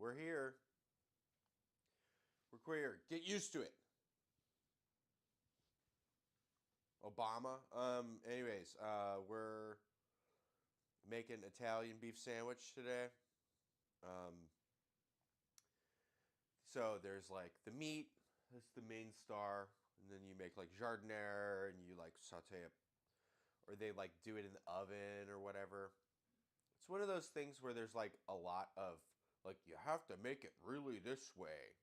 We're here. We're queer. Get used to it. Obama. Anyways, we're making Italian beef sandwich today. Um, so there's like the meat. That's the main star. And then you make like jardiniere and you like saute it. Or they like do it in the oven or whatever. It's one of those things where there's like a lot of like you have to make it really this way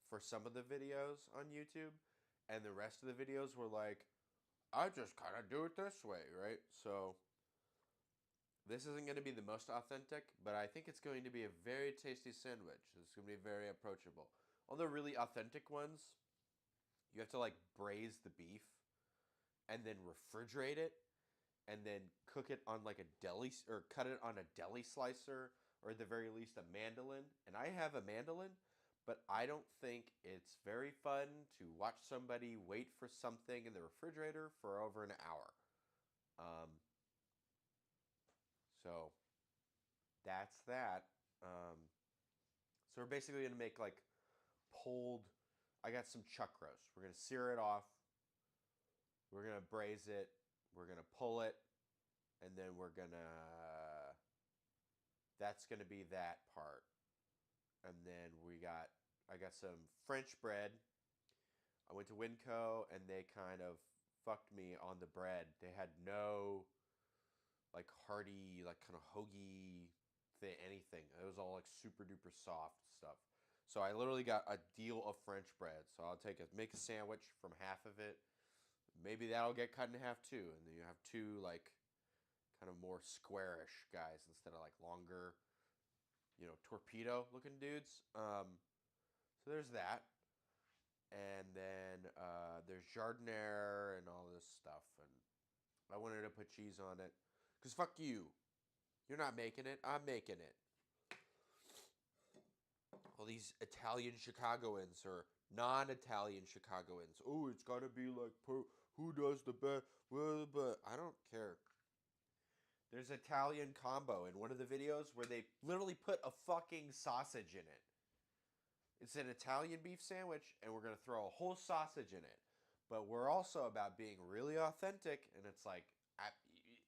for some of the videos on YouTube, and the rest of the videos were like I just kind of do it this way, right? So this isn't going to be the most authentic, but I think it's going to be a very tasty sandwich. It's going to be very approachable. All the really authentic ones, you have to like braise the beef and then refrigerate it and then cook it on like a deli or cut it on a deli slicer or at the very least a mandolin. And I have a mandolin, but I don't think it's very fun to watch somebody wait for something in the refrigerator for over an hour. Um, so that's that. So we're basically gonna make like pulled. I got some chuck roast. We're gonna sear it off. We're gonna braise it. We're gonna pull it, and then we're gonna. That's gonna be that part, and then I got some French bread. I went to Winco, and they kind of fucked me on the bread. They had no like hearty, like kind of hoagie thing, anything. It was all like super duper soft stuff. So I literally got a deal of French bread. So I'll make a sandwich from half of it. Maybe that'll get cut in half too, and then you have two like kind of more squarish guys instead of like longer, torpedo looking dudes. So there's that, and then there's jardiniere and all this stuff, and I wanted to put cheese on it, cause fuck you, you're not making it, I'm making it. All these Italian Chicagoans or non-Italian Chicagoans. Oh, it's gotta be like who does the best? Well, but I don't care. There's Italian combo in one of the videos where they literally put a fucking sausage in it. It's an Italian beef sandwich, and we're gonna throw a whole sausage in it. But we're also about being really authentic, and it's like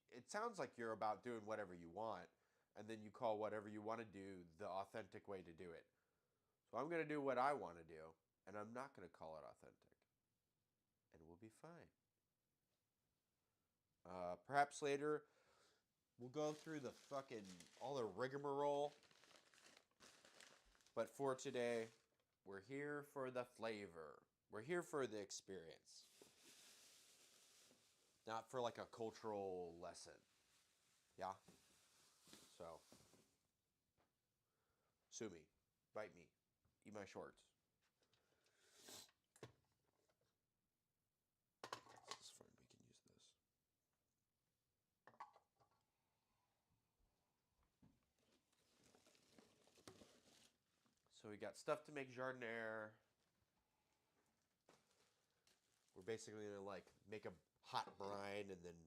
it sounds like you're about doing whatever you want, and then you call whatever you want to do the authentic way to do it. So I'm gonna do what I want to do, and I'm not gonna call it authentic, and we'll be fine. Perhaps later we'll go through the fucking all the rigmarole. But for today, we're here for the flavor. We're here for the experience. Not for like a cultural lesson. Yeah? So, sue me. Bite me. Eat my shorts. This is fine. We can use this. So we got stuff to make jardiniere. We're basically gonna like make a hot brine and then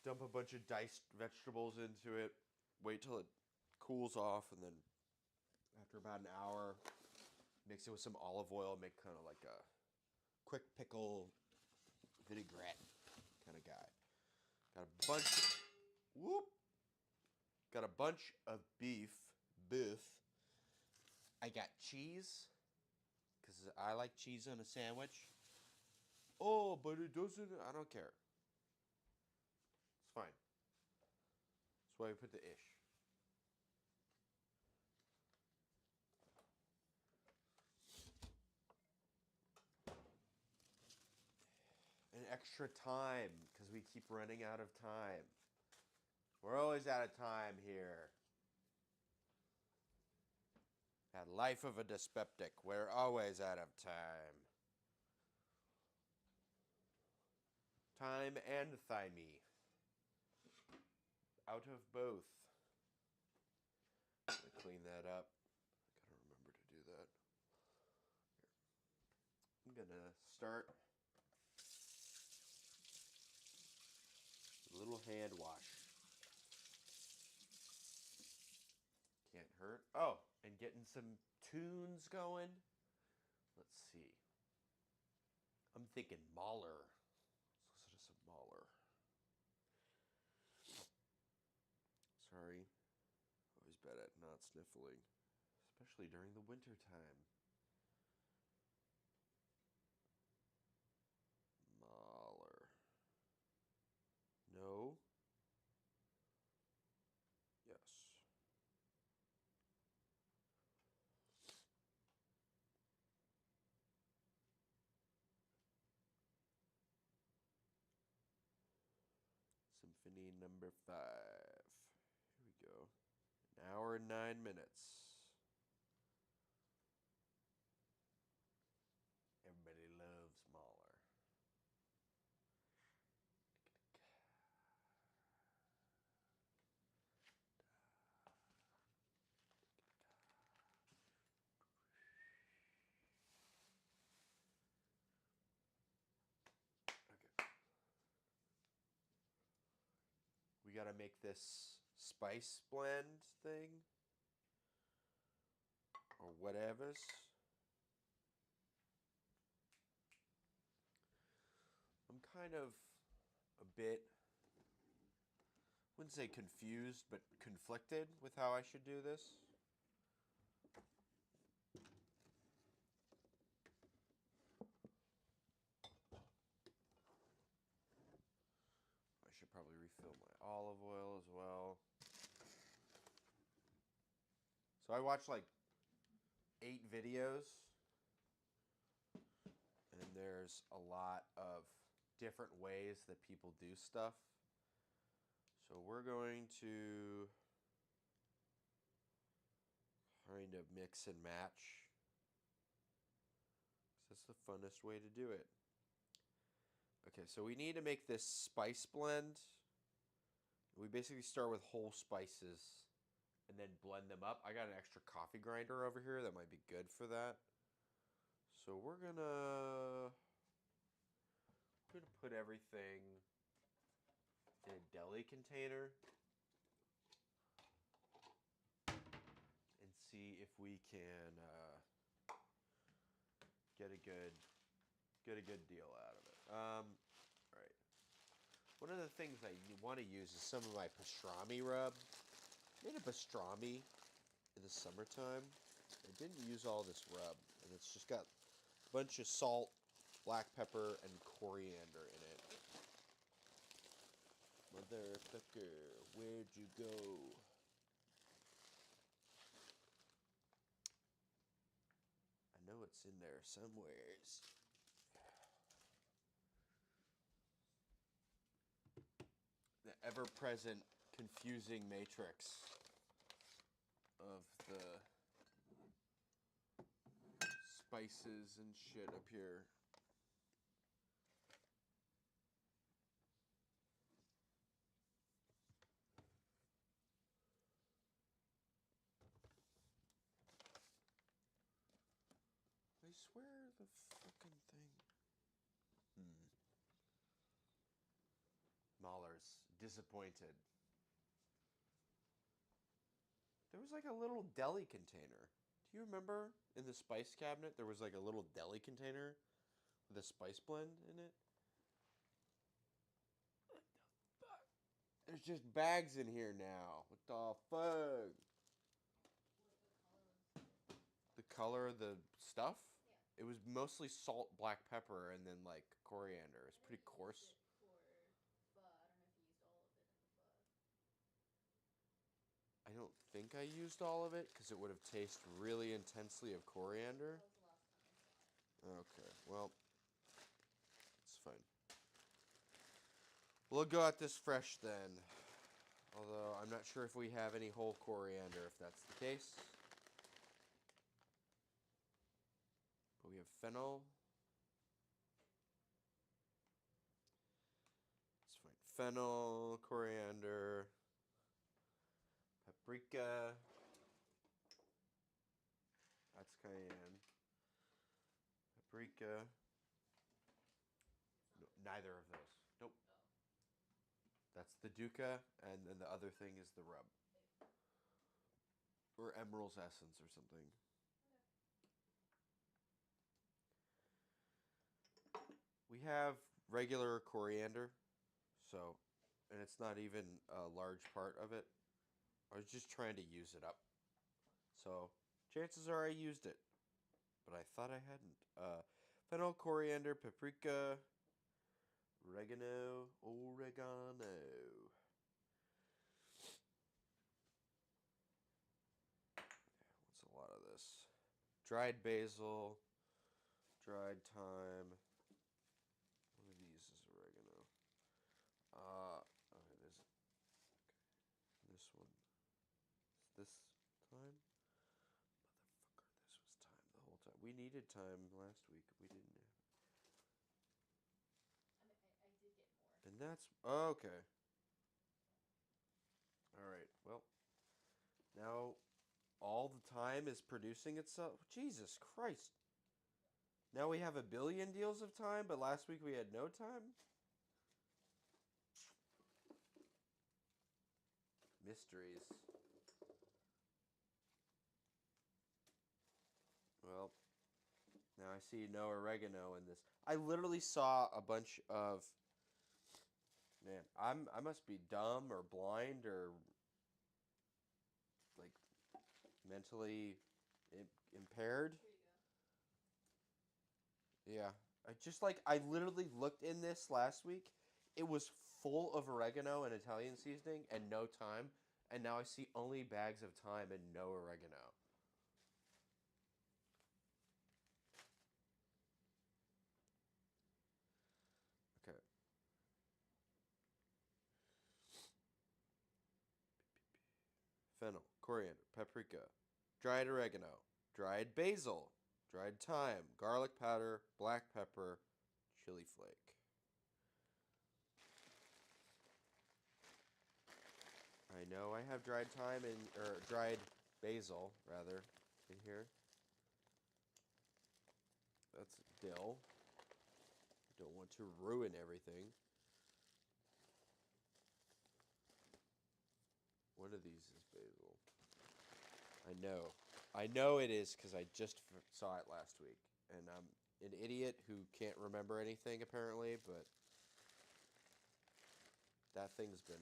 dump a bunch of diced vegetables into it. Wait till it cools off, and then after about an hour, mix it with some olive oil. Make kind of like a quick pickle vinaigrette kind of guy. Got a bunch. Whoop. Got a bunch of beef. I got cheese, because I like cheese on a sandwich. Oh, but it doesn't. I don't care. It's fine. That's why we put the ish. And extra time, because we keep running out of time. We're always out of time here. That life of a dyspeptic. We're always out of time. Time and thymine. Out of both. Gotta clean that up. I gotta remember to do that. Here. I'm gonna start a little hand wash. Can't hurt. Oh, and getting some tunes going. Let's see. I'm thinking Mahler. Let's listen to some Mahler. Sorry. Always bad at not sniffling, especially during the winter time. Mahler. No. Yes. Symphony number 5. Here we go. An hour and 9 minutes. Everybody loves Mahler. Okay. We gotta make this spice blend thing. Or whatever's. I'm kind of a bit, wouldn't say confused, but conflicted with how I should do this. I should probably refill my olive oil as well. So I watched like 8 videos, and there's a lot of different ways that people do stuff. So we're going to kind of mix and match. That's the funnest way to do it. Okay, so we need to make this spice blend. We basically start with whole spices and then blend them up. I got an extra coffee grinder over here that might be good for that. So we're gonna put everything in a deli container and see if we can get a good deal out of it. All right. One of the things I want to use is some of my pastrami rub. I made a pastrami in the summertime. I didn't use all this rub, and it's just got a bunch of salt, black pepper, and coriander in it. Motherfucker, where'd you go? I know it's in there somewheres. The ever-present confusing matrix of the spices and shit up here. I swear the fucking thing. Mahler's disappointed. There was like a little deli container. Do you remember in the spice cabinet there was like a little deli container with a spice blend in it? What the fuck? There's just bags in here now. What the fuck? The color of the stuff? Yeah. It was mostly salt, black pepper, and then like coriander. It's pretty coarse. I don't think I used all of it because it would have tasted really intensely of coriander. Okay, well, it's fine. We'll go at this fresh then. Although I'm not sure if we have any whole coriander if that's the case. But we have fennel. It's fine. Fennel, coriander, paprika. That's cayenne. Paprika. No, neither of those. Nope. That's the dukkha, and then the other thing is the rub. or Emerald's Essence or something. We have regular coriander, so, and it's not even a large part of it. I was just trying to use it up. So, chances are I used it, but I thought I hadn't. Fennel, coriander, paprika, oregano. What's a lot of this? Dried basil, dried thyme. One of these is oregano. Okay, this one. Is this thyme? Motherfucker, this was thyme the whole time. We needed thyme last week. We didn't have it. I did get more. And that's okay. All right. Well, now all the time is producing itself. Jesus Christ. Now we have a billion deals of time, but last week we had no time? Mysteries. Well, now I see no oregano in this. I literally saw a bunch of... Man, I must be dumb or blind or like mentally impaired. Here you go. Yeah. I literally looked in this last week. It was full of oregano and Italian seasoning and no thyme. And now I see only bags of thyme and no oregano. Okay. Fennel, coriander, paprika, dried oregano, dried basil, dried thyme, garlic powder, black pepper, chili flake. I know I have dried thyme or dried basil rather in here. That's dill. Don't want to ruin everything. One of these is basil. I know it is because I just saw it last week. And I'm an idiot who can't remember anything apparently, but that thing's been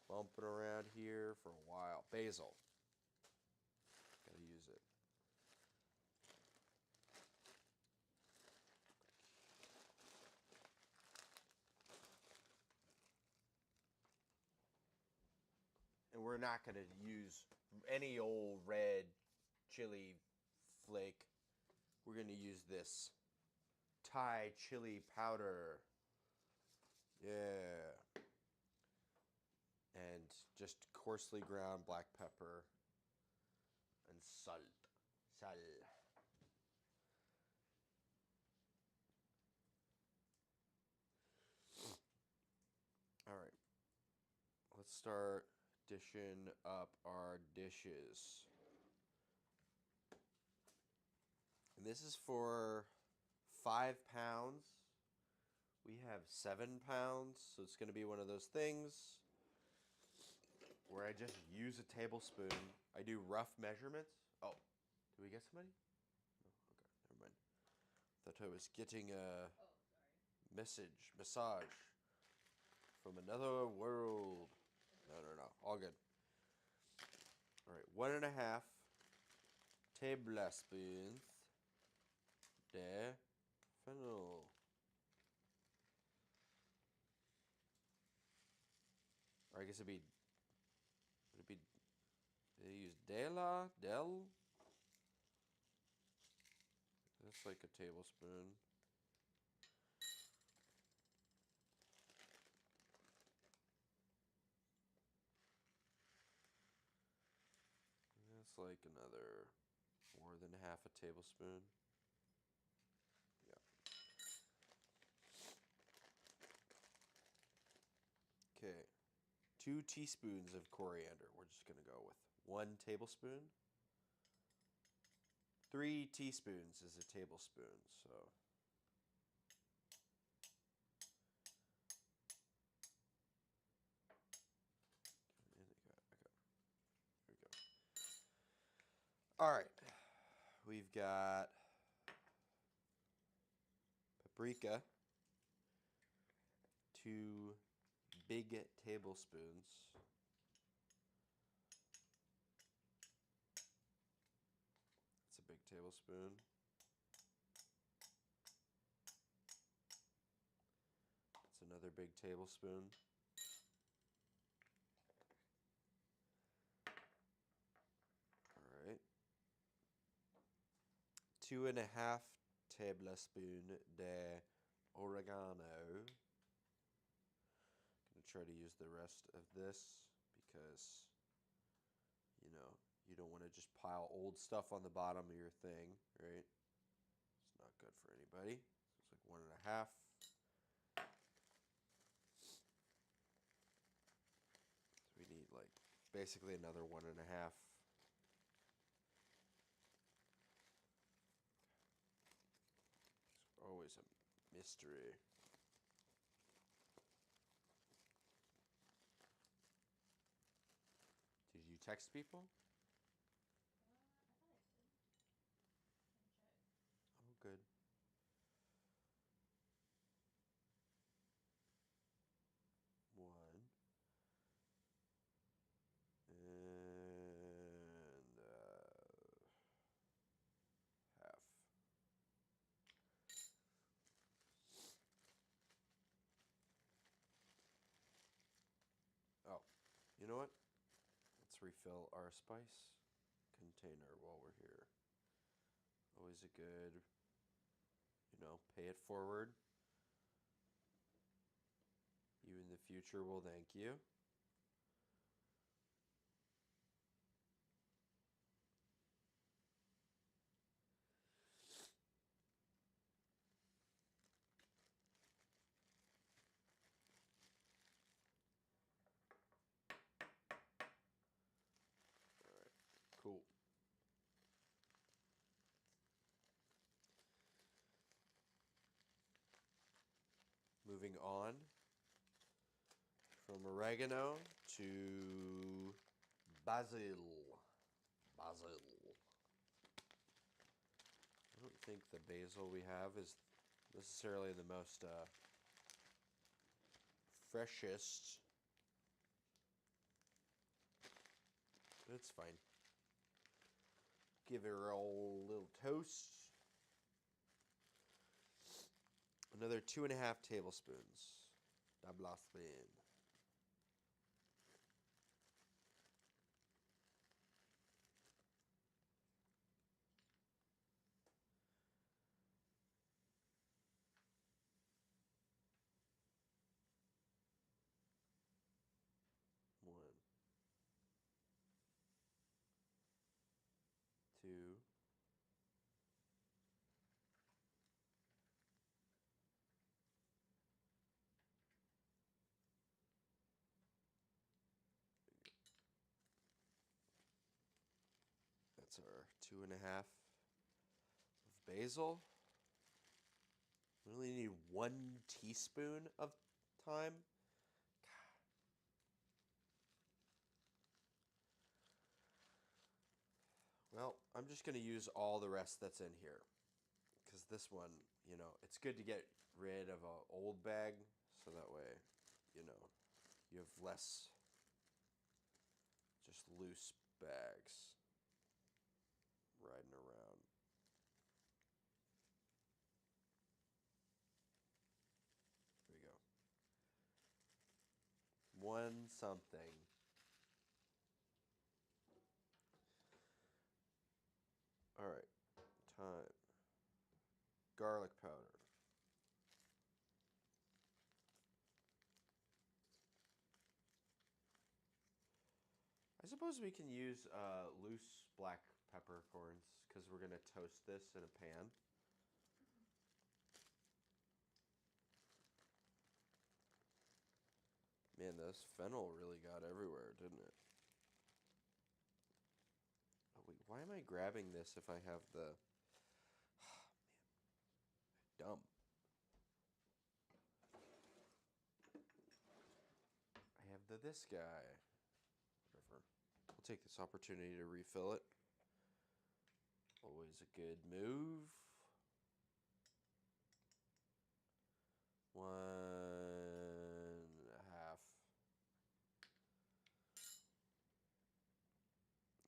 bumping around here for a while. Basil. Gotta use it. And we're not gonna use any old red chili flake. We're gonna use this Thai chili powder. Yeah. And just coarsely ground black pepper and salt. Sal. All right. Let's start dishing up our dishes. And this is for 5 pounds. We have 7 pounds, so it's going to be one of those things where I just use a tablespoon. I do rough measurements. Oh, did we get somebody? No, okay, never mind. Thought I was getting a massage from another world. No, all good. All right, 1.5 tablespoons de fennel. Or I guess would it be, they use del? That's like a tablespoon. That's like another more than half a tablespoon. Yeah. Okay. 2 teaspoons of coriander. We're just going to go with 1 tablespoon. 3 teaspoons is a tablespoon, so. All right. We've got paprika, 2 big tablespoons. That's a big tablespoon. That's another big tablespoon. All right. 2.5 tablespoon de oregano. Gonna try to use the rest of this because, you know, you don't want to just pile old stuff on the bottom of your thing, right? It's not good for anybody. So it's like 1.5. So we need like basically another 1.5. It's always a mystery. Did you text people? I thought I did. Let me check. Oh, good. One. And half. Oh, you know what? Let's refill our spice container while we're here. Always a good, pay it forward. You in the future will thank you. All right, cool. Moving on from oregano to basil. Basil. I don't think the basil we have is necessarily the most freshest. But it's fine. Give it a little toast. Another 2.5 tablespoons. Double spoon. One. 2. That's our 2.5 of basil. We only need 1 teaspoon of thyme. Well, I'm just going to use all the rest that's in here. Because this one, it's good to get rid of an old bag. So that way, you have less just loose bags riding around. Here we go. 1 something. All right. Thyme. Garlic powder. I suppose we can use loose black peppercorns because we're going to toast this in a pan. Man, this fennel really got everywhere, didn't it? Oh, wait, why am I grabbing this if I have the... Man, dumb. I have this guy. Whatever. I'll take this opportunity to refill it. Always a good move. 1.5.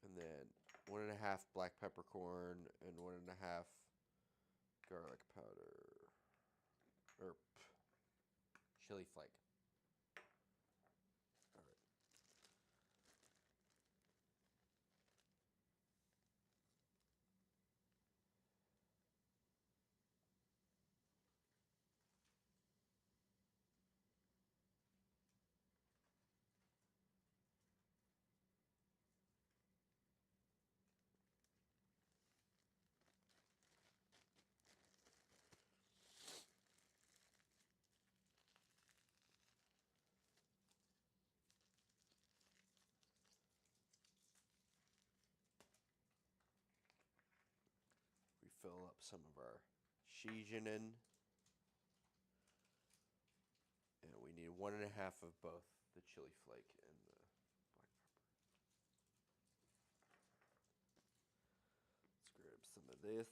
And then 1.5 black peppercorn and 1.5 garlic powder. Or chili flake. All right. Refill up some of our seasoning. And we need 1.5 of both the chili flake and the black pepper. Let's grab some of this.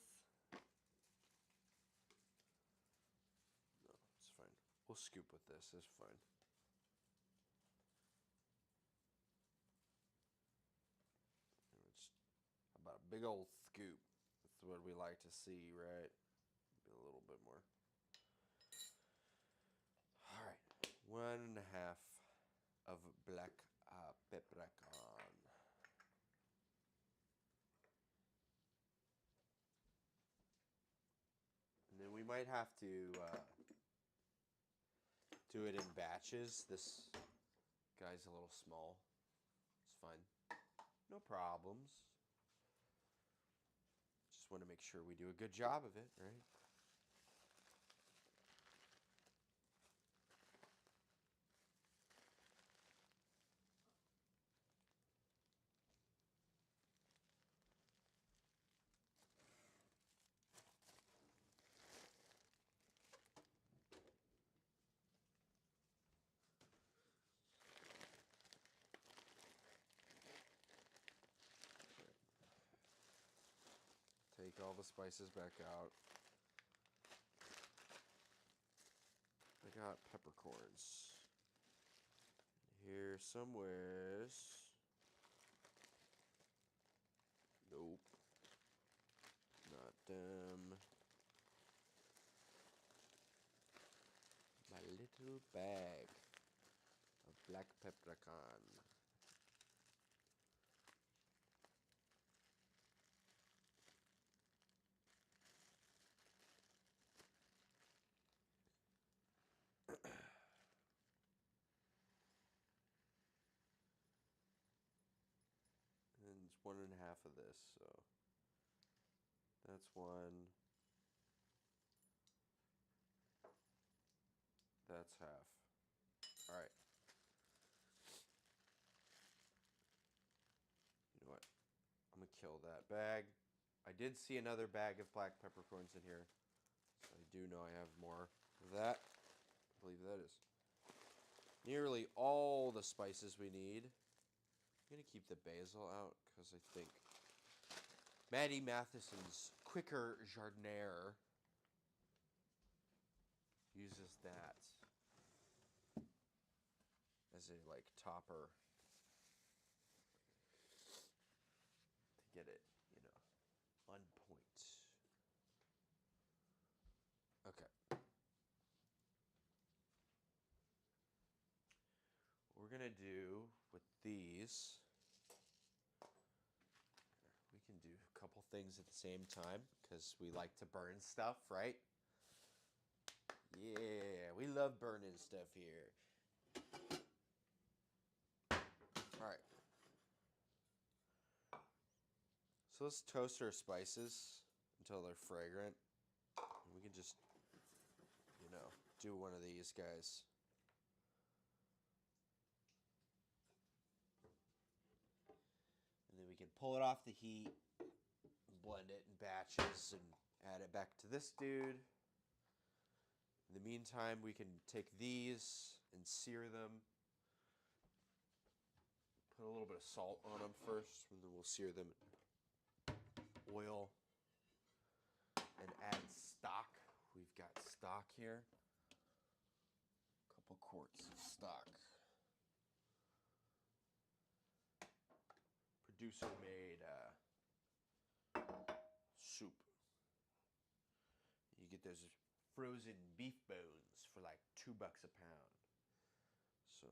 No, it's fine. We'll scoop with this. It's fine. And it's about a big old scoop. That's what we like to see, right? Maybe a little bit more. All right. 1.5 of black peppercorn. And then we might have to do it in batches. This guy's a little small. It's fine. No problems. Just want to make sure we do a good job of it, right? Take all the spices back out. I got peppercorns here somewheres. Nope. Not them. My little bag of black peppercorn. And it's 1.5 of this, so that's one. That's half. All right. You know what? I'm going to kill that bag. I did see another bag of black peppercorns in here. So I do know I have more of that. I believe that is nearly all the spices we need. I'm going to keep the basil out because I think Maddie Matheson's Quicker Jardiniere uses that as a like topper to get it, you know, on point. Okay. What we're gonna do with these, we can do a couple things at the same time because we like to burn stuff, right? Yeah, we love burning stuff here. All right. So let's toast our spices until they're fragrant. And we can just, you know, do one of these guys. And then we can pull it off the heat, blend it in batches, and add it back to this dude. In the meantime, we can take these and sear them. Put a little bit of salt on them first, and then we'll sear them in oil. and add stock. We've got stock here. A couple quarts of stock. Producer made soup. You get those frozen beef bones for like $2 a pound. So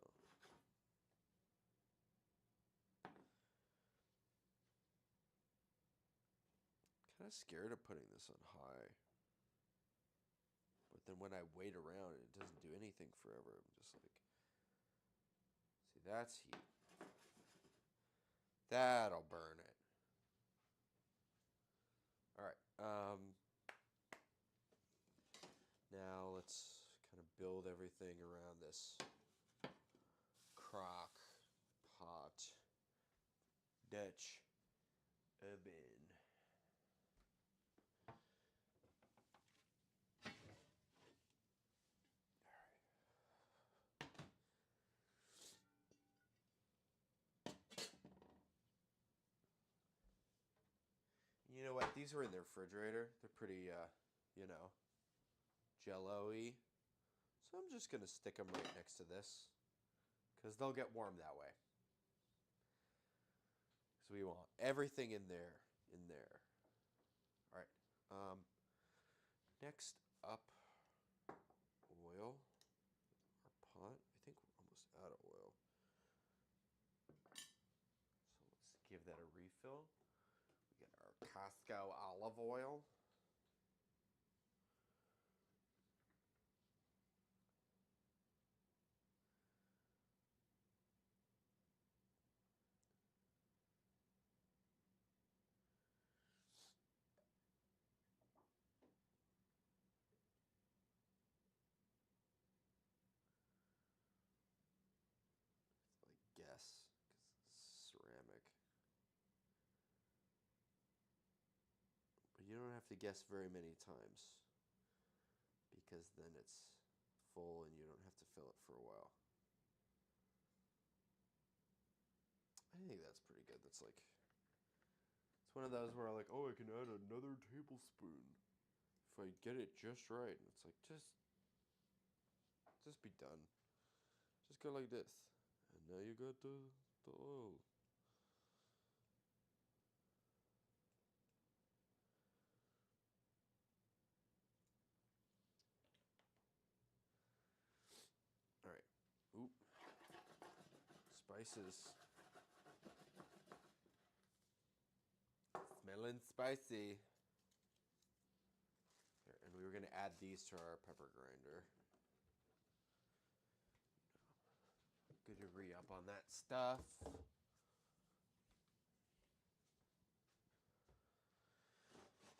kind of scared of putting this on high. But then when I wait around, it doesn't do anything forever. I'm just like, see, that's heat. That'll burn it. All right. Now let's kind of build everything around this crock pot Dutch oven. You know what? These were in the refrigerator. They're pretty, jello-y. So I'm just going to stick them right next to this because they'll get warm that way. So we want everything in there. All right. Next up, oil. Our pot. I think we're almost out of oil. So let's give that a refill. We got our Costco olive oil. Guess because it's ceramic. But you don't have to guess very many times because then it's full and you don't have to fill it for a while. I think that's pretty good. That's like, it's one of those where I'm like, oh, I can add another tablespoon if I get it just right. And it's like, just be done. Just go like this. And now you got the oil. All right. Oop. Spices. Smelling spicy. There, and we were going to add these to our pepper grinder. Good to re-up on that stuff.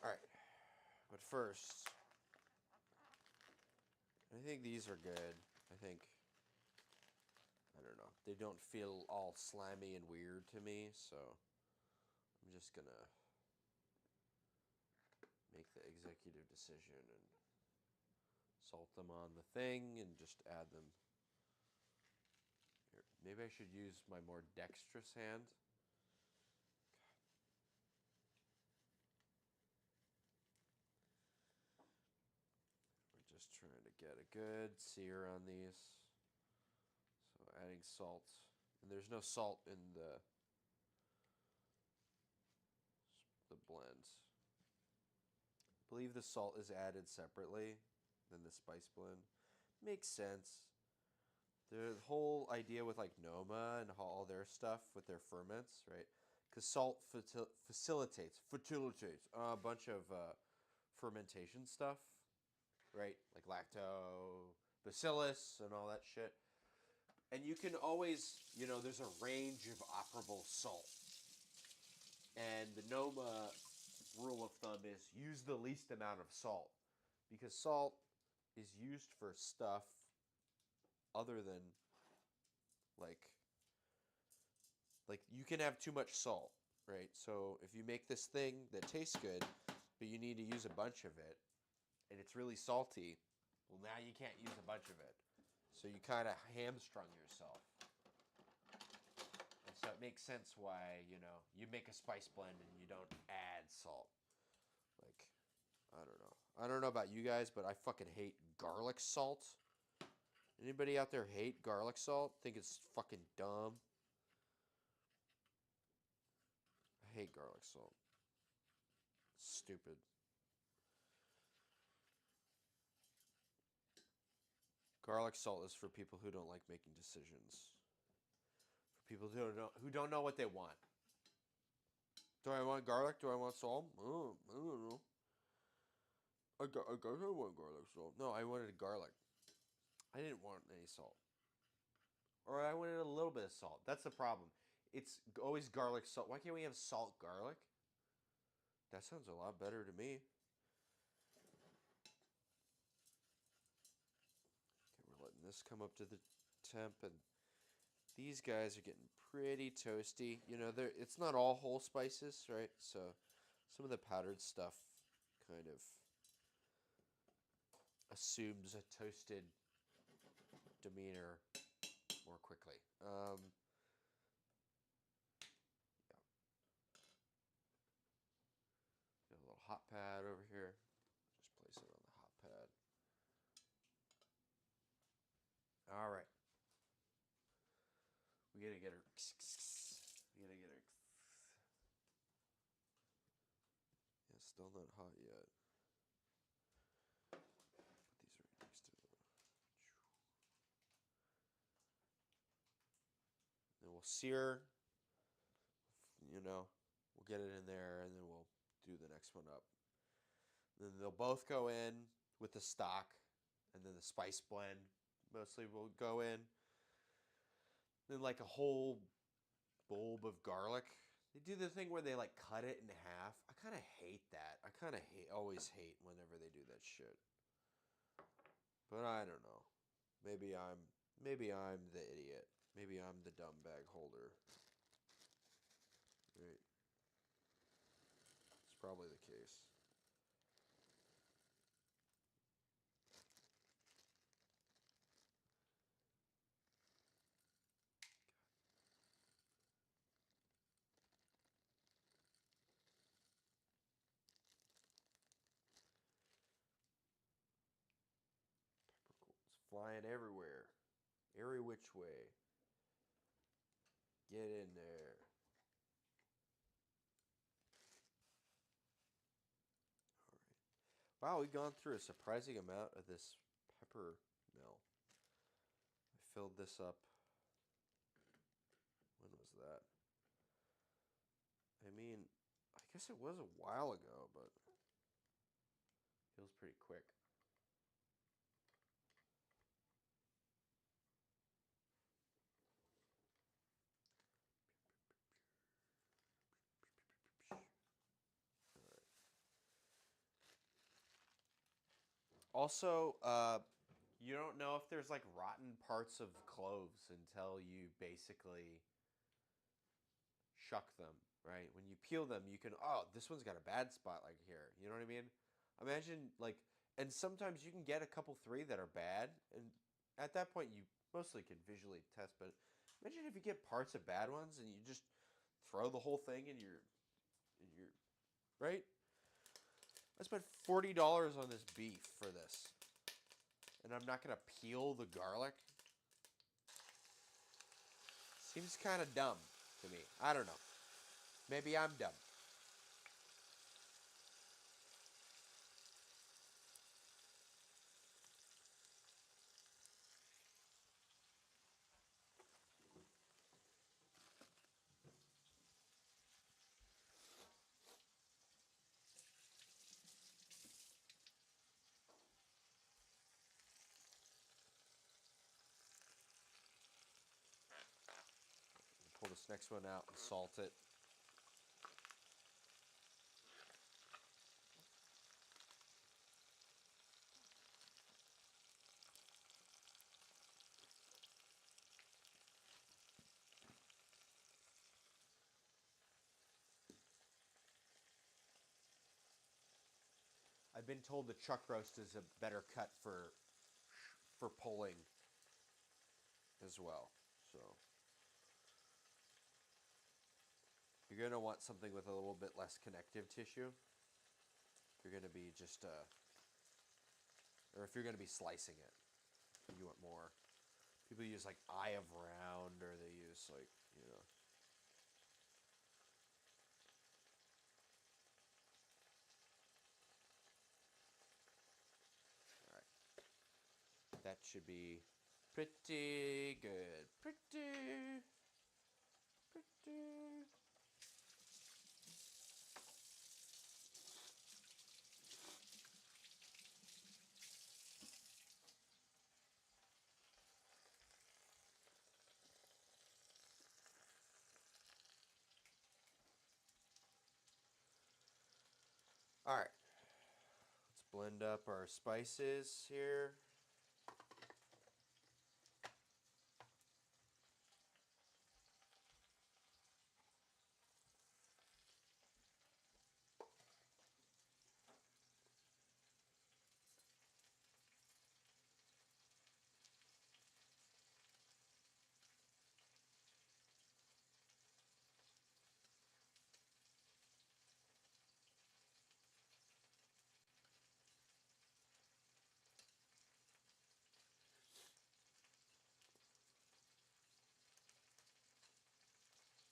All right. But first, I think these are good. I don't know. They don't feel all slimy and weird to me, so I'm just going to make the executive decision and salt them on the thing and just add them. Here, maybe I should use my more dexterous hand. We're just trying to get a good sear on these. So adding salt. And there's no salt in the blend. I believe the salt is added separately than the spice blend. Makes sense. The whole idea with like Noma and all their stuff with their ferments, right? Because salt facilitates a bunch of fermentation stuff, right? Like lactobacillus and all that shit. And you can always, there's a range of operable salt. And the Noma rule of thumb is use the least amount of salt. Because salt is used for stuff other than like you can have too much salt, right? So if you make this thing that tastes good, but you need to use a bunch of it, and it's really salty, well, now you can't use a bunch of it. So you kind of hamstrung yourself. And so it makes sense why, you make a spice blend and you don't add salt. Like, I don't know. I don't know about you guys, but I fucking hate garlic salt. Anybody out there hate garlic salt? Think it's fucking dumb? I hate garlic salt. Stupid. Garlic salt is for people who don't like making decisions. For people who don't know what they want. Do I want garlic? Do I want salt? Oh, I don't know. I want garlic salt. No, I wanted garlic. I didn't want any salt. Or I wanted a little bit of salt. That's the problem. It's always garlic salt. Why can't we have salt garlic? That sounds a lot better to me. Okay, we're letting this come up to the temp, and these guys are getting pretty toasty. You know, it's not all whole spices, right? So some of the powdered stuff kind of assumes a toasted demeanor more quickly. Yeah. Got a little hot pad over here. Just place it on the hot pad. All right. We gotta get her. We gotta get her. Yeah, still not hot yet. Put these right next to it. Then we'll sear. You know, we'll get it in there, and then we'll do the next one up. Then they'll both go in with the stock, and then the spice blend mostly will go in. Then like a whole bulb of garlic. They do the thing where they like cut it in half. I kind of hate that. I kind of always hate whenever they do that shit. But I don't know. Maybe I'm the idiot. Maybe I'm the dumb bag holder. Right. It's probably the case. Peppercorns flying everywhere. Every which way. Get in there. All right. Wow, we've gone through a surprising amount of this pepper mill. I filled this up. When was that? I mean, I guess it was a while ago, but feels pretty quick. Also, you don't know if there's like rotten parts of cloves until you basically shuck them, right? When you peel them, you can, oh, this one's got a bad spot like here. You know what I mean? Imagine like, and sometimes you can get a couple three that are bad, and at that point you mostly can visually test. But imagine if you get parts of bad ones and you just throw the whole thing in your, right? I spent $40 on this beef for this, and I'm not gonna peel the garlic. Seems kind of dumb to me. I don't know. Maybe I'm dumb. Pull this next one out and salt it. I've been told the chuck roast is a better cut for pulling as well. So you're gonna want something with a little bit less connective tissue. you're going to be just, or if you're going to be slicing it, you want more. People use like eye of round, or they use like, you know. All right. That should be pretty good. Pretty. All right. Let's blend up our spices here.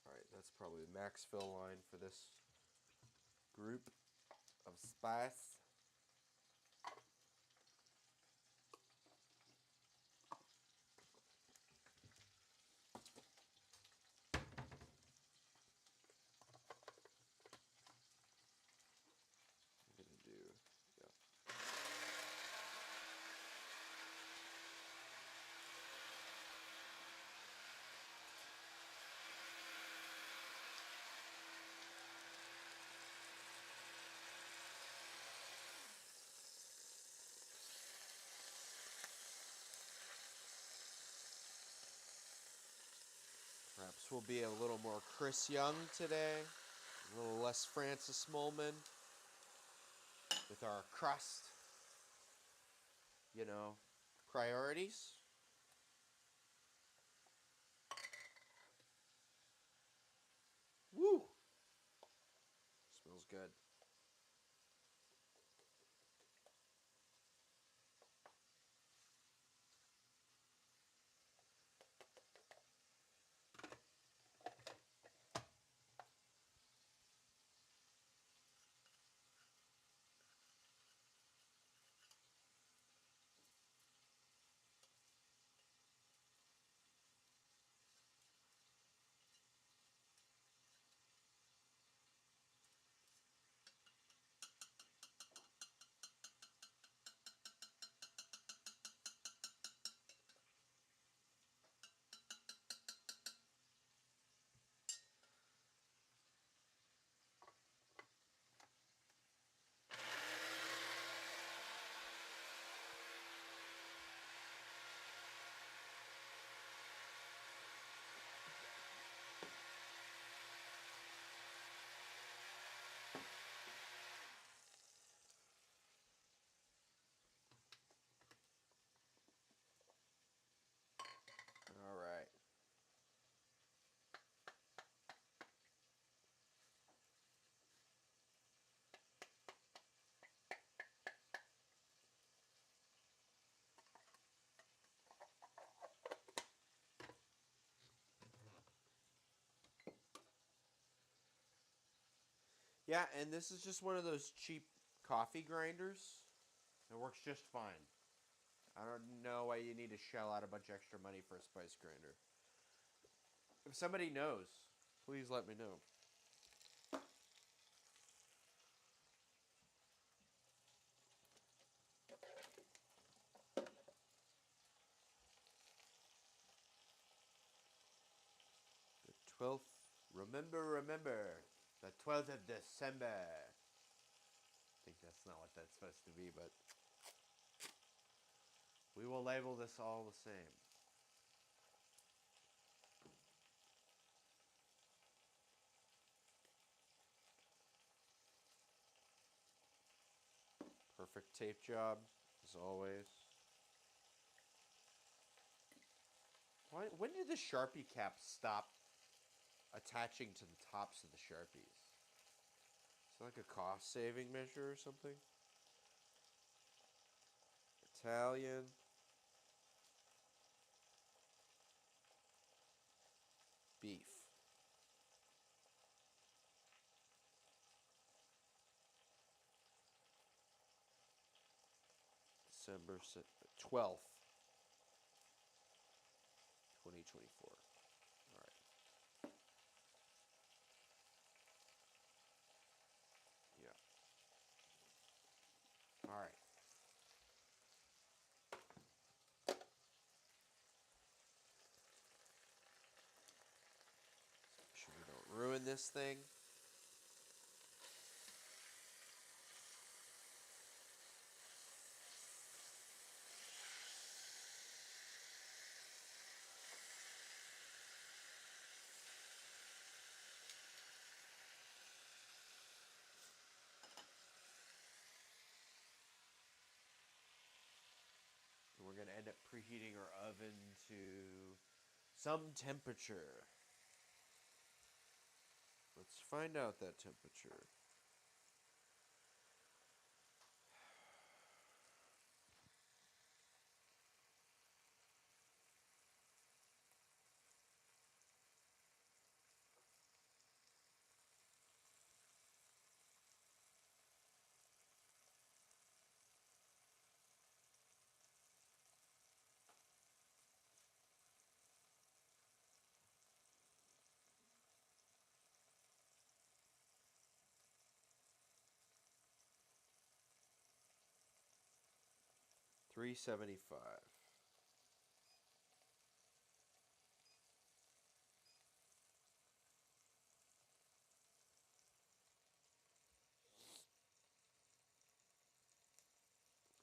Alright, that's probably the max fill line for this group of spice. I'm gonna do, yeah. Perhaps we'll be a little more Chris Young today, a little less Francis Molman with our crust, you know, priorities. Woo! Smells good. All right. Yeah, and this is just one of those cheap coffee grinders. It works just fine. I don't know why you need to shell out a bunch of extra money for a spice grinder. If somebody knows, please let me know. The 12th, remember, the 12th of December. I think that's not what that's supposed to be, but we will label this all the same. Perfect tape job, as always. When did the Sharpie cap stop attaching to the tops of the Sharpies? like a cost-saving measure or something. Italian. Beef. December 12th, 2024. All right. Yeah. All right. Make sure we don't ruin this thing. And we're going to end up preheating our oven to some temperature. Let's find out that temperature. $375.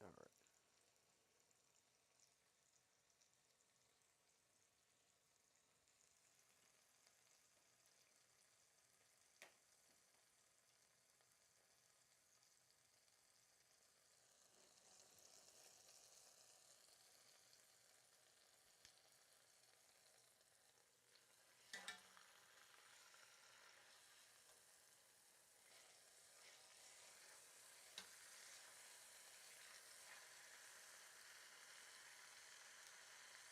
All right.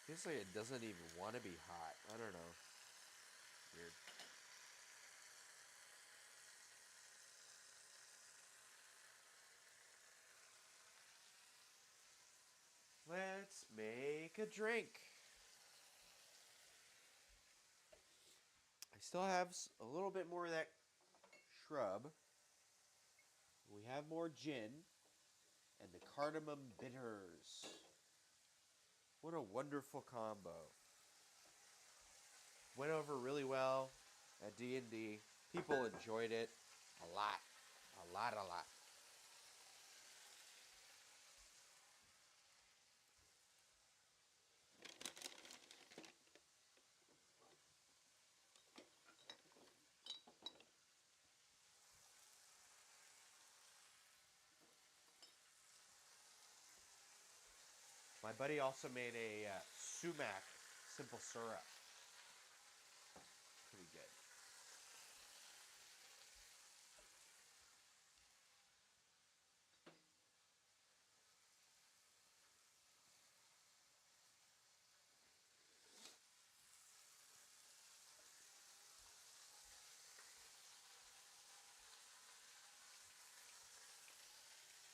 Feels like it doesn't even want to be hot. I don't know. Weird. Let's make a drink. I still have a little bit more of that shrub. We have more gin and the cardamom bitters. What a wonderful combo. Went over really well at D&D. People enjoyed it a lot. A lot, a lot. My buddy also made a sumac simple syrup. Pretty good.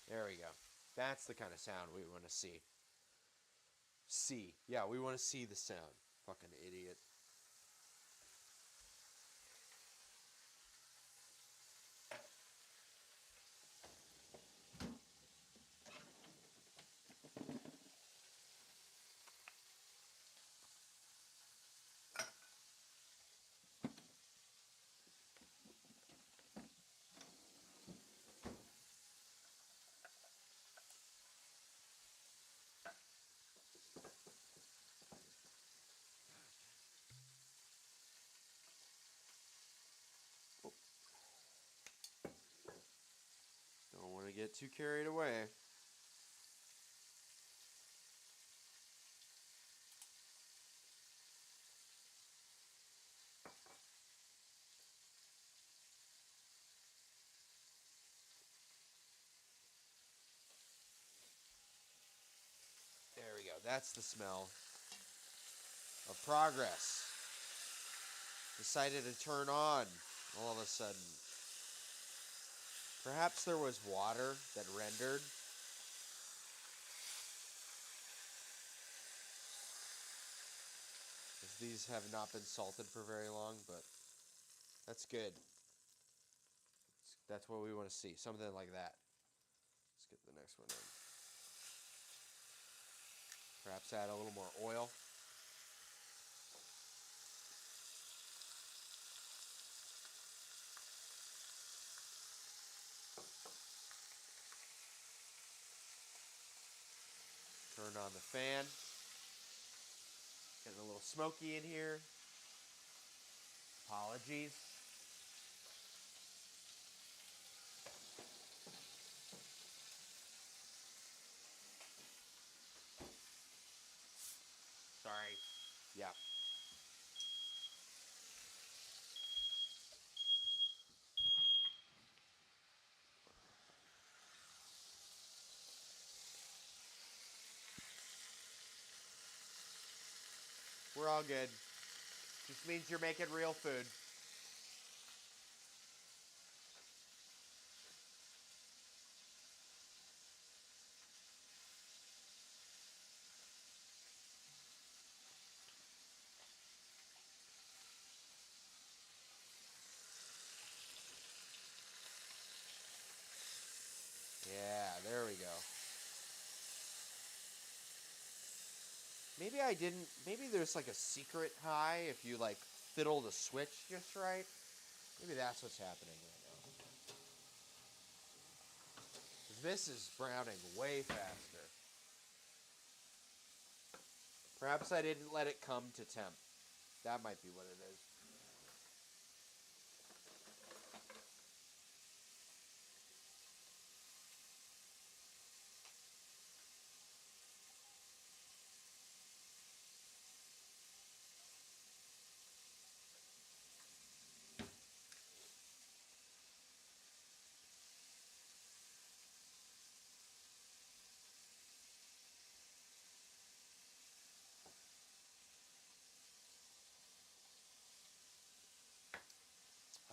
There we go. That's the kind of sound we want to see. Yeah, we want to see the sound. Fucking idiot. Don't want to get too carried away. that's the smell of progress. Decided to turn on all of a sudden. Perhaps there was water that rendered. These have not been salted for very long, but that's good. That's what we want to see. Something like that. Let's get the next one in. Perhaps add a little more oil. Turn on the fan. Getting a little smoky in here. Apologies. Sorry. Yeah. We're all good. Just means you're making real food. Yeah, there we go. Maybe I didn't. Maybe there's like a secret high if you like fiddle the switch just right. Maybe that's what's happening right now. 'Cause this is browning way faster. Perhaps I didn't let it come to temp. That might be what it is.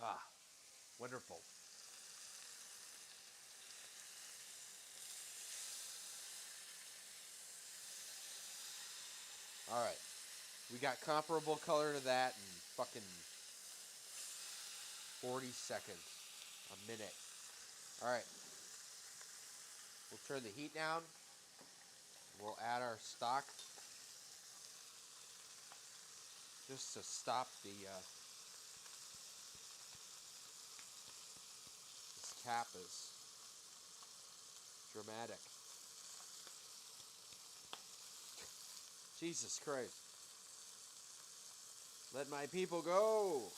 Ah, wonderful. All right. We got comparable color to that in fucking 40 seconds. A minute. All right. We'll turn the heat down. We'll add our stock. Just to stop the... this cap is dramatic. Jesus Christ. Let my people go.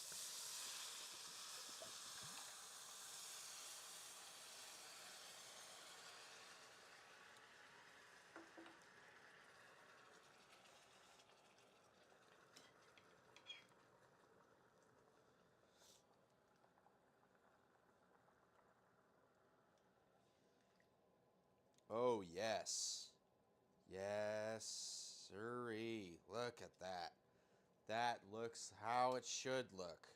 Oh, yes. Yes, sirree. Look at that. That looks how it should look.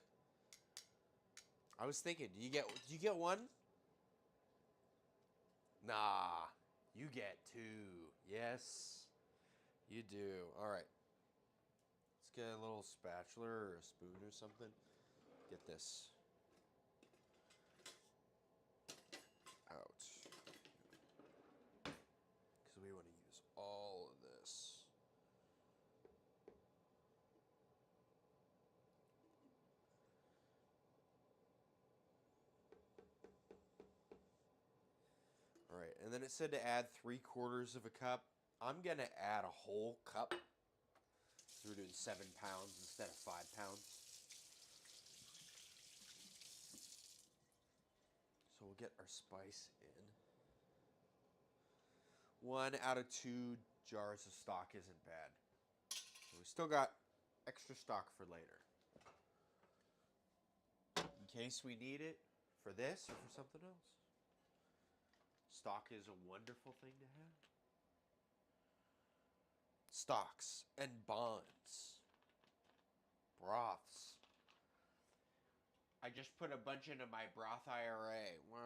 I was thinking, do you get one? Nah, you get two. Yes, you do. All right. Let's get a little spatula or a spoon or something. Get this out. Because we want to use all of this. All right, and then it said to add 3/4 of a cup. I'm going to add a whole cup. So we're doing 7 pounds instead of 5 pounds. So we'll get our spice in. 1 out of 2 jars of stock isn't bad. So we still got extra stock for later. In case we need it for this or for something else. Stock is a wonderful thing to have. stocks and bonds, broths. I just put a bunch into my broth IRA. Wah.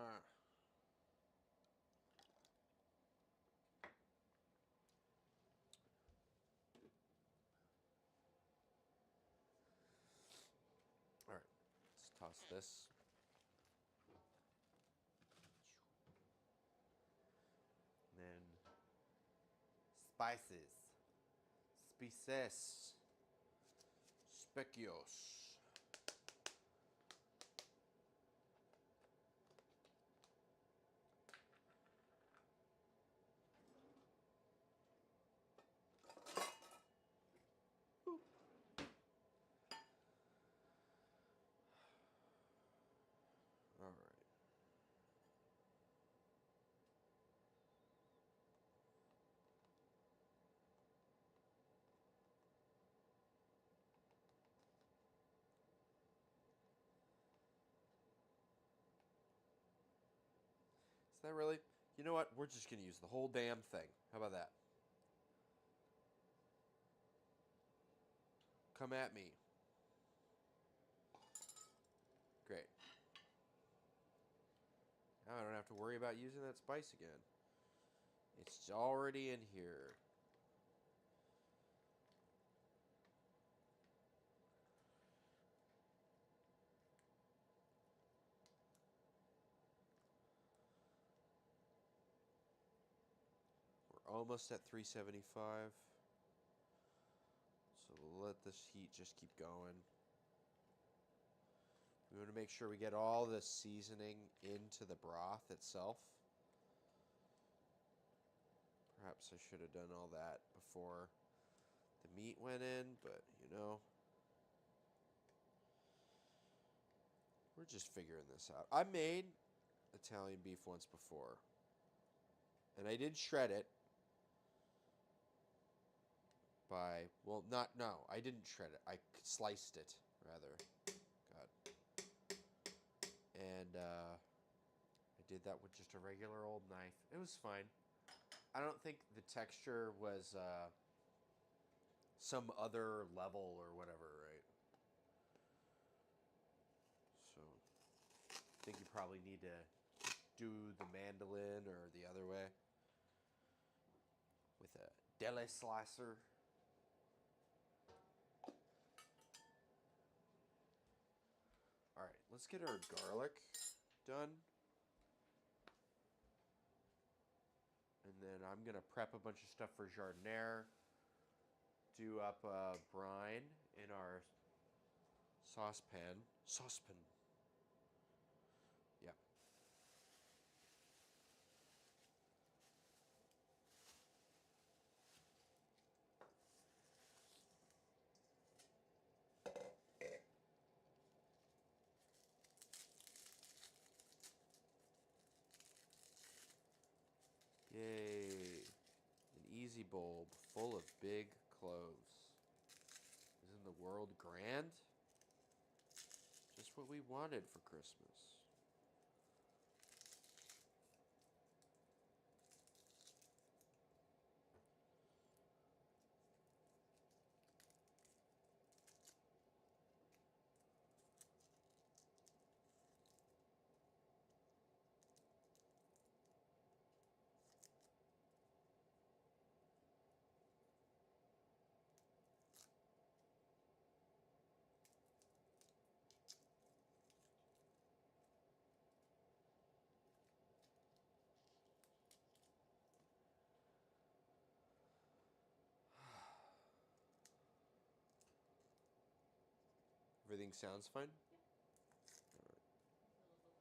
All right, let's toss this. And then spices, spices, specios. All right. Is that really? You know what? We're just going to use the whole damn thing. How about that? Come at me. Great. Now I don't have to worry about using that spice again. It's already in here. We're almost at 375. So we'll let this heat just keep going. We want to make sure we get all the seasoning into the broth itself. Perhaps I should have done all that before the meat went in, but you know, we're just figuring this out. I made Italian beef once before, and I did shred it by, well, I didn't shred it. I sliced it, rather. God. And I did that with just a regular old knife. It was fine. I don't think the texture was some other level or whatever, right? So I think you probably need to do the mandolin or the other way with a deli slicer. All right, let's get our garlic done. And then I'm going to prep a bunch of stuff for jardiniere. Do up a brine in our saucepan. Yeah. Yay. An easy bulb full of big cloves. Isn't the world grand? Just what we wanted for Christmas. Everything sounds fine? Yeah. Alright.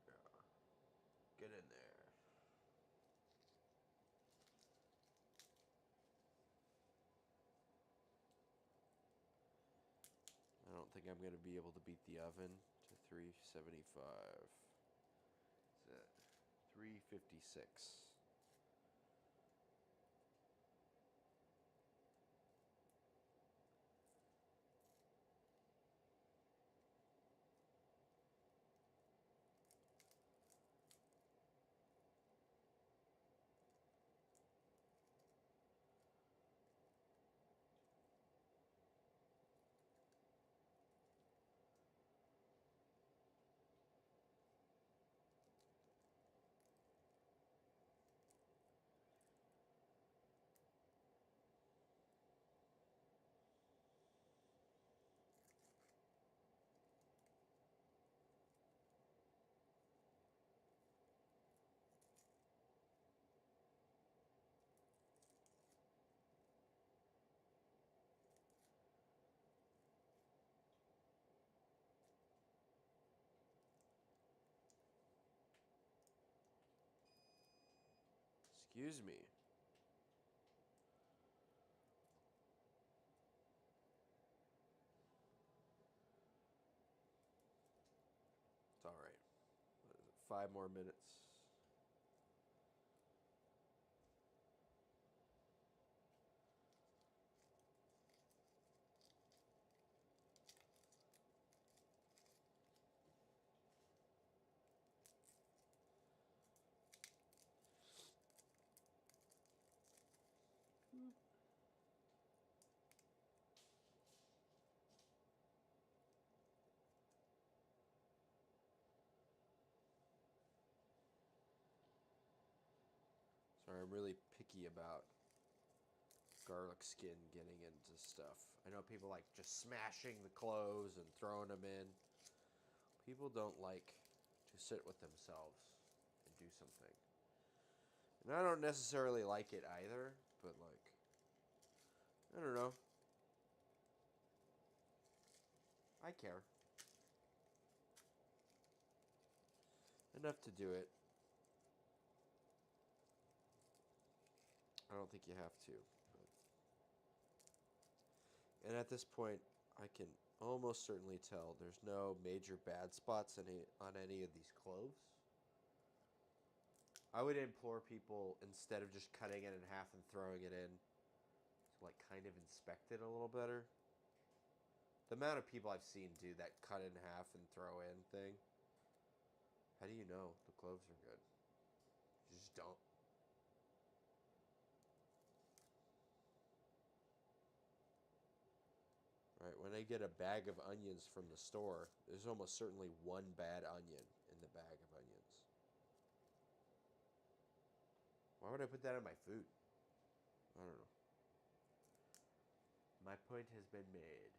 Yeah. Get in there. I don't think I'm going to be able to beat the oven to 375. It's at 356. Excuse me. It's all right. 5 more minutes. Sorry, I'm really picky about garlic skin getting into stuff. I know people like just smashing the cloves and throwing them in. People don't like to sit with themselves and do something. And I don't necessarily like it either, but like, I don't know. I care. Enough to do it. I don't think you have to. And at this point, I can almost certainly tell there's no major bad spots on any of these cloves. I would implore people, instead of just cutting it in half and throwing it in, to like kind of inspect it a little better. The amount of people I've seen do that cut in half and throw in thing. How do you know the cloves are good? You just don't. Right, when I get a bag of onions from the store, there's almost certainly one bad onion in the bag of onions. Why would I put that in my food? I don't know. My point has been made.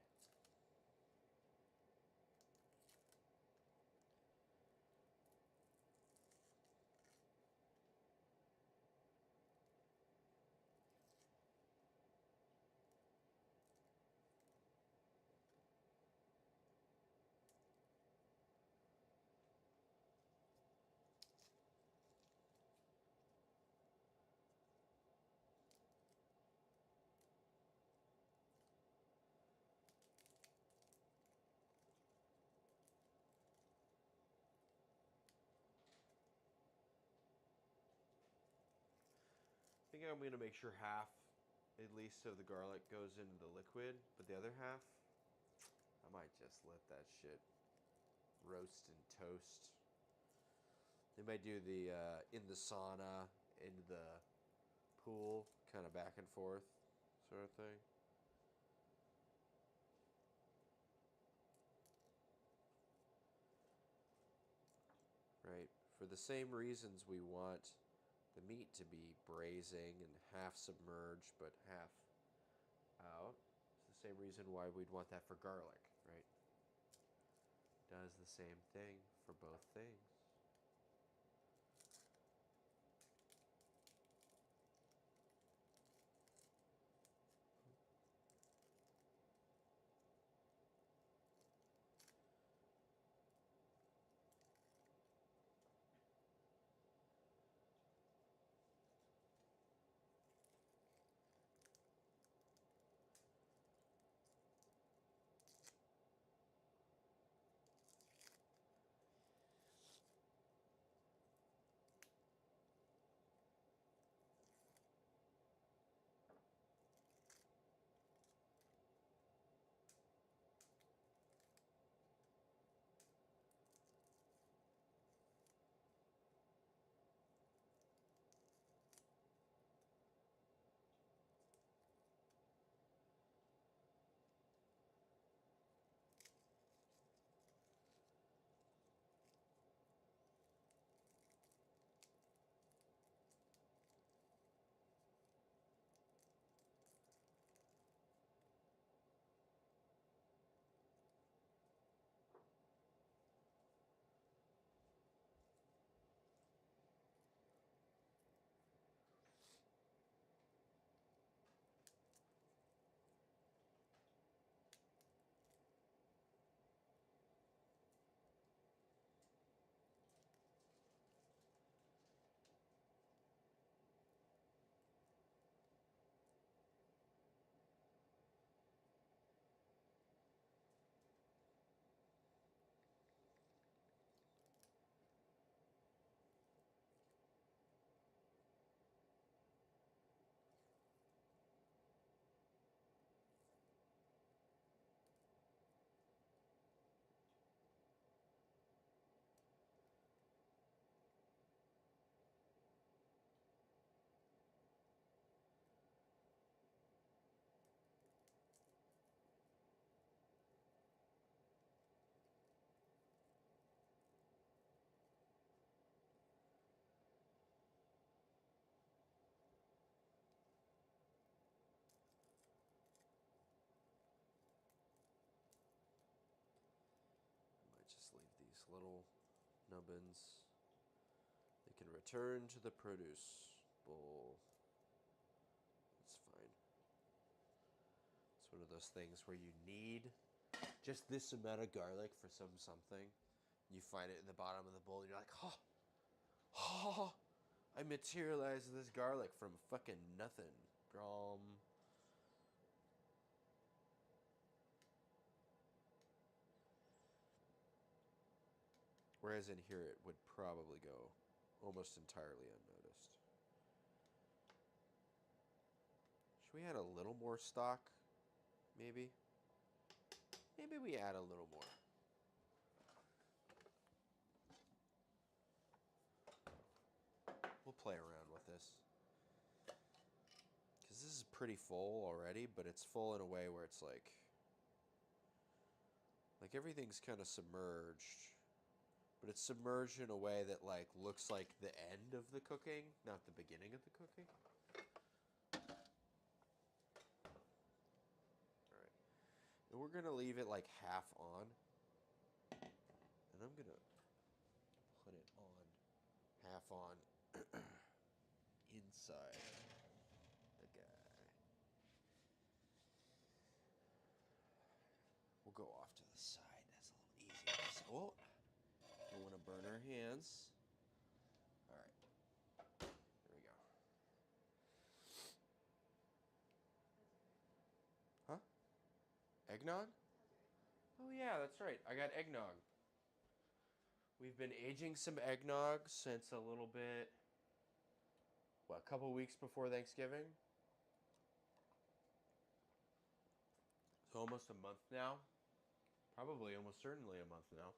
I think I'm going to make sure half, at least, of the garlic goes into the liquid, but the other half, I might just let that shit roast and toast. They might do the in the sauna, into the pool, kind of back and forth sort of thing. Right? For the same reasons we want the meat to be braising and half submerged but half out. It's the same reason why we'd want that for garlic, right? Does the same thing for both things. just leave these little nubbins. They can return to the produce bowl. It's fine. It's one of those things where you need just this amount of garlic for something. You find it in the bottom of the bowl, and you're like, oh, I materialized this garlic from fucking nothing. Whereas in here, it would probably go almost entirely unnoticed. Should we add a little more stock? Maybe? Maybe we add a little more. We'll play around with this. Because this is pretty full already, but it's full in a way where it's like everything's kind of submerged. But it's submerged in a way that like looks like the end of the cooking, not the beginning of the cooking. Alright. And we're going to leave it like half on. And I'm going to put it on, half on, inside the guy. We'll go off to the side. That's a little easier. Oh, don't want to burn our hands. All right. There we go. Huh? Eggnog? Oh, yeah, that's right. I got eggnog. We've been aging some eggnog since a little bit, a couple weeks before Thanksgiving. So almost a month now. Probably almost certainly a month now.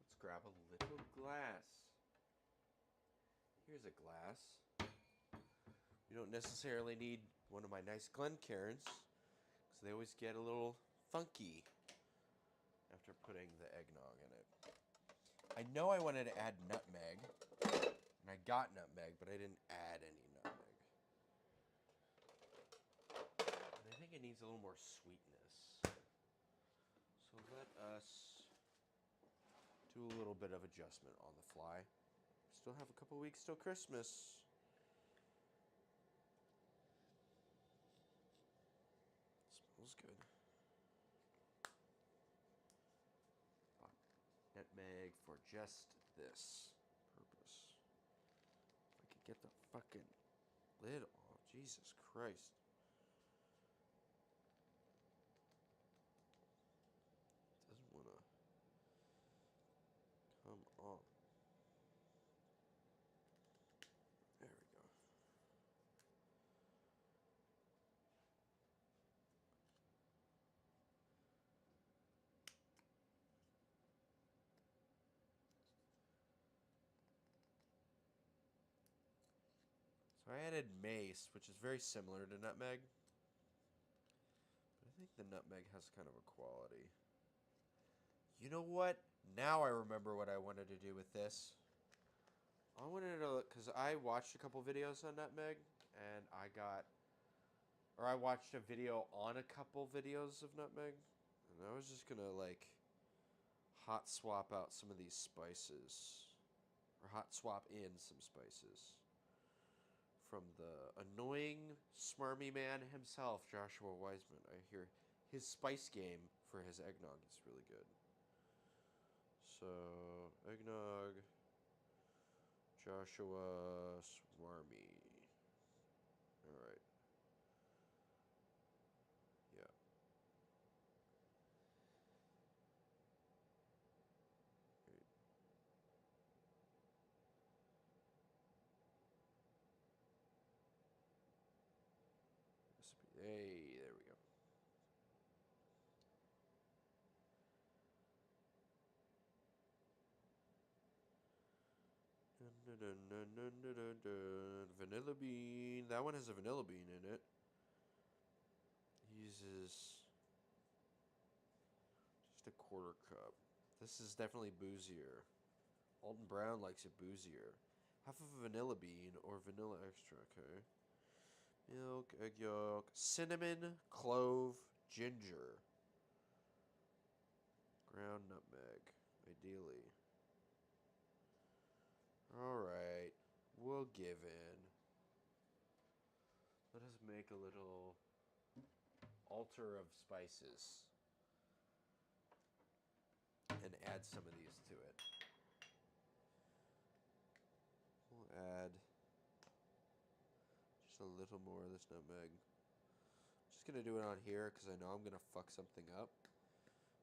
Let's grab a little glass. Here's a glass. You don't necessarily need one of my nice Glencairns, because they always get a little funky after putting the eggnog in it. I know I wanted to add nutmeg, and I got nutmeg, but I didn't add any nutmeg. And I think it needs a little more sweetness. So let us do a little bit of adjustment on the fly. Still have a couple weeks till Christmas. Smells good. Nutmeg for just this purpose. If I could get the fucking lid off. Jesus Christ. It doesn't want to come off. There we go. So I added mace, which is very similar to nutmeg. But I think the nutmeg has kind of a quality. You know what? Now I remember what I wanted to do with this. I wanted to, because I watched a couple videos on nutmeg, and I watched a video on a couple videos of nutmeg, and I was just gonna like hot swap out some of these spices, or hot swap in some spices from the annoying smarmy man himself, Joshua Wiseman. I hear his spice game for his eggnog is really good. So, eggnog, Joshua Swarmy. Alright. Yeah. Great. Recipe. Hey, there we go. Vanilla bean. That one has a vanilla bean in it. Uses just a quarter cup. This is definitely boozier. Alton Brown likes it boozier. Half of a vanilla bean or vanilla extra, okay. Milk, egg yolk, cinnamon, clove, ginger. Ground nutmeg, ideally. Alright, we'll give in. Let us make a little altar of spices and add some of these to it. We'll add just a little more of this nutmeg. Just gonna do it on here because I know I'm gonna fuck something up.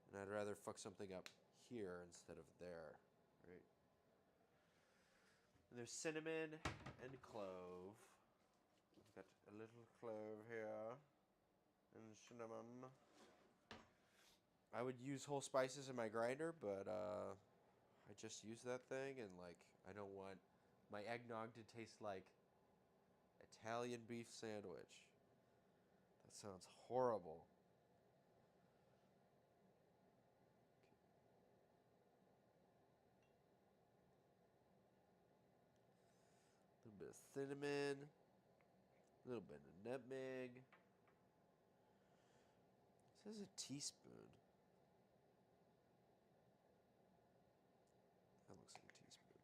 And I'd rather fuck something up here instead of there, right? And there's cinnamon and clove. I've got a little clove here and cinnamon. I would use whole spices in my grinder, but I just use that thing, and like I don't want my eggnog to taste like Italian beef sandwich. That sounds horrible. A little bit of cinnamon, a little bit of nutmeg. It says a teaspoon. That looks like a teaspoon.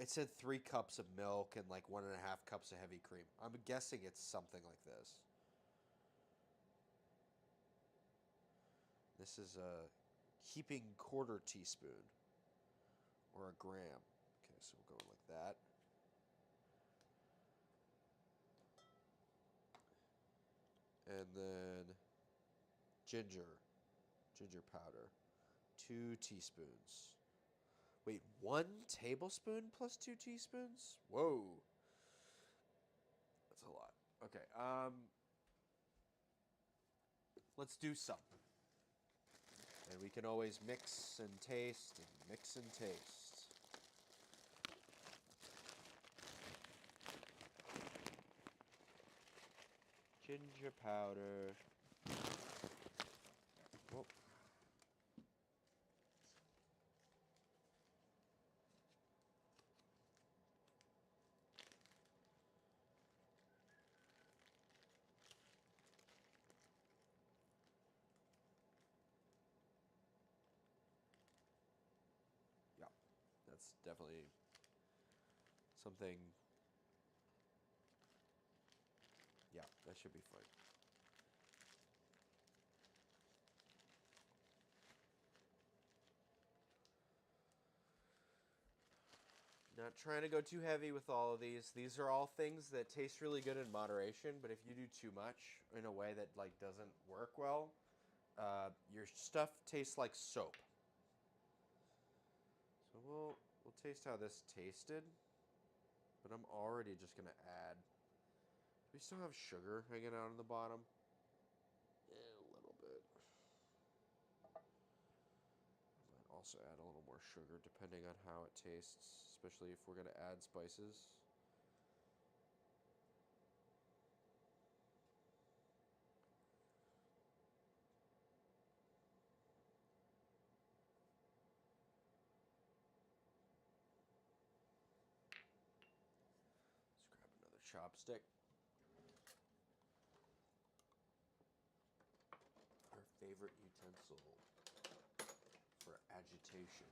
It said 3 cups of milk and like 1.5 cups of heavy cream. I'm guessing it's something like this. This is a heaping 1/4 teaspoon or a gram. Okay, so we'll go like that. And then ginger powder, 2 teaspoons. Wait, 1 tablespoon plus 2 teaspoons? Whoa. That's a lot. Okay, let's do some. And we can always mix and taste and mix and taste. Ginger powder. Whoa. Yeah, that's definitely something. Yeah, that should be fine. Not trying to go too heavy with all of these. These are all things that taste really good in moderation, but if you do too much in a way that like doesn't work well, your stuff tastes like soap. So we'll taste how this tasted, but I'm already just gonna add. Do we still have sugar hanging out on the bottom? Yeah, a little bit. Might also add a little more sugar depending on how it tastes, especially if we're gonna add spices. Let's grab another chopstick. Our favorite utensil for agitation.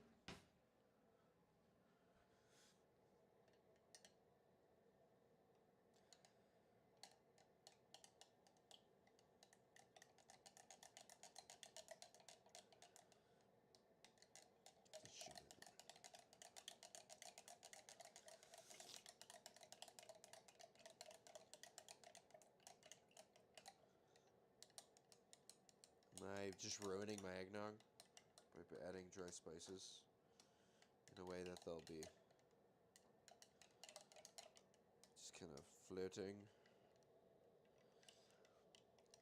Am I just ruining my eggnog by adding dry spices in a way that they'll be just kind of floating?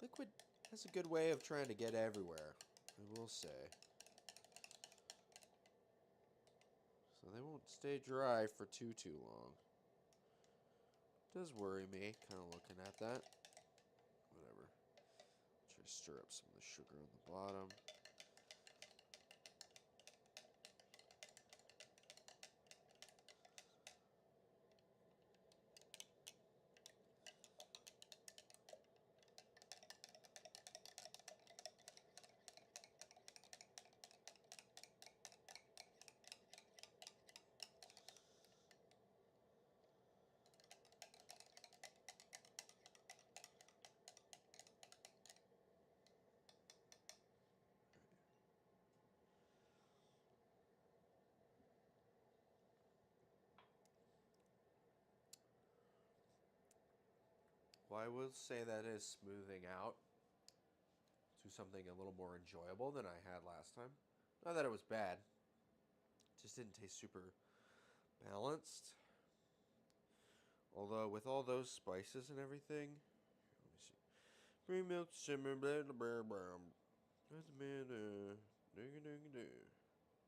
Liquid has a good way of trying to get everywhere, I will say. So they won't stay dry for too long. It does worry me, kind of looking at that. Whatever. Try to stir up some of the sugar on the bottom. Well, I will say that is smoothing out to something a little more enjoyable than I had last time. Not that it was bad, it just didn't taste super balanced. Although with all those spices and everything, let me see. Cream milk, simmer, blah blah blah blah.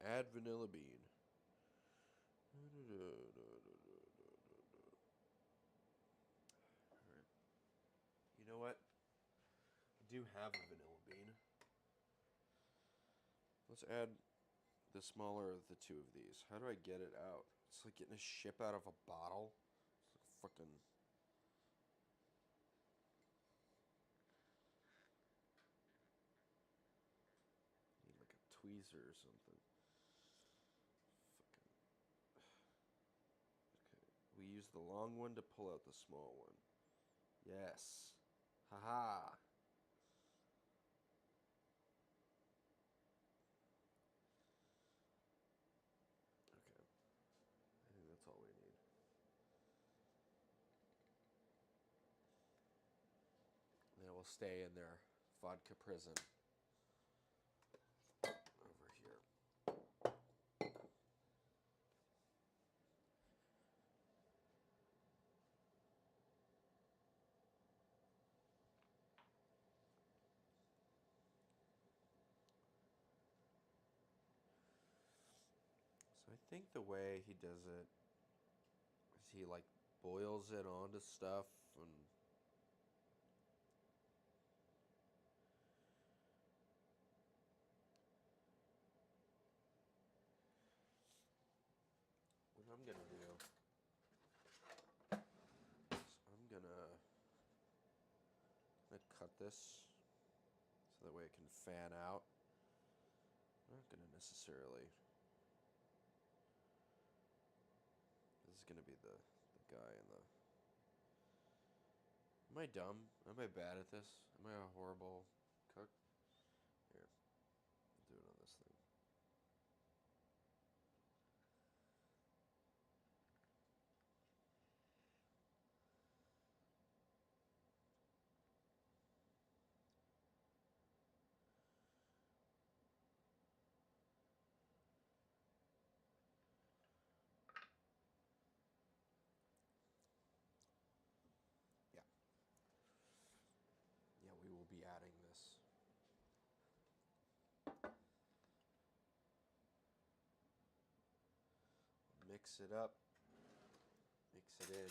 Add vanilla bean. Alright. You know what? I do have a vanilla bean. Let's add the smaller of the two of these. How do I get it out? It's like getting a ship out of a bottle. It's like fucking. Need like a tweezer or something. Fucking. Okay. We use the long one to pull out the small one. Yes. Haha. Okay. I think that's all we need. And then we'll stay in their vodka prison. Over here. So I think the way he does it is he like boils it onto stuff and what I'm gonna do is I'm gonna cut this so that way it can fan out. I'm not gonna necessarily. This is gonna be the guy in the. Am I dumb? Am I bad at this? Am I a horrible cook? Here, I'll do it on this thing. Yeah, yeah, we will be adding this. Mix it up. Mix it in.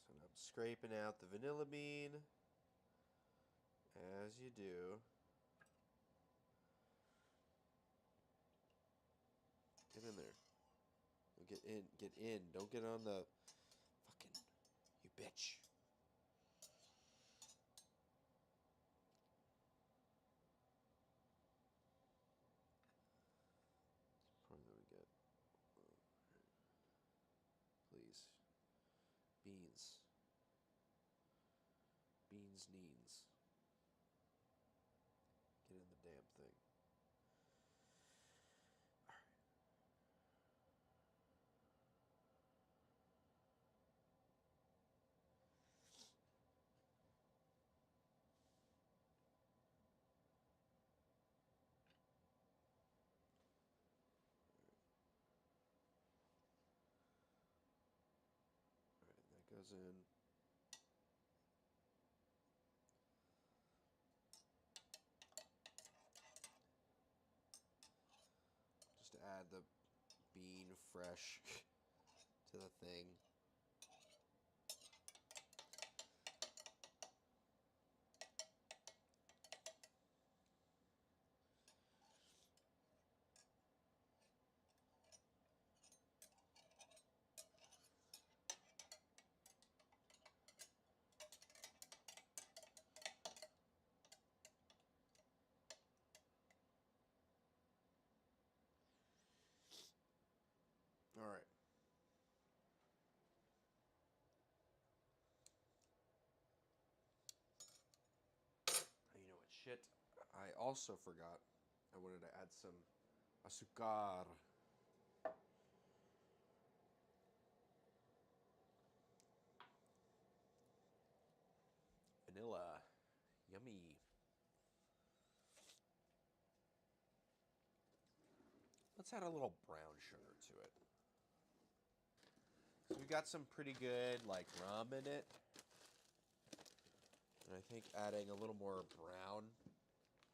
So now I'm scraping out the vanilla bean, as you do. Get in there. Get in. Get in. Don't get on the fucking. You bitch. Probably what we get. Please. Beans. Beans needs. Get in the damn thing. Alright, that goes in. Just to add the bean fresh to the thing. Alright. shit, I also forgot. I wanted to add some azúcar. Vanilla. Yummy. Let's add a little brown sugar to it. So we got some pretty good like rum in it. And I think adding a little more brown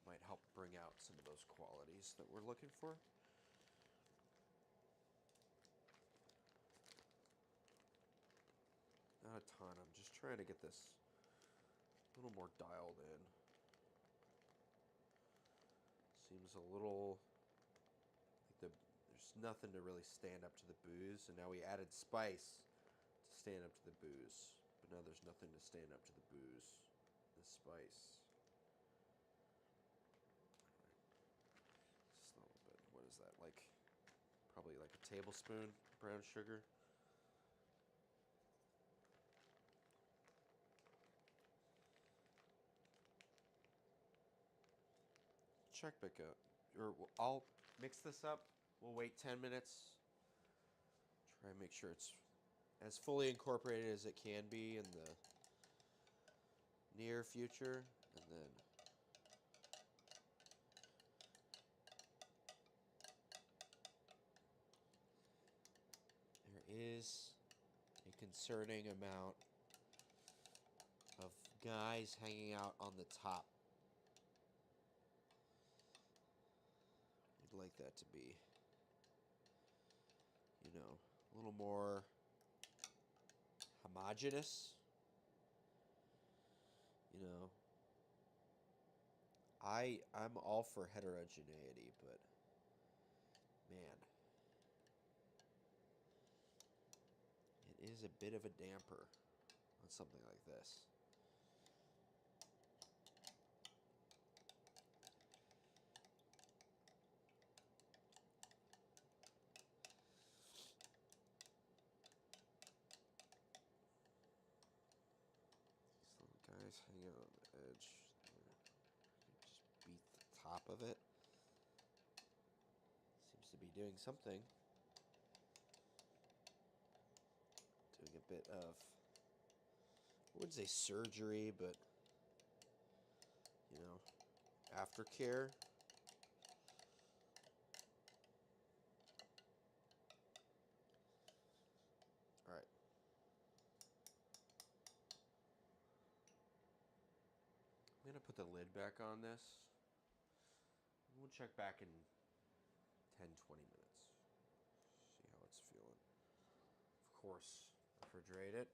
might help bring out some of those qualities that we're looking for. Not a ton. I'm just trying to get this a little more dialed in. Seems a little like there's nothing to really stand up to the booze, and now we added spice to stand up to the booze. But now there's nothing to stand up to the booze, the spice. Just a little bit. What is that? Like probably like a tablespoon brown sugar. Check back up. Or I'll mix this up. We'll wait 10 minutes. Try and make sure it's as fully incorporated as it can be in the near future. And then there is a concerning amount of guys hanging out on the top. We'd like that to be, you know, a little more homogeneous. You know, I'm all for heterogeneity, but man, it is a bit of a damper on something like this. These little guys hanging out on the edge. Just beat the top of it. Seems to be doing something. Doing a bit of, I wouldn't say surgery, but, you know, aftercare. All right. I'm going to put the lid back on this. We'll check back in 10, 20 minutes. See how it's feeling. Of course, refrigerate it.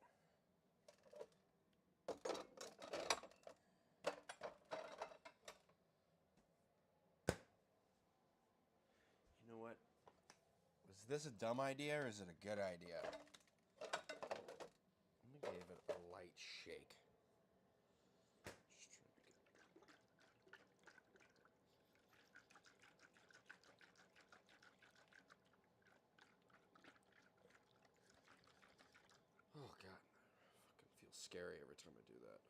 You know what? Was this a dumb idea or is it a good idea? I'm going to give it a light shake. Just trying to get... Oh, God. Fucking feels scary every time I do that.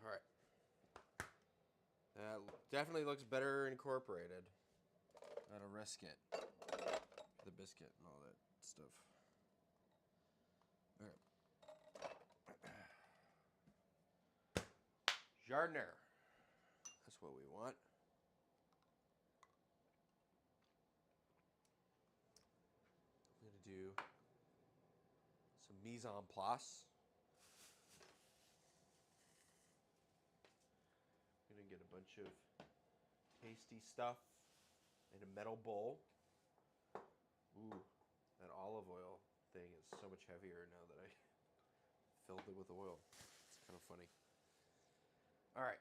All right. That definitely looks better incorporated. Gotta risk it. The biscuit and all that stuff. All right. Jardiner. That's what we want. I'm gonna do some mise en place. I'm gonna get a bunch of tasty stuff in a metal bowl. Ooh, that olive oil thing is so much heavier now that I filled it with oil. It's kind of funny. All right.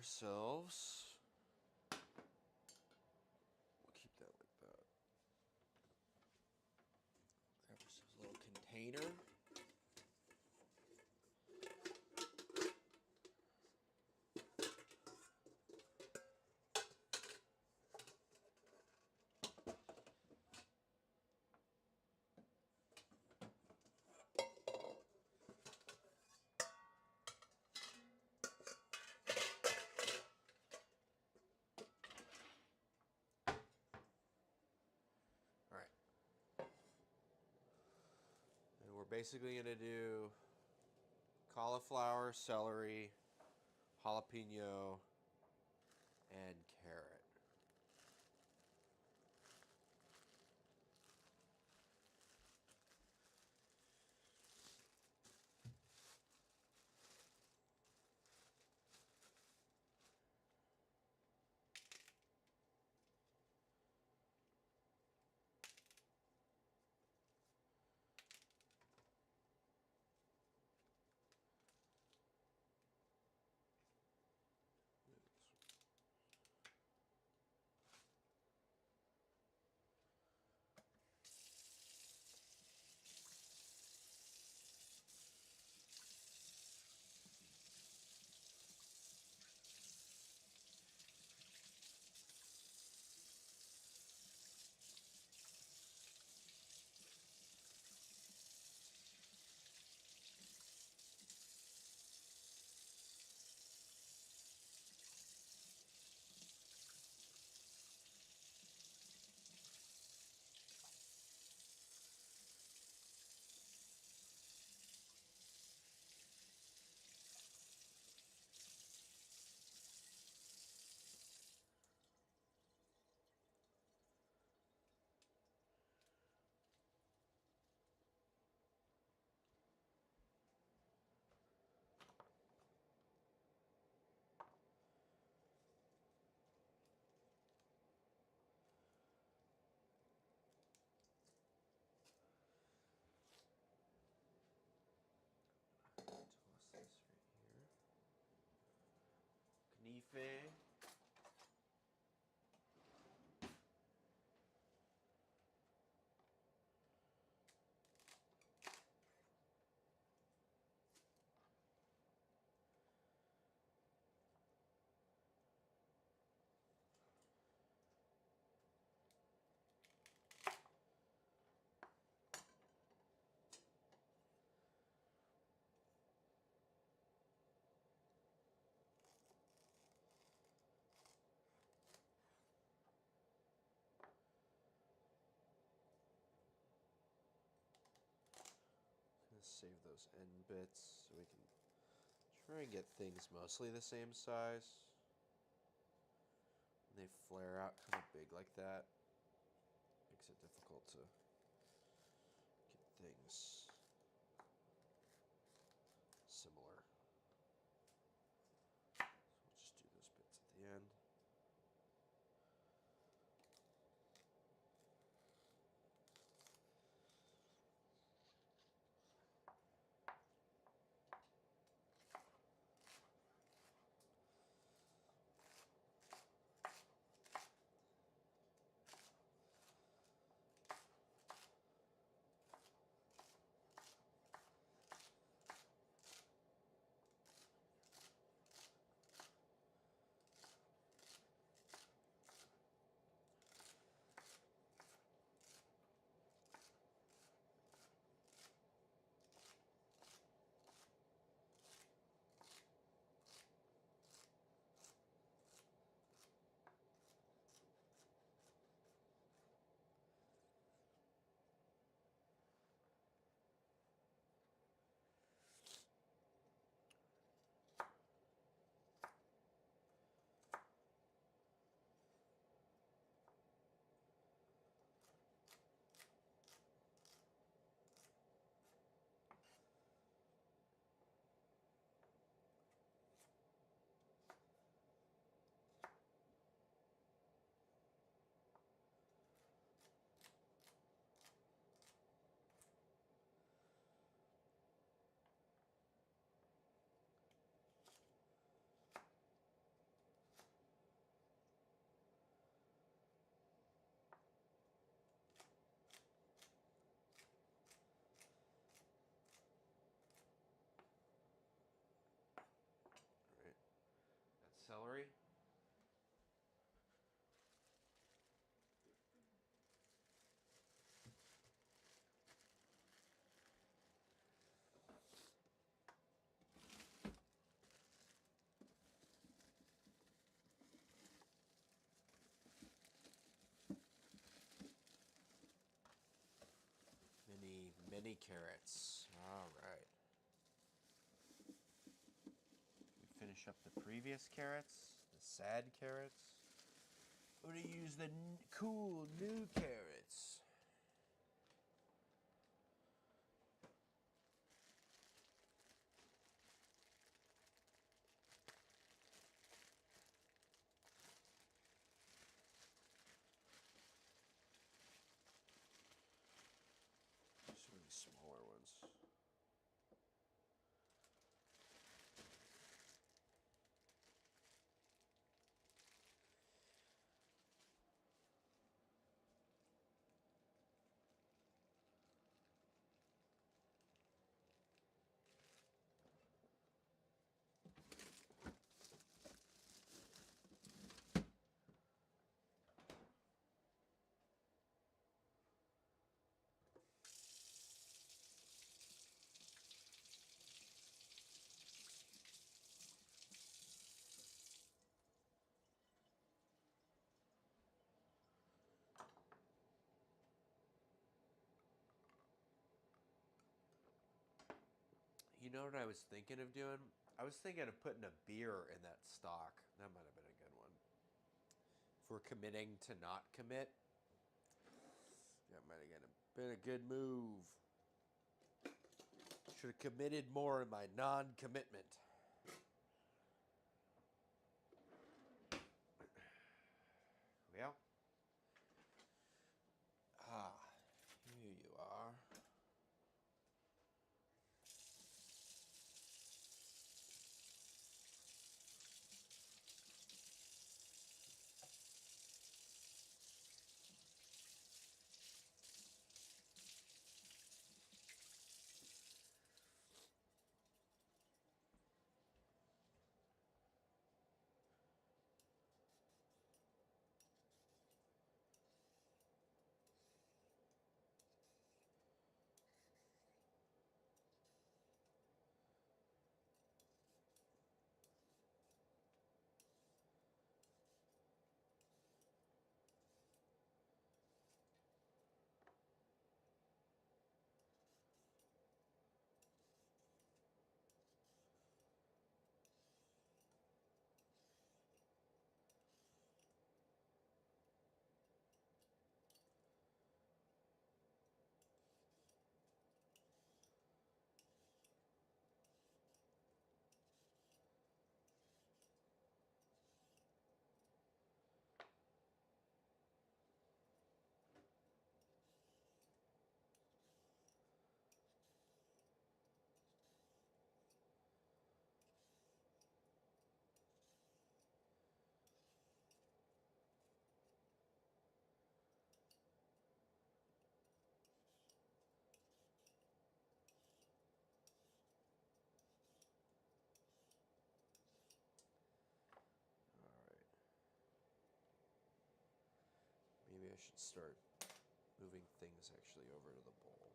ourselves. We'll keep that like that. Grab ourselves a little container. All right. And we're basically going to do cauliflower, celery, jalapeno, and carrot. Toss this right here. Knife. Gonna save those end bits so we can try and get things mostly the same size. When they flare out kind of big like that, makes it difficult to get things similar. So we'll just do those bits at the end. many carrots. All right. We finish up the previous carrots, the sad carrots. We're going to use the cool new carrots. Some of these smaller ones. You know what I was thinking of doing? I was thinking of putting a beer in that stock. That might have been a good one. If we're committing to not commit, that might have been a good move. Should have committed more in my non-commitment. Well, here you are. Maybe I should start moving things actually over to the bowl.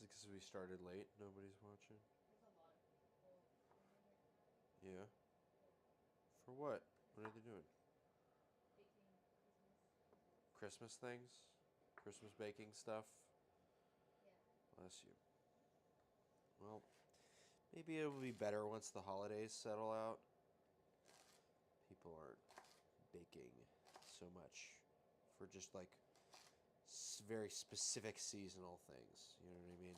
Is it because we started late? Nobody's watching? There's a lot of people streaming right now. Yeah. Yeah. For what? What are they doing? Baking Christmas desserts. Christmas things? Christmas baking stuff? Yeah. Bless you. Well, maybe it'll be better once the holidays settle out. People aren't baking so much for just like very specific seasonal things. You know what I mean?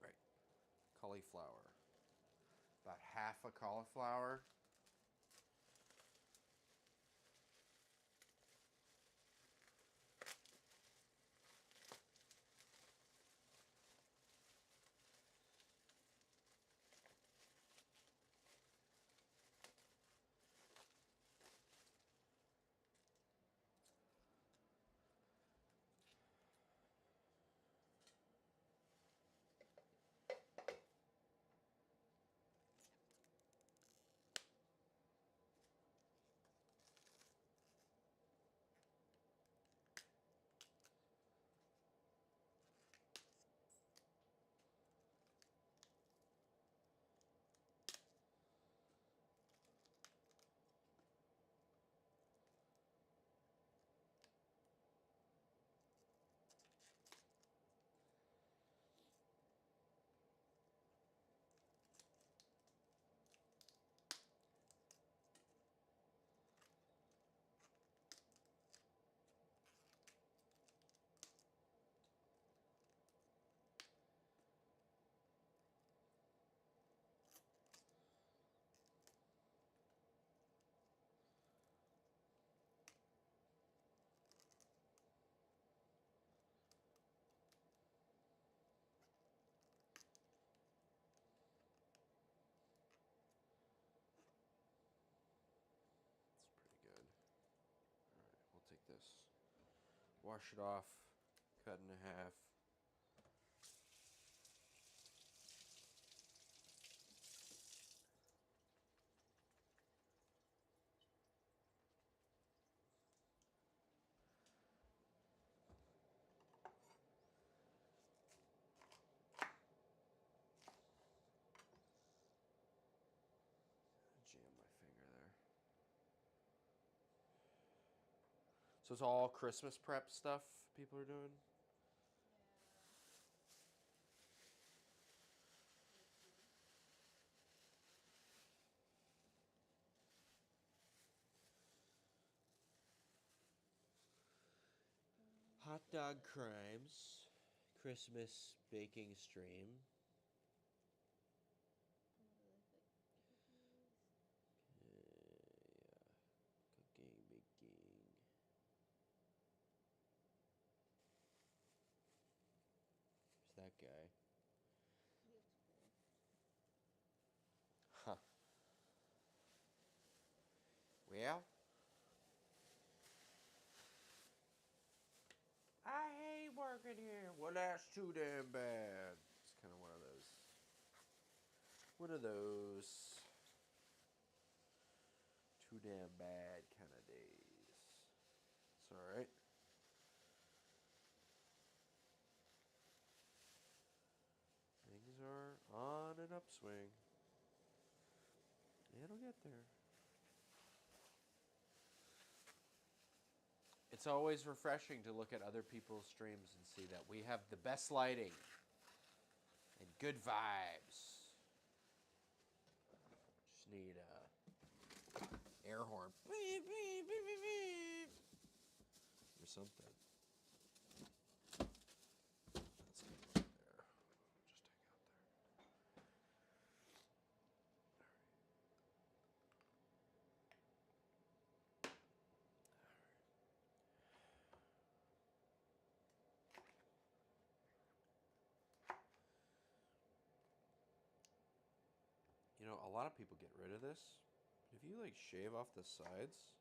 Right. Cauliflower. About half a cauliflower. It's pretty good. All right, we'll take this. Wash it off. Cut in half. Jam my finger there. So it's all Christmas prep stuff people are doing? Yeah. Hot dog crimes. Christmas baking stream. Yeah. Cooking, baking. Who's that guy? He looks cool. Huh. Well, I hate working here. Well, that's too damn bad. It's kind of one of those. One of those. too damn bad kind of days. It's alright. Things are on an upswing. It'll get there. It's always refreshing to look at other people's streams and see that we have the best lighting and good vibes. Just need a air horn or something. Let's get there. Just hang out there. You know, a lot of people get rid of this. If you like shave off the sides,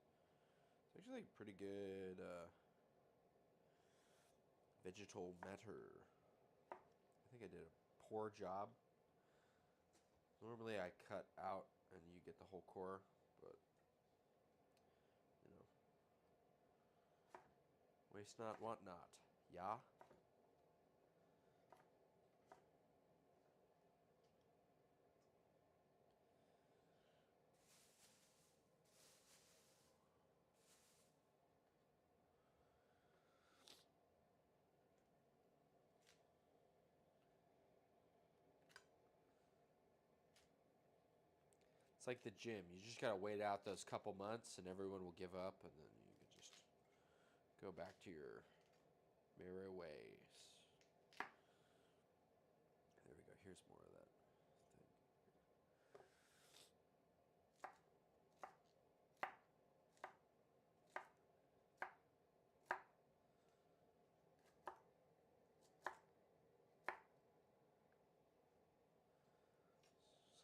it's actually like pretty good vegetal matter. I think I did a poor job. Normally I cut out and you get the whole core, but you know, waste not, want not. Yeah. It's like the gym. You just gotta wait out those couple months, and everyone will give up, and then you can just go back to your merry ways. There we go. Here's more of that thing.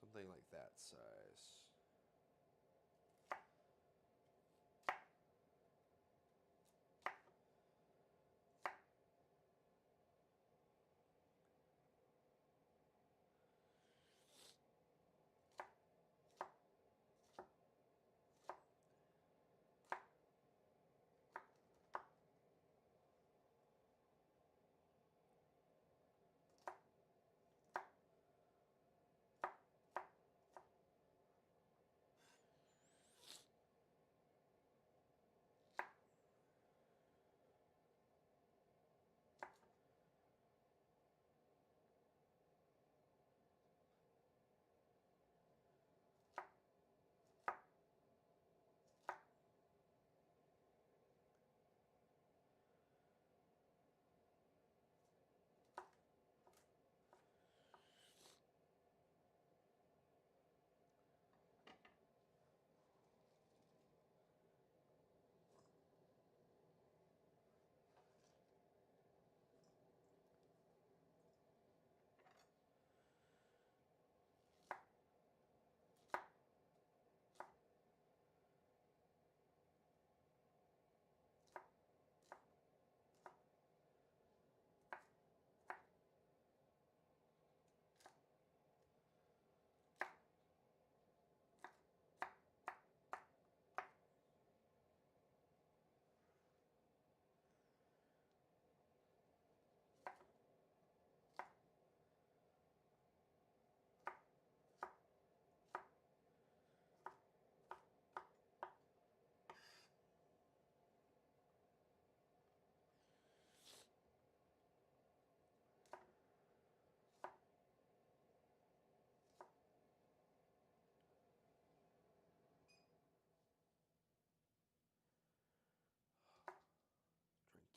Something like that size.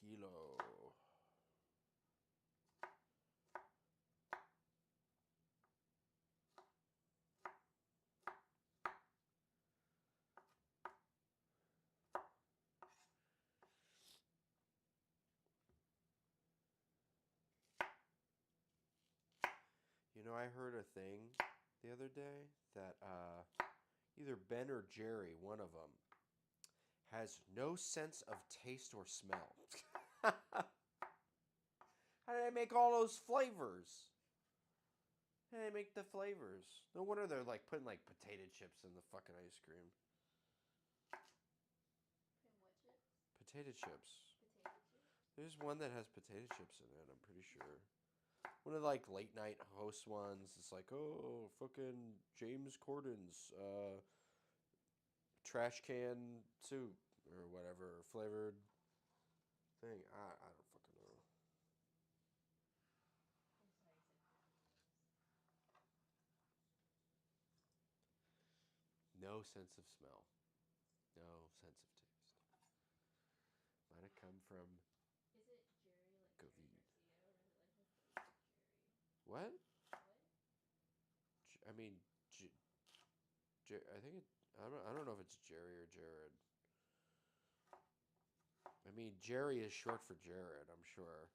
Tranquilo. You know, I heard a thing the other day that either Ben or Jerry, one of them, has no sense of taste or smell. How did I make all those flavors? How did I make the flavors? No wonder they're like putting like potato chips in the fucking ice cream. potato chips. Potato chips? There's one that has potato chips in it, I'm pretty sure. One of the, like, late night host ones. It's like, oh, fucking James Corden's trash can soup or whatever flavored thing. I don't fucking know. I'm sorry, you said potato chips. No sense of smell. No sense of taste. Might have come from Is it Jerry like Jerry Gavid. Garcia, or is it like his brother Jerry? What? What? I mean, I think it. I don't know if it's Jerry or Jared. I mean, Jerry is short for Jared, I'm sure.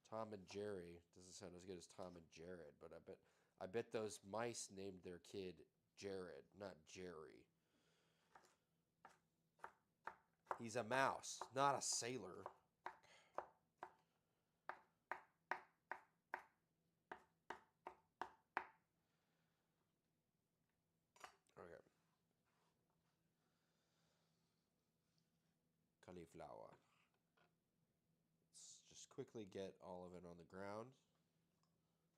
Tom and Jerry doesn't sound as good as Tom and Jared, but I bet those mice named their kid Jared, not Jerry. He's a mouse, not a sailor. Okay. Cauliflower. Let's just quickly get all of it on the ground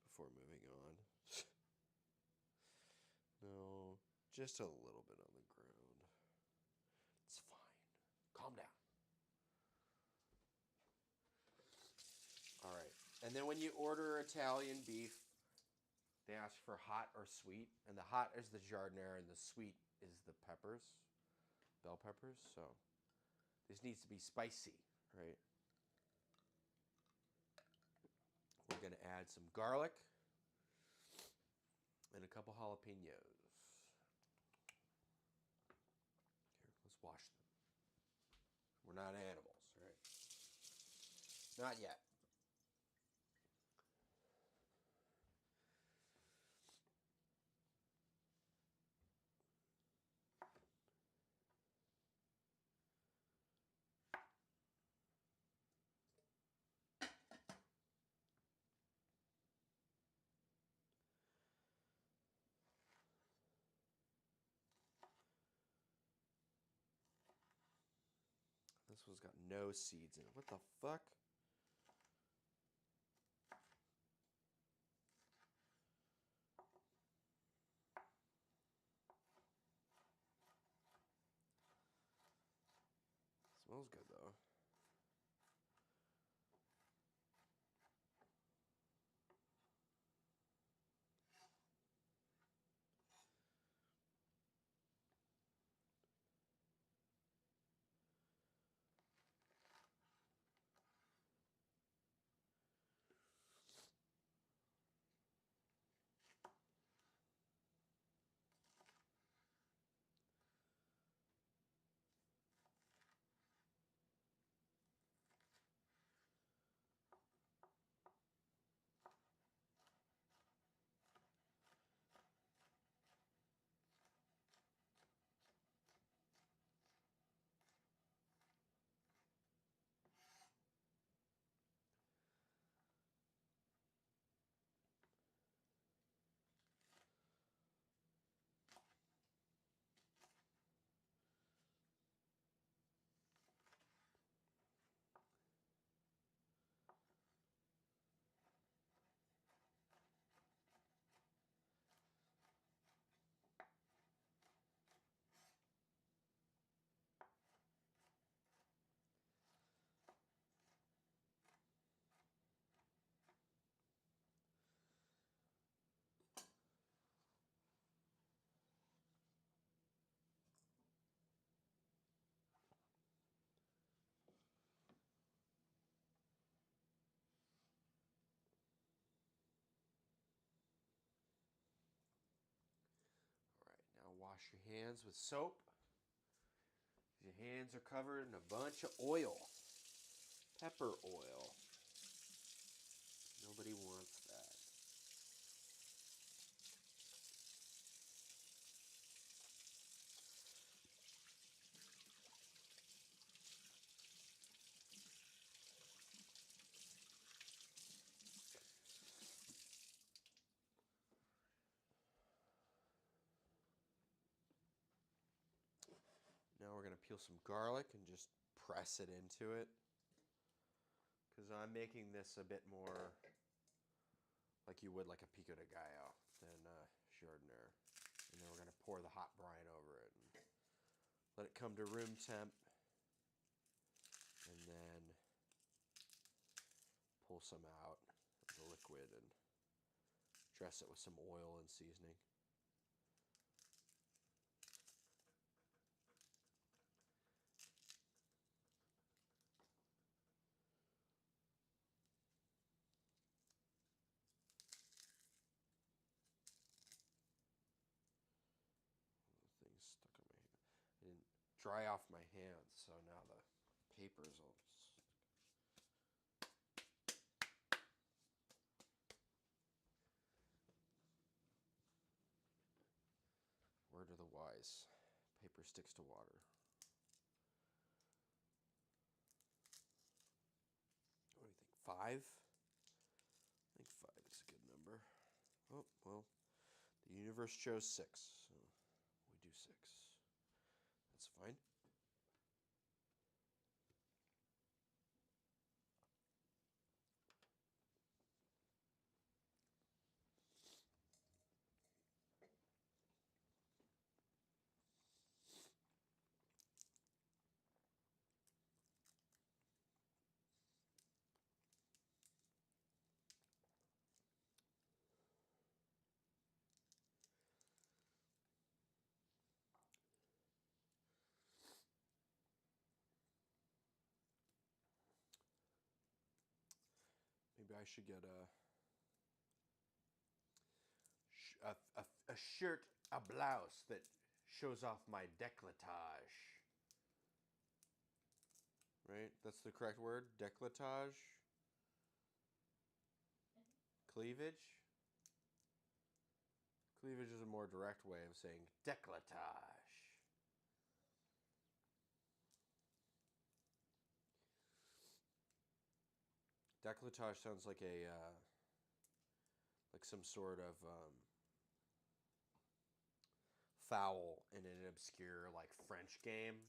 before moving on. No, just a little bit on the ground. It's fine. Calm down. All right. And then when you order Italian beef, they ask for hot or sweet. And the hot is the giardiniera and the sweet is the peppers, bell peppers. So this needs to be spicy, right? We're going to add some garlic and a couple jalapenos. Here, let's wash them. We're not animals, right? Not yet. This one's got no seeds in it. What the fuck? Smells good though. All right, now wash your hands with soap. Your hands are covered in a bunch of oil. Pepper oil. Nobody wants that. Now peel some garlic and just press it into it. Because I'm making this a bit more like you would like a pico de gallo than Chardonnay. And then we're going to pour the hot brine over it and let it come to room temp. And then pull some out of the liquid and dress it with some oil and seasoning. Things stuck on my hand. I didn't dry off my hands, so now the paper's all. Word of the wise: paper sticks to water. What do you think? 5? I think 5 is a good number. Oh, well, the universe chose 6, so we do 6. That's fine. Maybe I should get a shirt, a blouse that shows off my décolletage. Right? That's the correct word? Décolletage? Cleavage? Cleavage is a more direct way of saying décolletage. Décolletage sounds like like some sort of foul in an obscure like French game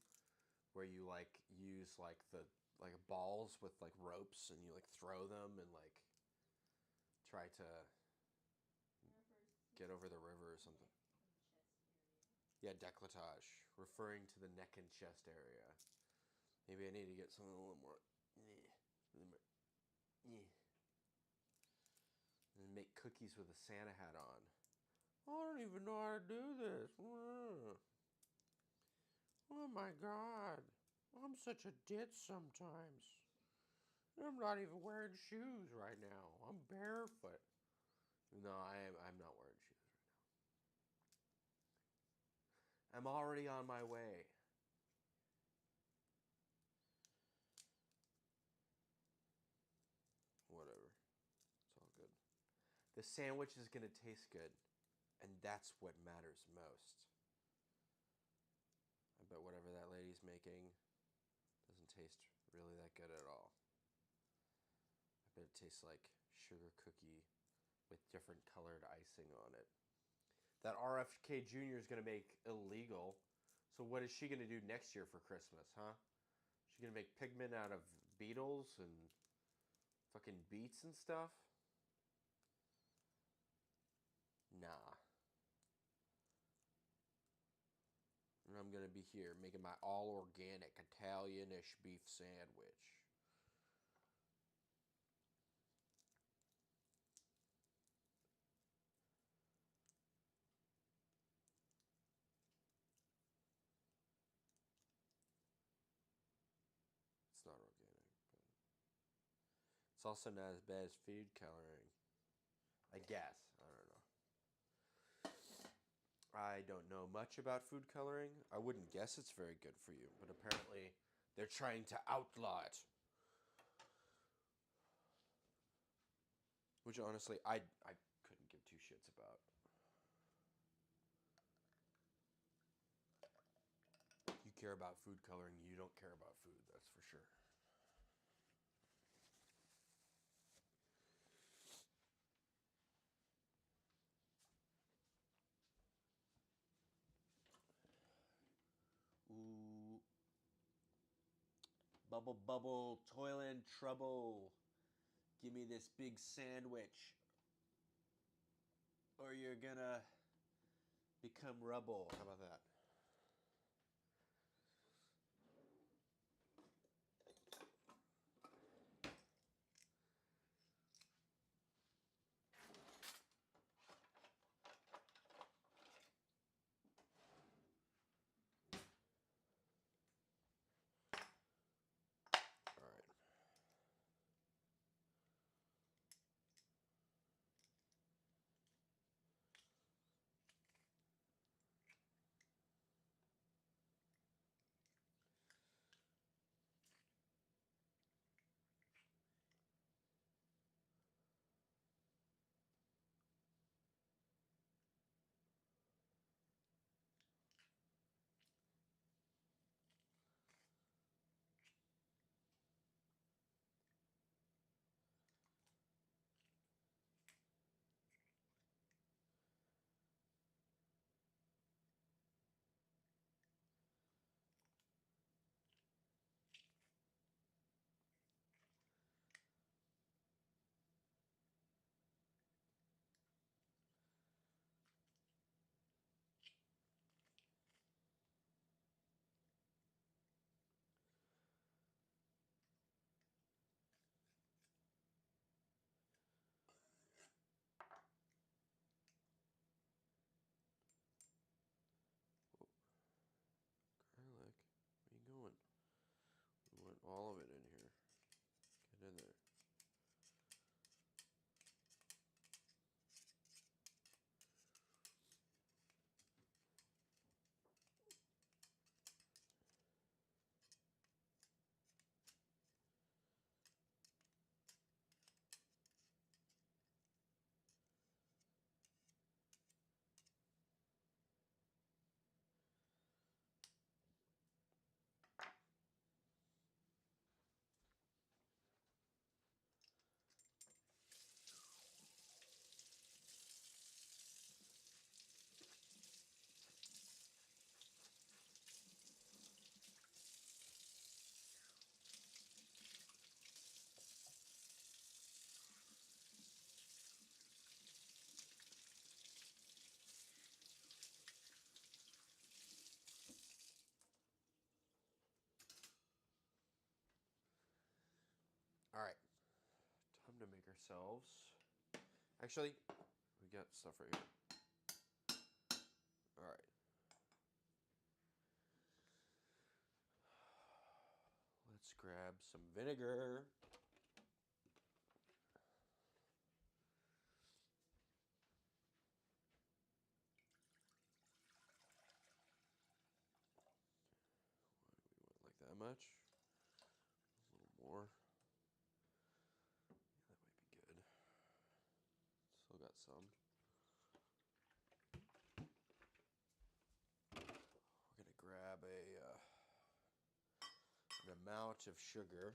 where you like use like the like balls with like ropes and you like throw them and like try to get over the river or something. Yeah, décolletage, referring to the neck and chest area. Maybe I need to get something a little more. And make cookies with a Santa hat on. I don't even know how to do this. Oh my God. I'm such a ditz sometimes. I'm not even wearing shoes right now. I'm barefoot. No, I'm not wearing shoes right now. I'm already on my way. Whatever. It's all good. The sandwich is going to taste good, and that's what matters most. I bet whatever that lady's making doesn't taste really that good at all. I bet it tastes like sugar cookie with different colored icing on it. That RFK Jr. is going to make illegal. So what is she going to do next year for Christmas, huh? She going to make pigment out of beetles and fucking beets and stuff? Nah. And I'm going to be here making my all-organic Italian-ish beef sandwich. It's not organic, but it's also not as bad as food coloring. I guess. I don't know. I don't know much about food coloring. I wouldn't guess it's very good for you, but apparently they're trying to outlaw it. Which honestly, I couldn't give two shits about. You care about food coloring, you don't care about food, that's for sure. Ooh. Bubble, bubble, toil and trouble. Give me this big sandwich, or you're gonna become rubble. How about that? All right. Garlic, where you going? We want all of it in here. Get in there. All right. Time to make ourselves. Actually, we got stuff right here. All right. Let's grab some vinegar. We want like that much. A little more. Yeah, that might be good. Still got some. We're gonna grab an amount of sugar.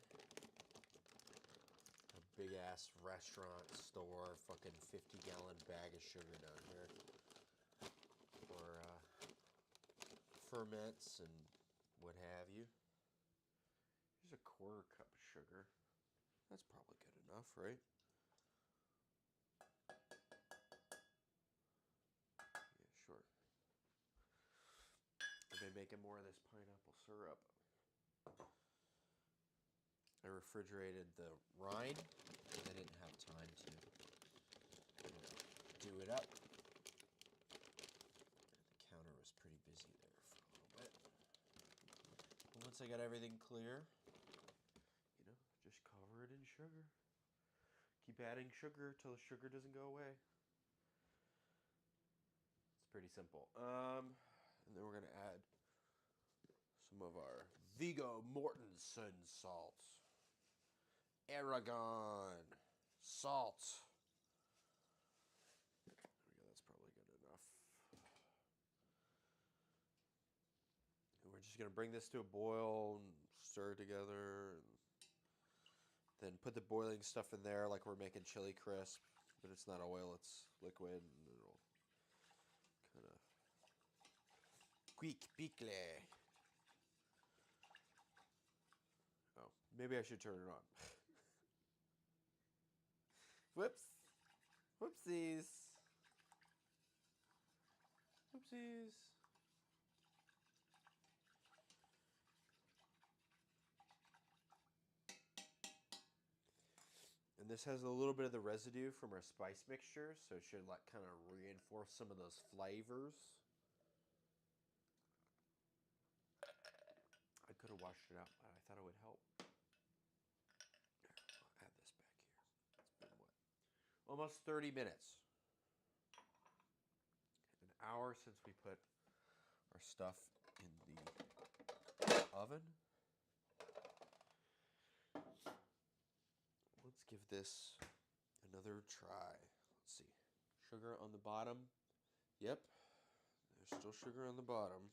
A big ass restaurant store, fucking 50-gallon bag of sugar down here. For ferments and what have you. Here's a quarter cup of sugar. That's probably good enough, right? Yeah, sure. I've been making more of this pineapple syrup. I refrigerated the rind because I didn't have time to do it up. The counter was pretty busy there for a little bit. But once I got everything clear, just cover it in sugar. Keep adding sugar till the sugar doesn't go away. It's pretty simple. And then we're gonna add some of our Viggo Mortensen salt. Aragon salt. There we go, that's probably good enough. And we're just gonna bring this to a boil and stir it together, and then put the boiling stuff in there like we're making chili crisp, but it's not oil, it's liquid, and it'll kind of quick pickle. Oh. Maybe I should turn it on. Whoops. Whoopsies. Whoopsies. And this has a little bit of the residue from our spice mixture, so it should like kind of reinforce some of those flavors. I could have washed it out, but I thought it would help. I'll add this back here. It's been what? Almost 30 minutes. An hour since we put our stuff in the oven. Let's give this another try. Let's see. Sugar on the bottom. Yep. There's still sugar on the bottom.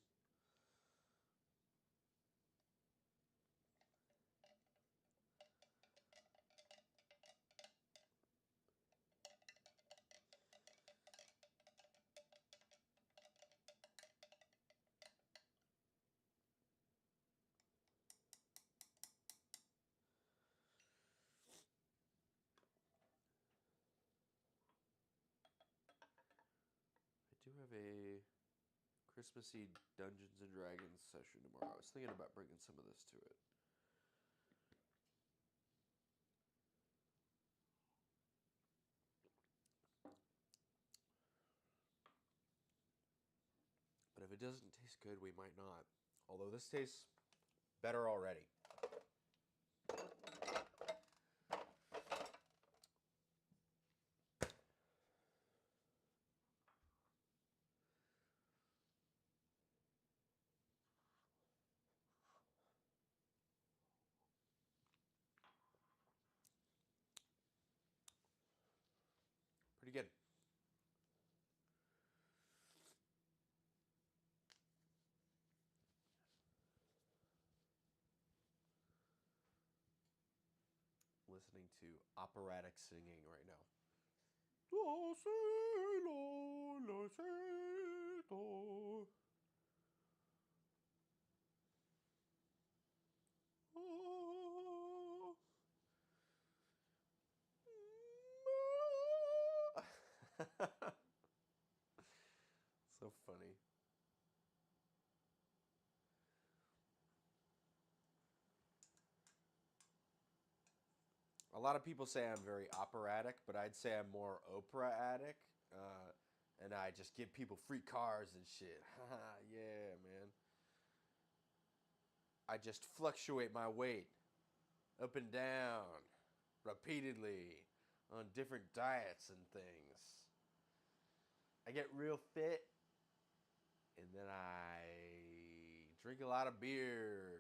I do have a Christmassy Dungeons and Dragons session tomorrow. I was thinking about bringing some of this to it. But if it doesn't taste good, we might not. Although this tastes better already. Pretty good. Listening to operatic singing right now. So funny. A lot of people say I'm very operatic, but I'd say I'm more Oprah-atic. And I just give people free cars and shit. Yeah, man. I just fluctuate my weight up and down repeatedly on different diets and things. I get real fit, and then I drink a lot of beer,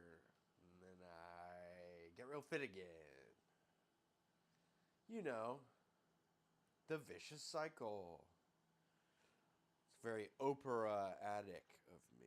and then I get real fit again. You know, the vicious cycle. It's very Oprah-atic of me.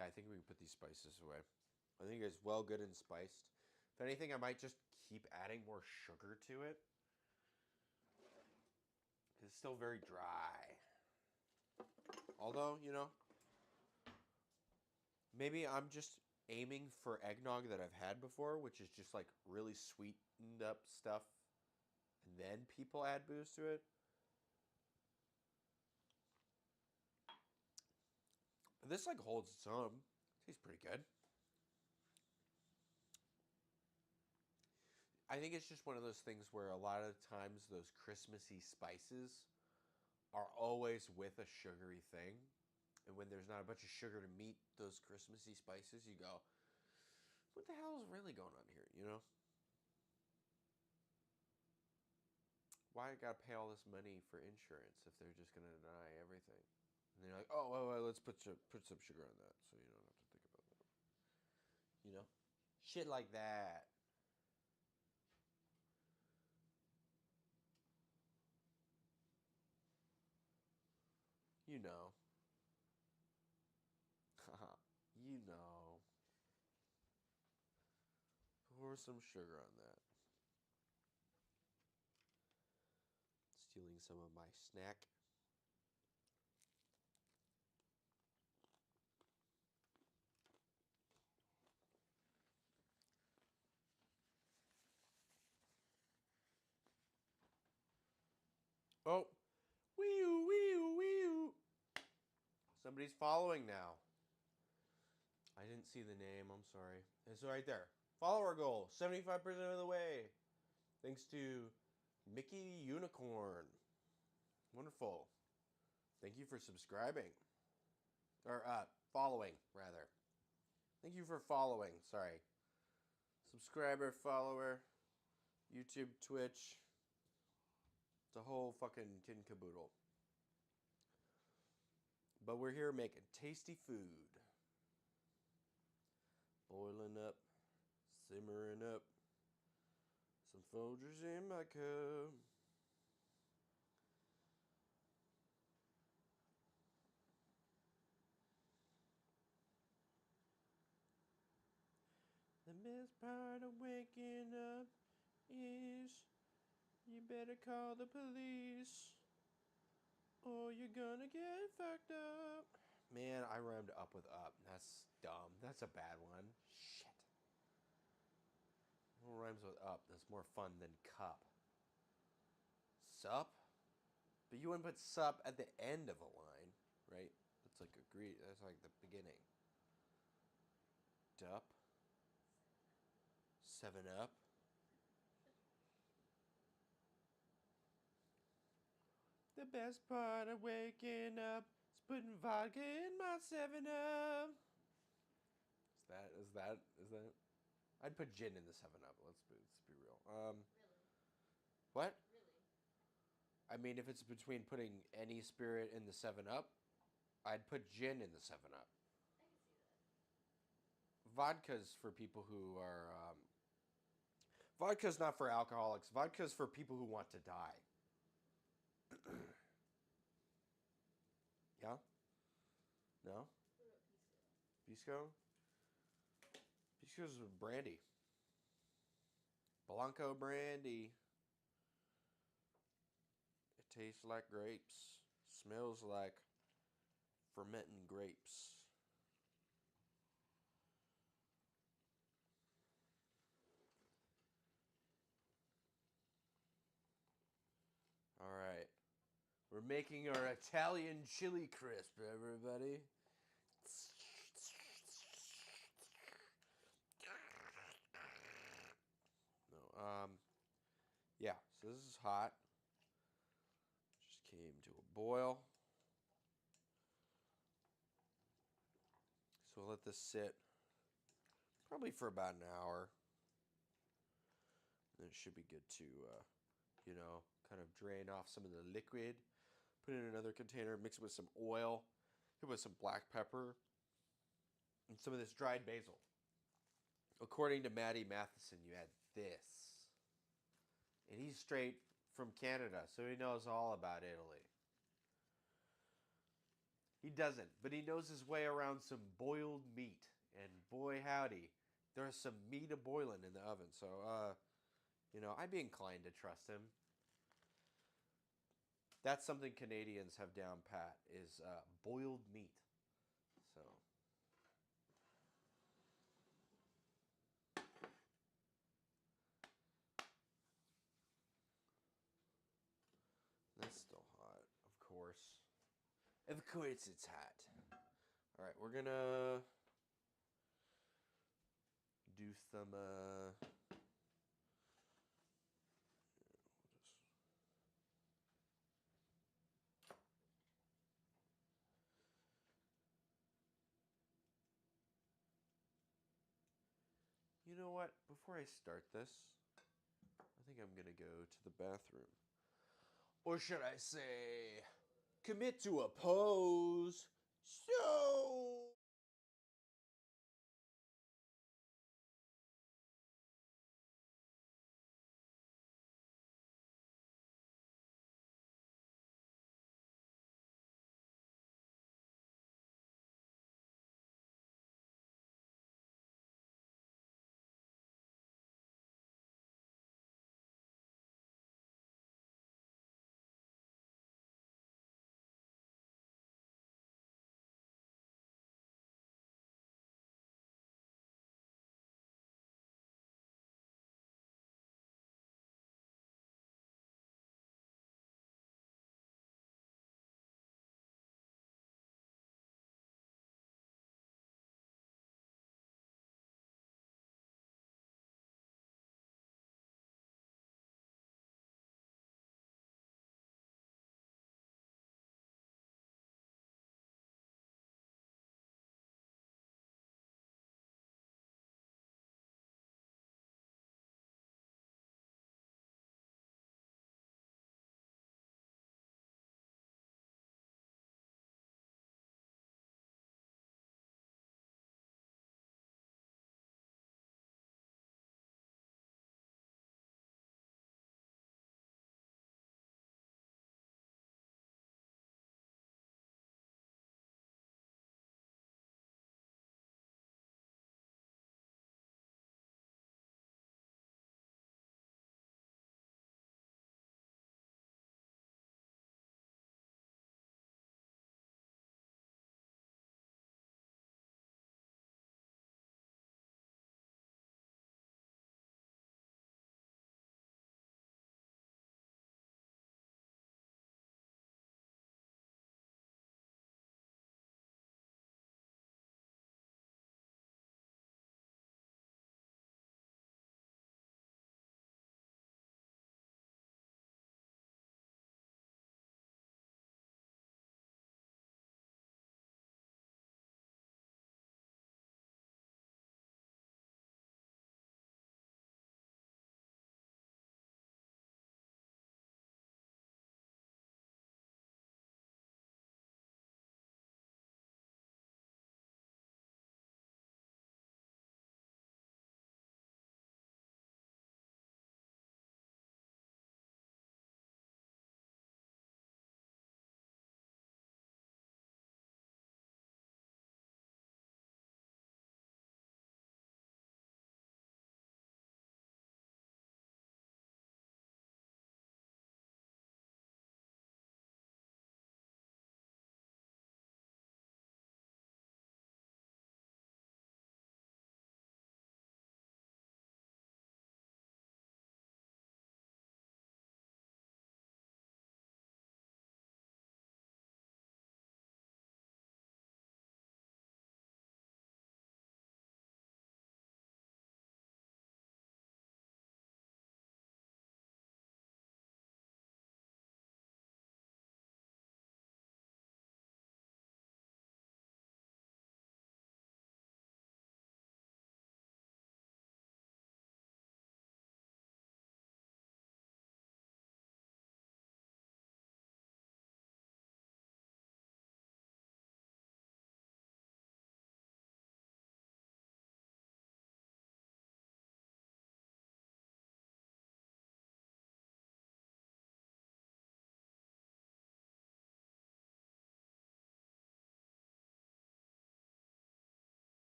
Yeah, I think we can put these spices away. I think it's well good and spiced. If anything, I might just keep adding more sugar to it. It's still very dry. Although, you know, maybe I'm just aiming for eggnog that I've had before, which is just like really sweetened up stuff, and then people add booze to it. This like holds its own. Tastes pretty good. I think it's just one of those things where a lot of the times those Christmassy spices are always with a sugary thing. And when there's not a bunch of sugar to meet those Christmassy spices, you go, what the hell is really going on here, you know? Why I gotta pay all this money for insurance if they're just gonna deny everything? And they're like, oh, well, let's put some sugar on that so you don't have to think about that. You know? Shit like that. You know. You know. Pour some sugar on that. Stealing some of my snack. Oh. Wee-oo, wee-oo, wee-oo. Somebody's following now. I didn't see the name. I'm sorry. It's right there. Follower goal. 75% of the way. Thanks to Mickey Unicorn. Wonderful. Thank you for subscribing. Or following, rather. Thank you for following. Sorry. Subscriber, follower, YouTube, Twitch. It's a whole fucking kid and caboodle. But we're here making tasty food. Boiling up, simmering up. Some Folgers in my cup. The best part of waking up is you better call the police or you're gonna get fucked up. Man, I rhymed up with up. That's dumb. That's a bad one. Shit. What rhymes with up? That's more fun than cup. Sup? But you wouldn't put sup at the end of a line, right? That's like agreed. That's like the beginning. Dup. 7-Up. The best part of waking up is putting vodka in my 7-Up. Is that? I'd put gin in the 7-Up. Let's be real. Really? What? Really? I mean, if it's between putting any spirit in the 7-Up, I'd put gin in the 7-Up. I can see that. Vodka's for people who are... vodka's not for alcoholics. Vodka's for people who want to die. Yeah? No? What about Pisco? Pisco? Pisco's brandy. Blanco brandy. It tastes like grapes. Smells like fermenting grapes. All right. We're making our Italian chili crisp, everybody. No, yeah, so this is hot. Just came to a boil. So we'll let this sit probably for about an hour. Then it should be good to, kind of drain off some of the liquid. Put it in another container, mix it with some oil, hit it with some black pepper, and some of this dried basil. According to Maddie Matheson, you add this. And he's straight from Canada, so he knows all about Italy. He doesn't, but he knows his way around some boiled meat. And boy howdy, there's some meat a-boiling in the oven. So, I'd be inclined to trust him. That's something Canadians have down pat, is boiled meat. So... That's still hot, of course. Of course it's hot. All right, we're gonna do some, you know what? Before I start this, I think I'm gonna go to the bathroom. Or should I say, Commit to a pose. So.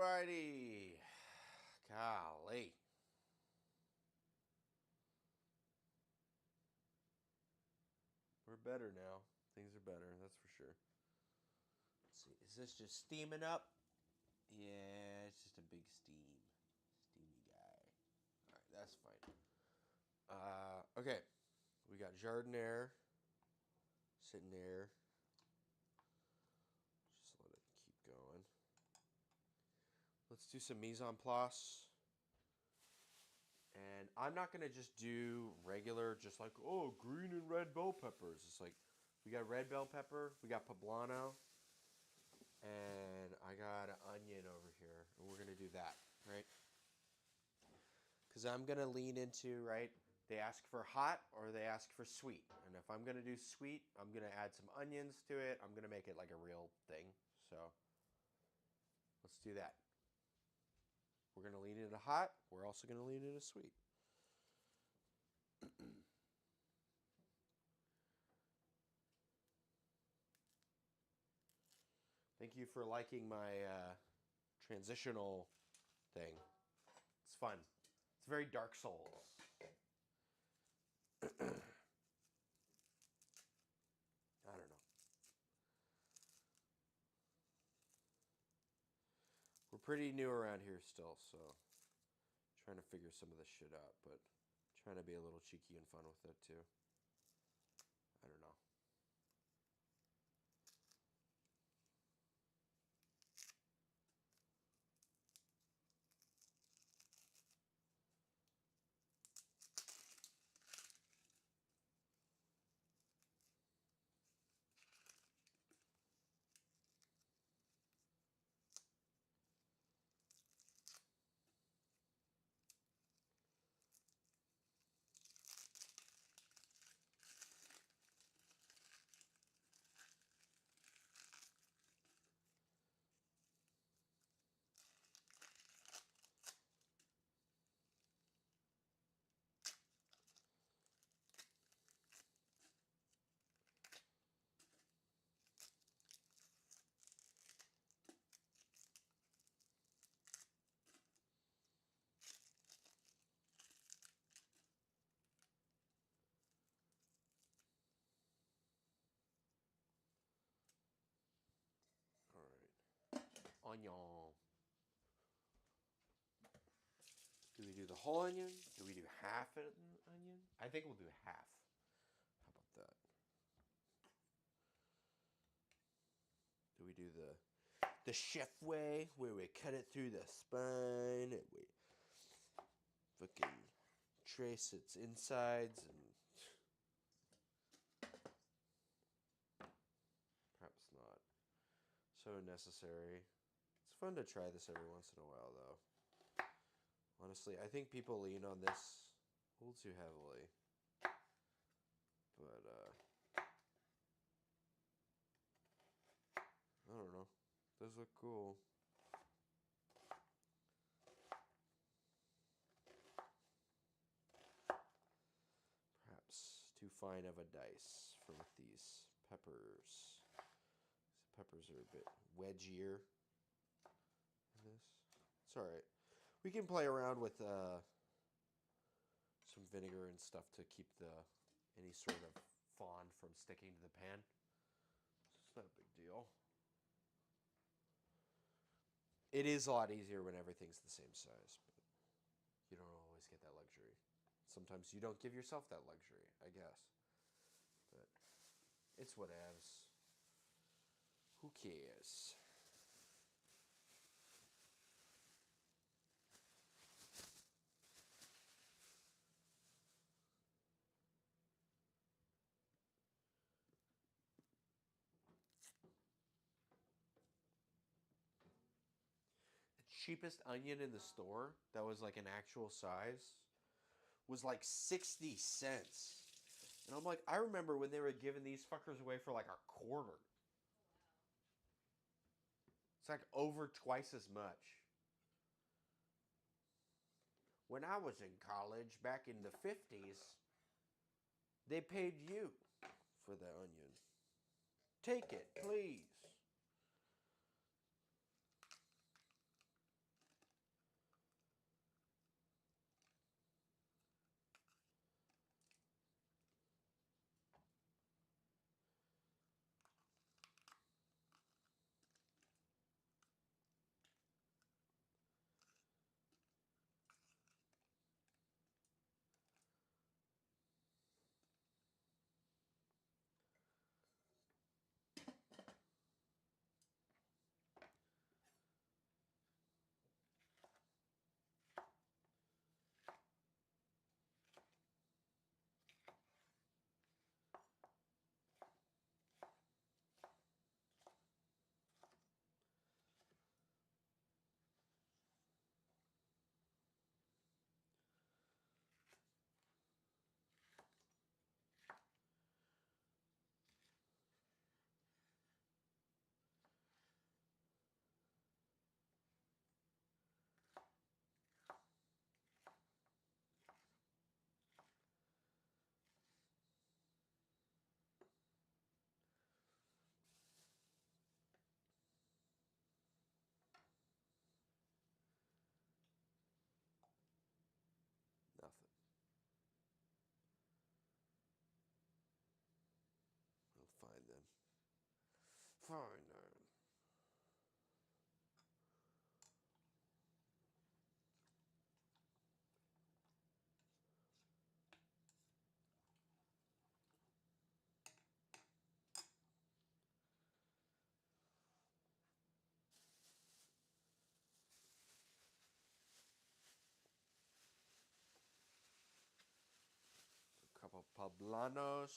righty. Golly. We're better now. Things are better, that's for sure. Let's see. Is this just steaming up? Yeah, it's just a big steamy guy. All right, that's fine. Okay, we got jardiniere sitting there. Just let it keep going. Let's do some mise en place. And I'm not gonna just do regular, just like, oh, green and red bell peppers. It's like, we got red bell pepper, we got poblano, and I got an onion over here, and we're gonna do that, right? Because I'm gonna lean into, right, they ask for hot or they ask for sweet. And if I'm gonna do sweet, I'm gonna add some onions to it. I'm gonna make it like a real thing. So let's do that. We're gonna lean into hot. We're also gonna lean into sweet. Thank you for liking my transitional thing. It's fun. It's very Dark Souls. I don't know. We're pretty new around here still, so trying to figure some of this shit out, but trying to be a little cheeky and fun with it too. I don't know. Onion. Do we do the whole onion? Do we do half an onion? I think we'll do half. How about that? Do we do the chef way, where we cut it through the spine and we fucking trace its insides and perhaps not so necessary. It's fun to try this every once in a while, though. Honestly, I think people lean on this a little too heavily. But, I don't know. It does look cool. Perhaps too fine of a dice for these peppers. These peppers are a bit wedgier in this. It's alright. We can play around with some vinegar and stuff to keep any sort of fond from sticking to the pan. It's not a big deal. It is a lot easier when everything's the same size, but you don't always get that luxury. Sometimes you don't give yourself that luxury, I guess. But it's whatevs. Who cares? The cheapest onion in the store that was like an actual size was like 60 cents. And I'm like, I remember when they were giving these fuckers away for like a quarter. It's like over twice as much. When I was in college back in the 50s, they paid you for the onion. Take it, please. fine. A couple poblanos.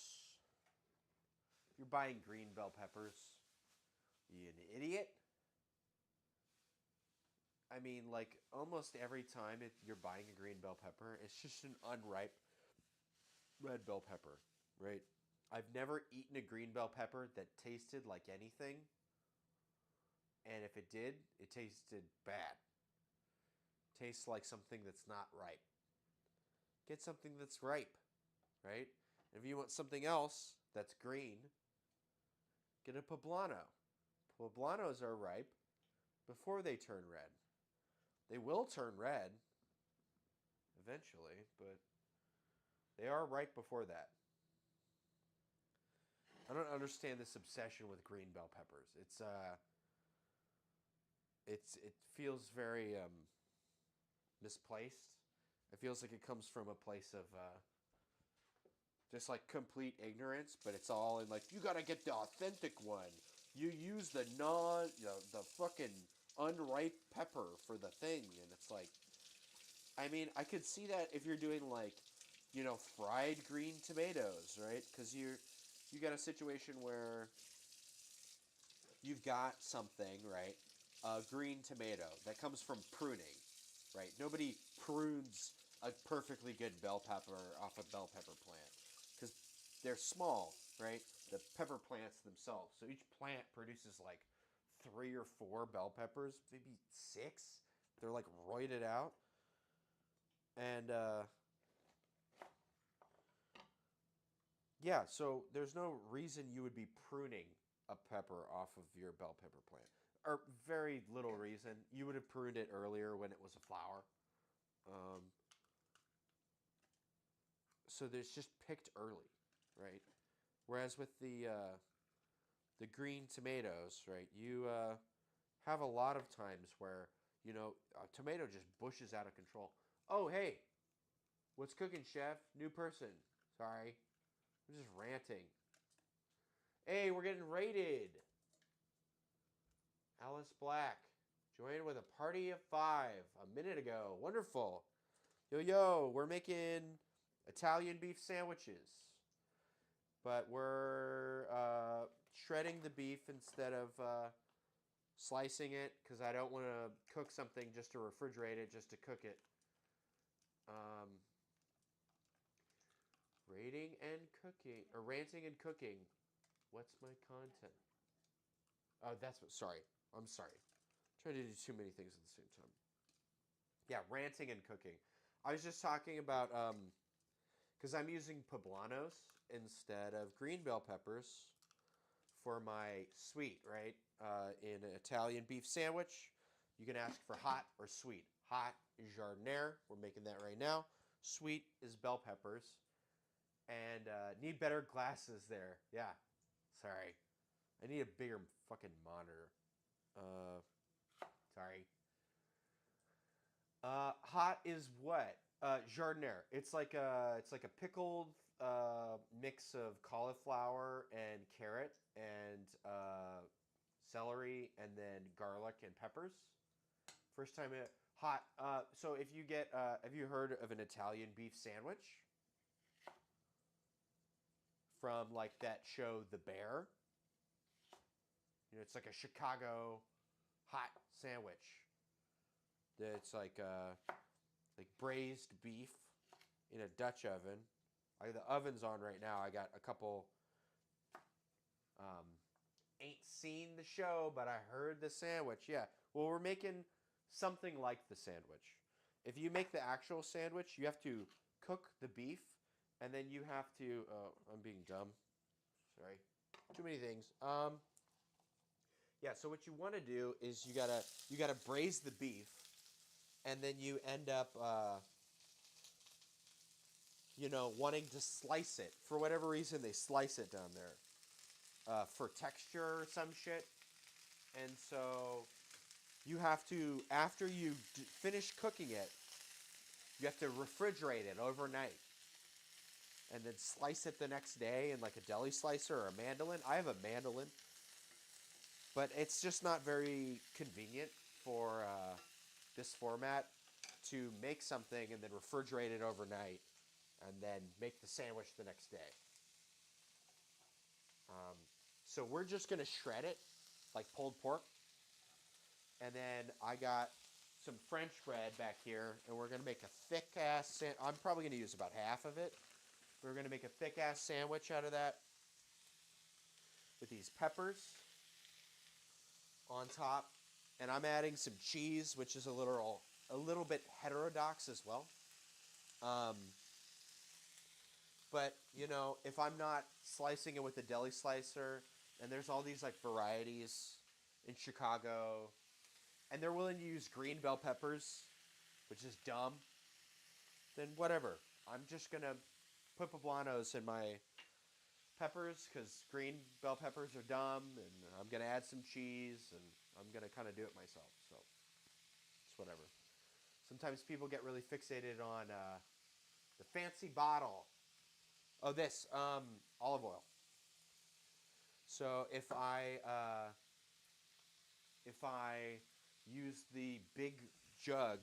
You're buying green bell peppers. You an idiot? I mean, like almost every time you're buying a green bell pepper, it's just an unripe red bell pepper, right? I've never eaten a green bell pepper that tasted like anything, and if it did, it tasted bad. Tastes like something that's not ripe. Get something that's ripe, right? And if you want something else that's green, get a poblano. Poblanos are ripe before they turn red. They will turn red eventually, but they are ripe before that. I don't understand this obsession with green bell peppers. It feels very misplaced. It feels like it comes from a place of just like complete ignorance, but it's all in like you gotta get the authentic one. You use the the fucking unripe pepper for the thing, and it's like, I mean, I could see that if you're doing like, fried green tomatoes, right? Because you got a situation where you've got something, right? A green tomato that comes from pruning, right? Nobody prunes a perfectly good bell pepper off a bell pepper plant because they're small, right? The pepper plants themselves. So each plant produces like 3 or 4 bell peppers, maybe 6. They're like roided out. And yeah, so there's no reason you would be pruning a pepper off of your bell pepper plant. Or very little reason. You would have pruned it earlier when it was a flower. Um, so there's just picked early, right? Whereas with the green tomatoes, right, you have a lot of times where, a tomato just bushes out of control. Oh, hey, what's cooking, chef? New person. Sorry. I'm just ranting. Hey, we're getting raided. Alice Black joined with a party of 5 a minute ago. Wonderful. Yo, we're making Italian beef sandwiches. But we're shredding the beef instead of slicing it because I don't want to cook something just to refrigerate it, just to cook it. Rating and cooking, or ranting and cooking. What's my content? Oh, that's what. Sorry. I'm sorry. I'm trying to do too many things at the same time. Yeah, ranting and cooking. I was just talking about because I'm using poblanos instead of green bell peppers for my sweet, right? In an Italian beef sandwich, you can ask for hot or sweet. Hot is jardiniere. We're making that right now. Sweet is bell peppers. And need better glasses there. Yeah. Sorry. I need a bigger fucking monitor. Sorry. Hot is what? Jardiniere. It's like a pickled mix of cauliflower and carrot and celery and then garlic and peppers. First time it hot. So if you get, have you heard of an Italian beef sandwich from like that show, The Bear? It's like a Chicago hot sandwich. It's like braised beef in a Dutch oven. The oven's on right now. I got a couple. Ain't seen the show, but I heard the sandwich. Yeah. Well, we're making something like the sandwich. If you make the actual sandwich, you have to cook the beef, and then you have to. Oh, I'm being dumb. Sorry. Too many things. Yeah. So what you want to do is you gotta braise the beef, and then you end up wanting to slice it. For whatever reason, they slice it down there. for texture or some shit. And so you have to, after you finish cooking it, you have to refrigerate it overnight. And then slice it the next day in like a deli slicer or a mandolin. I have a mandolin. But it's just not very convenient for this format to make something and then refrigerate it overnight and then make the sandwich the next day. So we're just going to shred it like pulled pork. And then I got some French bread back here, and we're going to make a thick-ass I'm probably going to use about half of it. We're going to make a thick-ass sandwich out of that with these peppers on top. And I'm adding some cheese, which is a little bit heterodox as well. But, you know, if I'm not slicing it with a deli slicer, and there's all these, like, varieties in Chicago, and they're willing to use green bell peppers, which is dumb, then whatever. I'm just going to put poblanos in my peppers because green bell peppers are dumb, and I'm going to add some cheese, and I'm going to kind of do it myself. So it's whatever. Sometimes people get really fixated on the fancy bottle. Oh, this, olive oil. So if I use the big jug,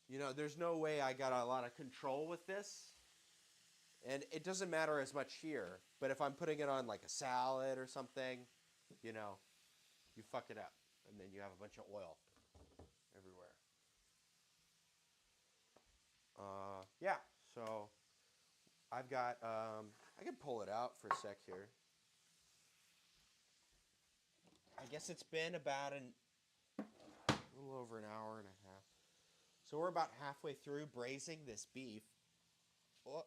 you know, there's no way I got a lot of control with this. And it doesn't matter as much here. But if I'm putting it on like a salad or something, you know, you fuck it up. And then you have a bunch of oil everywhere. Yeah, so I've got, I can pull it out for a sec here. I guess it's been about a little over an hour and a half. So we're about halfway through braising this beef. Oh.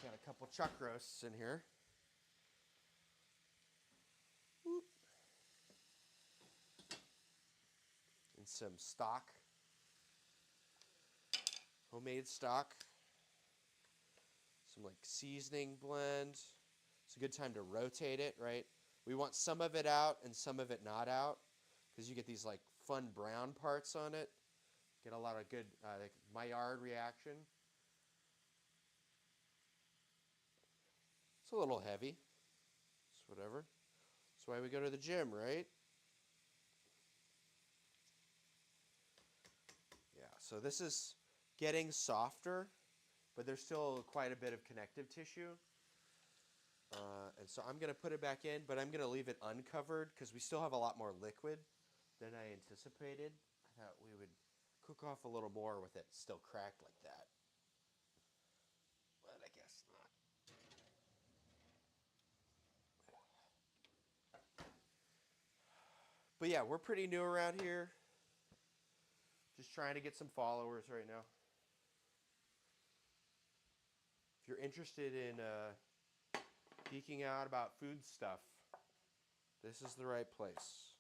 Got a couple chuck roasts in here. Whoop. And some stock. Homemade stock. Some like seasoning blend. It's a good time to rotate it, right? We want some of it out and some of it not out because you get these like fun brown parts on it. Get a lot of good like Maillard reaction. It's a little heavy. It's whatever. That's why we go to the gym, right? Yeah, so this is getting softer, but there's still quite a bit of connective tissue. And so I'm going to put it back in, but I'm going to leave it uncovered because we still have a lot more liquid than I anticipated. I thought we would cook off a little more with it still cracked like that. But I guess not. But yeah, we're pretty new around here. Just trying to get some followers right now. If you're interested in geeking out about food stuff, this is the right place.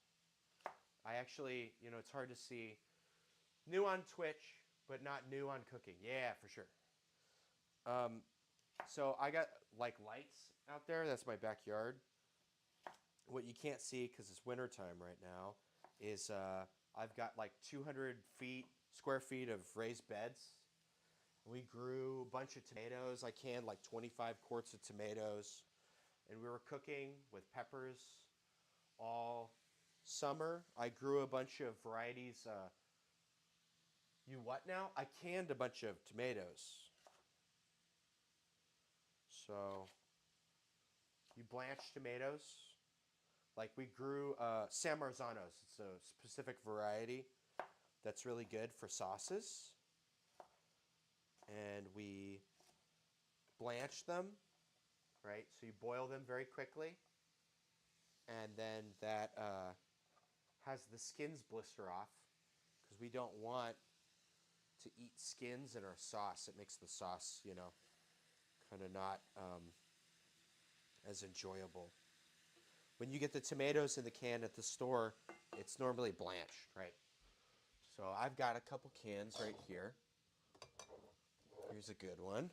I actually, you know, it's hard to see. New on Twitch, but not new on cooking. Yeah, for sure. So I got like lights out there. That's my backyard. What you can't see because it's wintertime right now is I've got like 200 square feet of raised beds. We grew a bunch of tomatoes. I canned like 25 quarts of tomatoes. And we were cooking with peppers all summer. I grew a bunch of varieties. You what now? I canned a bunch of tomatoes. So you blanch tomatoes. Like we grew San Marzanos. It's a specific variety that's really good for sauces. And we blanch them, right? So you boil them very quickly. And then that has the skins blister off because we don't want to eat skins in our sauce. It makes the sauce, you know, kind of not as enjoyable. when you get the tomatoes in the can at the store, it's normally blanched, right? So I've got a couple cans right here. Here's a good one.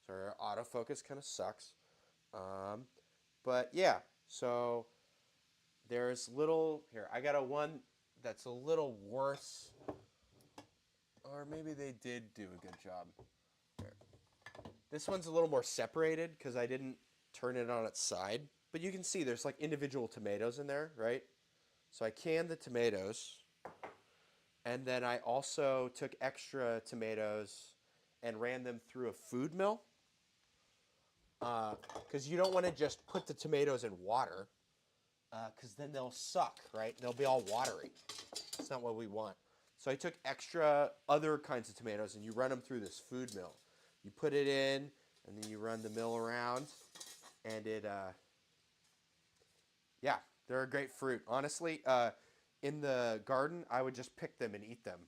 Sorry, our autofocus kind of sucks. But yeah, so there's little, here, I got a one that's a little worse. Or maybe they did do a good job. Here. This one's a little more separated because I didn't turn it on its side. But you can see there's like individual tomatoes in there, right? So I canned the tomatoes. And then I also took extra tomatoes and ran them through a food mill. Because you don't want to just put the tomatoes in water. Because then they'll suck, right? They'll be all watery. That's not what we want. So I took extra other kinds of tomatoes and you run them through this food mill. You put it in and then you run the mill around and it, yeah, they're a great fruit. Honestly, in the garden, I would just pick them and eat them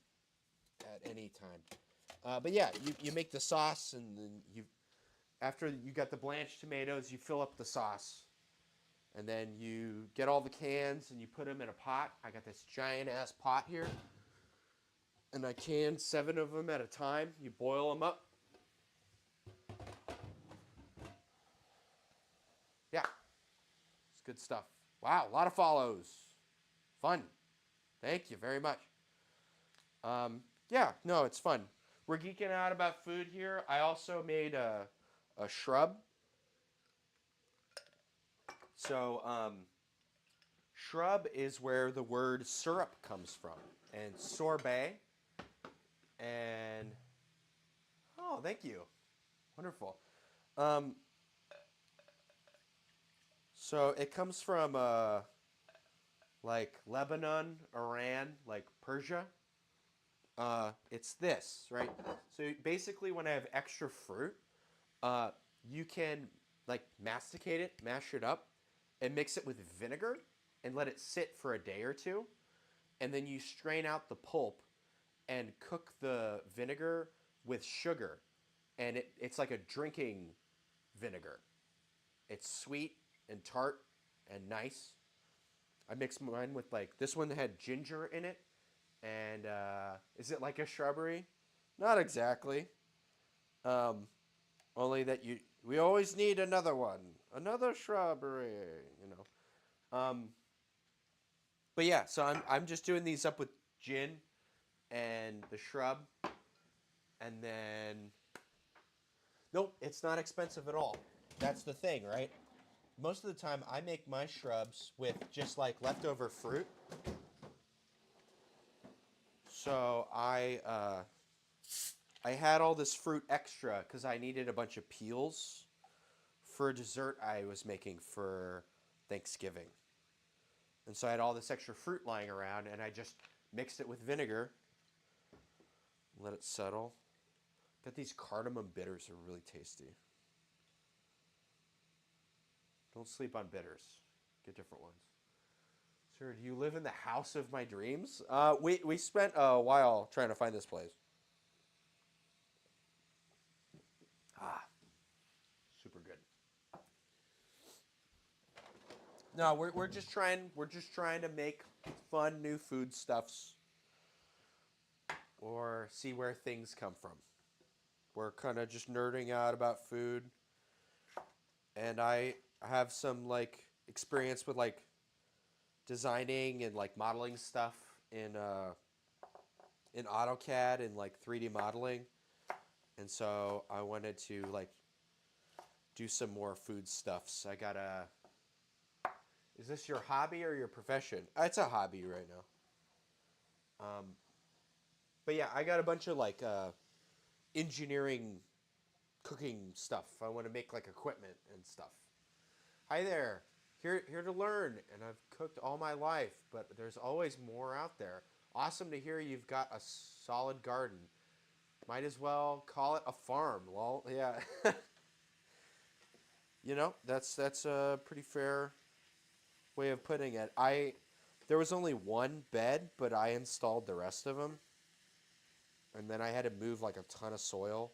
at any time. But yeah, you make the sauce and then after you got the blanched tomatoes, you fill up the sauce. And then you get all the cans and you put them in a pot. I got this giant ass pot here. And I can 7 of them at a time. You boil them up. Yeah. It's good stuff. Wow, a lot of follows. Fun. Thank you very much. Yeah, no, it's fun. We're geeking out about food here. I also made a shrub. So, shrub is where the word syrup comes from. And sorbet. And, oh, thank you. Wonderful. So it comes from, like Lebanon, Iran, like Persia. It's this, right? So basically when I have extra fruit, you can like masticate it, mash it up, and mix it with vinegar and let it sit for a day or two. And then you strain out the pulp and cook the vinegar with sugar. And it's like a drinking vinegar. It's sweet and tart and nice. I mixed mine with like, this one had ginger in it. And is it like a shrubbery? Not exactly. Only that we always need another one. Another shrubbery, you know. But yeah, so I'm just doing these up with gin and the shrub. And then, nope, it's not expensive at all. That's the thing, right? Most of the time I make my shrubs with just like leftover fruit. So I had all this fruit extra because I needed a bunch of peels for a dessert I was making for Thanksgiving. And so I had all this extra fruit lying around and I just mixed it with vinegar. Let it settle. Got these cardamom bitters are really tasty. Don't sleep on bitters. Get different ones. Sir, do you live in the house of my dreams? We spent a while trying to find this place. Super good. No, we're just trying to make fun new foodstuffs or see where things come from. We're kind of just nerding out about food, and I have some like experience with like designing and like modeling stuff in AutoCAD and like 3D modeling, and so I wanted to like do some more food stuffs. I got a. Is this your hobby or your profession? It's a hobby right now. But yeah, I got a bunch of like engineering, cooking stuff. I want to make like equipment and stuff. Hi there, here to learn, and I've cooked all my life, but there's always more out there. Awesome to hear you've got a solid garden. Might as well call it a farm. Well, yeah. You know, that's a pretty fair way of putting it. There was only one bed, but I installed the rest of them. And then I had to move like a ton of soil.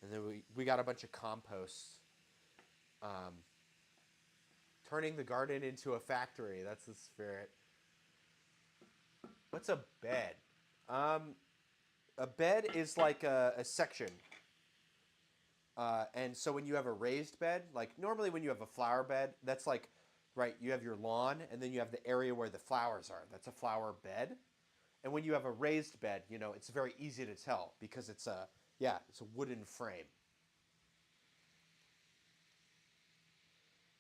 And then we got a bunch of compost. turning the garden into a factory. That's the spirit. What's a bed? A bed is like a section. And so when you have a raised bed, like normally when you have a flower bed, that's like, right, you have your lawn and then you have the area where the flowers are. That's a flower bed. And when you have a raised bed, you know, it's very easy to tell because it's it's a wooden frame.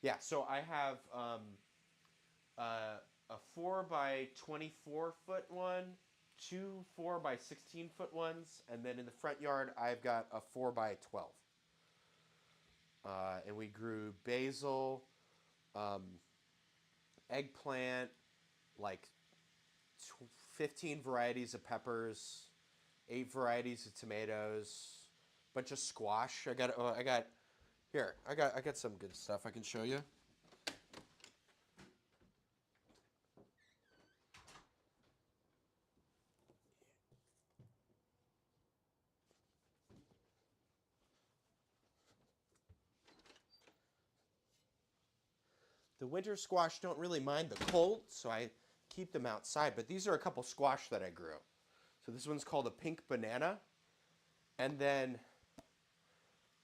Yeah, so I have a 4 by 24 foot one, two 4 by 16 foot ones, and then in the front yard I've got a 4 by 12. And we grew basil, um, eggplant, like 15 varieties of peppers, 8 varieties of tomatoes, bunch of squash. I got some good stuff I can show you. The winter squash don't really mind the cold, so I keep them outside. But these are a couple squash that I grew. So this one's called a pink banana. And then,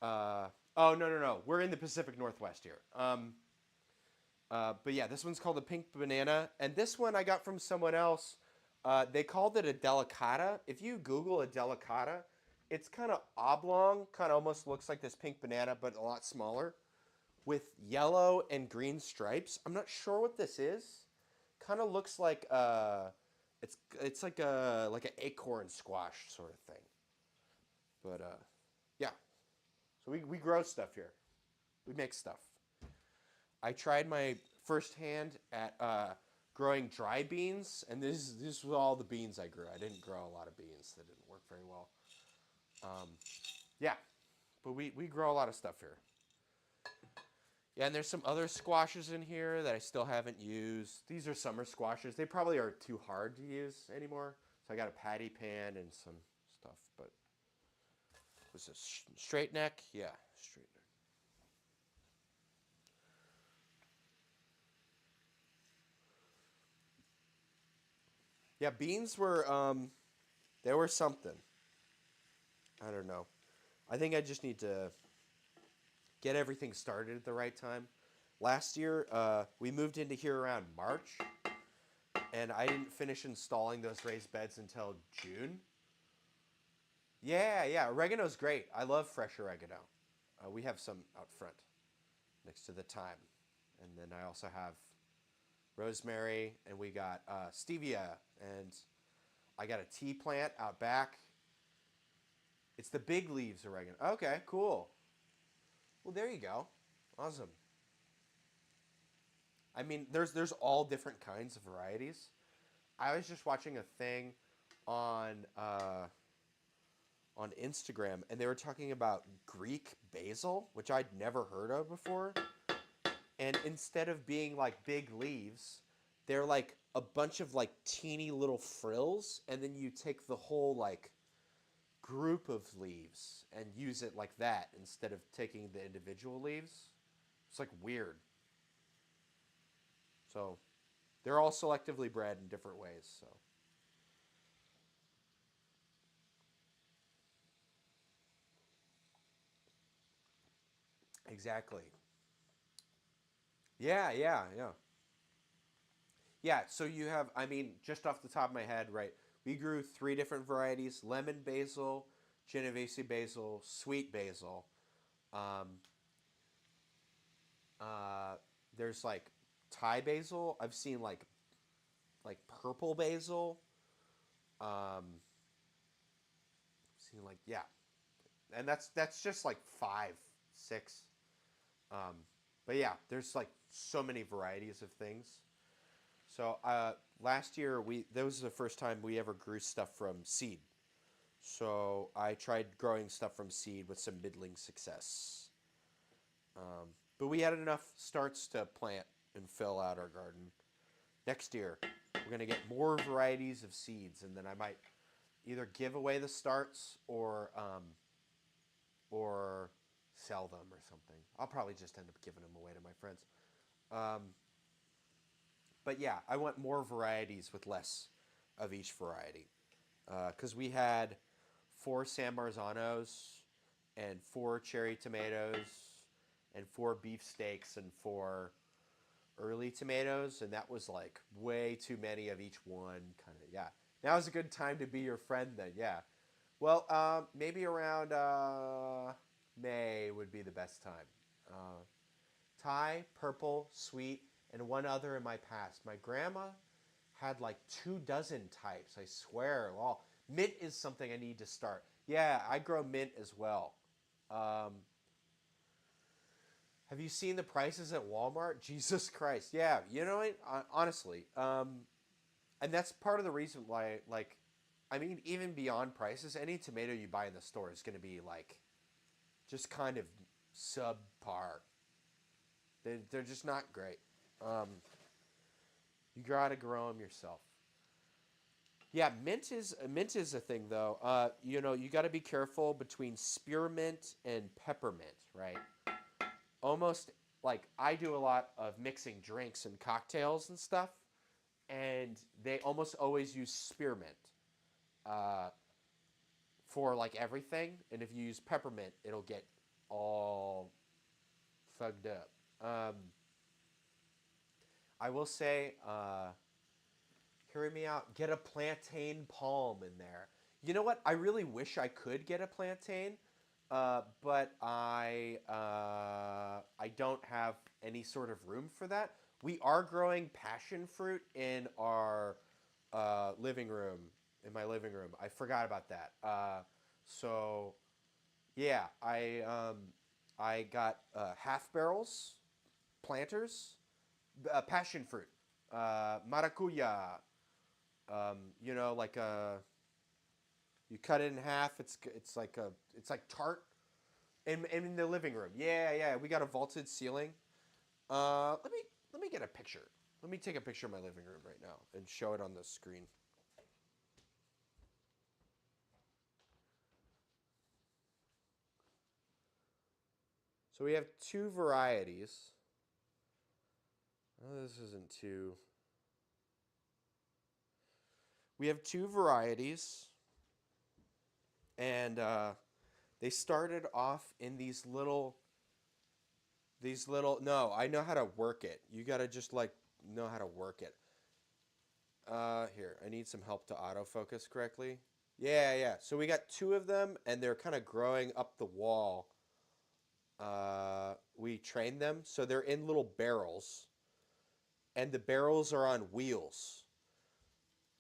oh, no. We're in the Pacific Northwest here. But yeah, this one's called a pink banana. And this one I got from someone else. They called it a delicata. If you Google a delicata, it's kind of oblong, kind of almost looks like this pink banana, but a lot smaller, with yellow and green stripes. I'm not sure what this is. Kind of looks like it's like an acorn squash sort of thing. But yeah, so we grow stuff here. We make stuff. I tried my first hand at growing dry beans, and this was all the beans I grew. I didn't grow a lot of beans. That didn't work very well. Yeah, but we grow a lot of stuff here. Yeah, and there's some other squashes in here that I still haven't used. These are summer squashes. They probably are too hard to use anymore. So I got a patty pan and some stuff. But was this straight neck? Yeah, straight neck. Yeah, beans were they were something. I don't know. I think I just need to get everything started at the right time. Last year, we moved into here around March, and I didn't finish installing those raised beds until June. Yeah, oregano's great. I love fresh oregano. We have some out front next to the thyme. And then I also have rosemary, and we got stevia, and I got a tea plant out back. It's the big leaves oregano. Okay, cool. Well, there you go. Awesome. I mean, there's all different kinds of varieties. I was just watching a thing on on Instagram, and they were talking about Greek basil, which I'd never heard of before. And instead of being like big leaves, they're like a bunch of like teeny little frills, and then you take the whole like group of leaves and use it like that instead of taking the individual leaves. It's like weird. So they're all selectively bred in different ways. So exactly. Yeah. Yeah, so you have, I mean, just off the top of my head, right? We grew 3 different varieties: lemon basil, Genovese basil, sweet basil. Um, uh, there's like Thai basil. I've seen like purple basil. Um, seen like yeah, and that's just like 5, 6. Um, but yeah, there's like so many varieties of things. So last year that was the first time we ever grew stuff from seed. So I tried growing stuff from seed with some middling success. But we had enough starts to plant and fill out our garden. Next year, we're gonna get more varieties of seeds, and then I might either give away the starts or sell them or something. I'll probably just end up giving them away to my friends. Um, but yeah, I want more varieties with less of each variety. Because we had 4 San Marzanos and 4 cherry tomatoes and 4 beefsteaks and 4 early tomatoes, and that was like way too many of each one. Kind of, yeah. Now is a good time to be your friend then, yeah. Well, maybe around May would be the best time. Uh, Thai, purple, sweet, and one other in my past. My grandma had like 2 dozen types, I swear. Well, mint is something I need to start. Yeah, I grow mint as well. Um, have you seen the prices at Walmart? Jesus Christ. Yeah, you know what? Honestly. And that's part of the reason why, like, I mean, even beyond prices, any tomato you buy in the store is going to be like just kind of subpar. They're just not great. Um, you gotta grow them yourself. Yeah, mint is a thing though. You got to be careful between spearmint and peppermint, right? Almost like I do a lot of mixing drinks and cocktails and stuff, and they almost always use spearmint uh, for like everything. And if you use peppermint, it'll get all fucked up. I will say, hearing me out, get a plantain palm in there. You know what? I really wish I could get a plantain, but I don't have any sort of room for that. We are growing passion fruit in our living room, in my living room. I forgot about that. So yeah, I got half barrels, planters, passion fruit, maracuya. Like you cut it in half. It's like tart in the living room. Yeah, yeah. We got a vaulted ceiling. Let me get a picture. Let me take a picture of my living room right now and show it on the screen. So we have 2 varieties. Oh, this isn't too. We have 2 varieties, and they started off in these little. No, I know how to work it. You gotta just like know how to work it. Here, I need some help to autofocus correctly. Yeah, yeah. So we got 2 of them, and they're kind of growing up the wall. We trained them, so they're in little barrels, and the barrels are on wheels.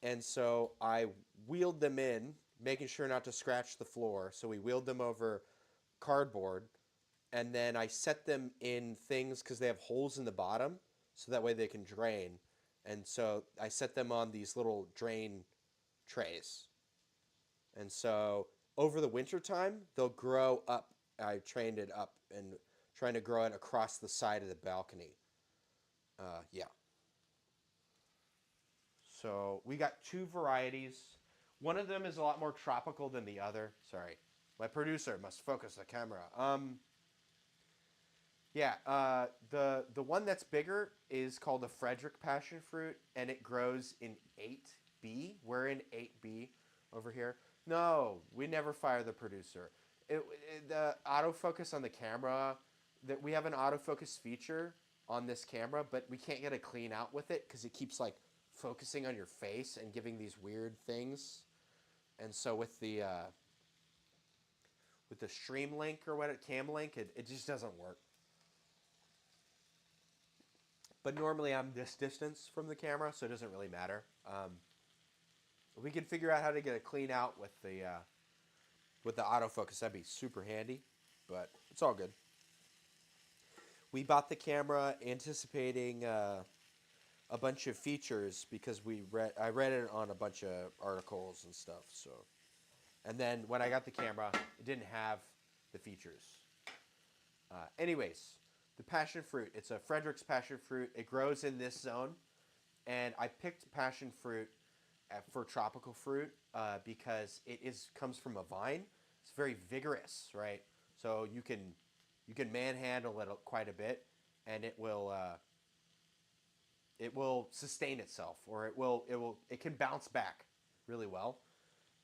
And so I wheeled them in, making sure not to scratch the floor. So we wheeled them over cardboard, and then I set them in things because they have holes in the bottom, so that way they can drain. And so I set them on these little drain trays. And so over the winter time, they'll grow up. I trained it up and trying to grow it across the side of the balcony. Yeah. So we got 2 varieties. One of them is a lot more tropical than the other. Sorry, my producer must focus the camera. Yeah. The one that's bigger is called the Frederick passion fruit, and it grows in 8B. We're in 8B over here. No, we never fire the producer. The autofocus on the camera, that we have an autofocus feature on this camera, but we can't get a clean out with it because it keeps like focusing on your face and giving these weird things. And so with the stream link or what, cam link, it just doesn't work. But normally I'm this distance from the camera, so it doesn't really matter. If we can figure out how to get a clean out with the autofocus, that'd be super handy. But it's all good. We bought the camera anticipating a bunch of features because I read it on a bunch of articles and stuff. So, and then when I got the camera, it didn't have the features. Anyways, the passion fruit. It's a Frederick's passion fruit. It grows in this zone, and I picked passion fruit for tropical fruit because it comes from a vine. It's very vigorous, right? So you can manhandle it quite a bit, and it will it will sustain itself, or it can bounce back really well.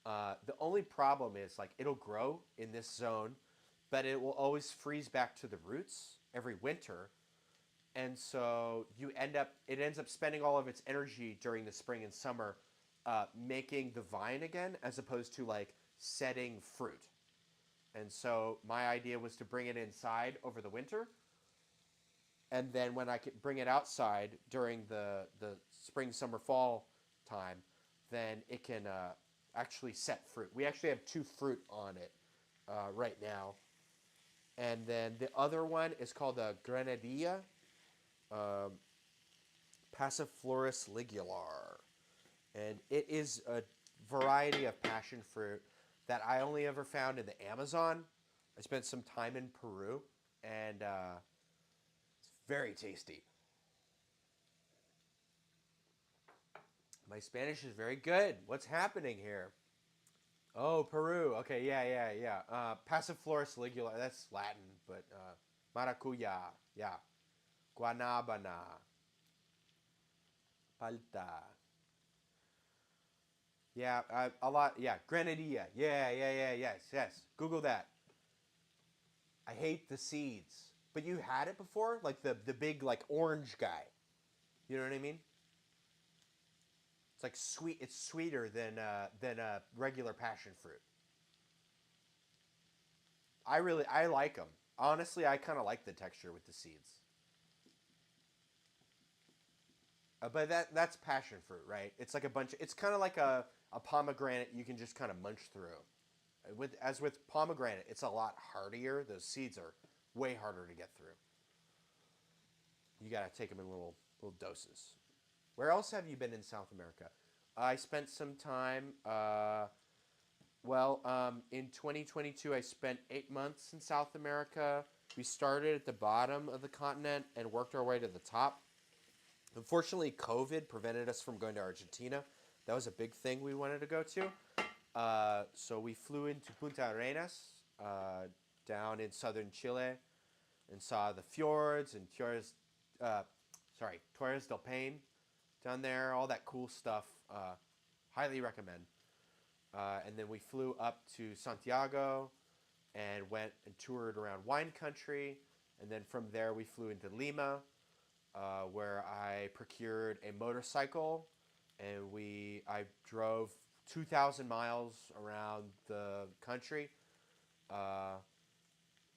The only problem is like it'll grow in this zone, but it will always freeze back to the roots every winter, and so it ends up spending all of its energy during the spring and summer, making the vine again, as opposed to like setting fruit. And so my idea was to bring it inside over the winter, and then when I could bring it outside during the spring, summer, fall time, then it can actually set fruit. We actually have two fruit on it right now, and then the other one is called a grenadilla, um, Passiflorus ligularis, and it is a variety of passion fruit that I only ever found in the Amazon. I spent some time in Peru, and it's very tasty. My Spanish is very good. What's happening here? Oh, Peru. Okay, yeah. Passiflorus ligularis. That's Latin, but maracuya. Yeah. Guanabana. Palta. Yeah, a lot. Yeah, grenadilla. Yes. Google that. I hate the seeds. But you had it before? Like the big, like, orange guy. You know what I mean? It's like sweet. It's sweeter than a regular passion fruit. I like them. Honestly, I kind of like the texture with the seeds. But that's passion fruit, right? It's like a bunch. It's kind of like a pomegranate you can just kind of munch through. With pomegranate, it's a lot hardier. Those seeds are way harder to get through. You gotta take them in little doses. Where else have you been in South America? I spent some time. In 2022, I spent 8 months in South America. We started at the bottom of the continent and worked our way to the top. Unfortunately, COVID prevented us from going to Argentina. That was a big thing we wanted to go to. So we flew into Punta Arenas, down in southern Chile, and saw the fjords and Torres del Paine down there, all that cool stuff. Highly recommend. And then we flew up to Santiago and went and toured around wine country. And then from there, we flew into Lima, where I procured a motorcycle, and I drove 2,000 miles around the country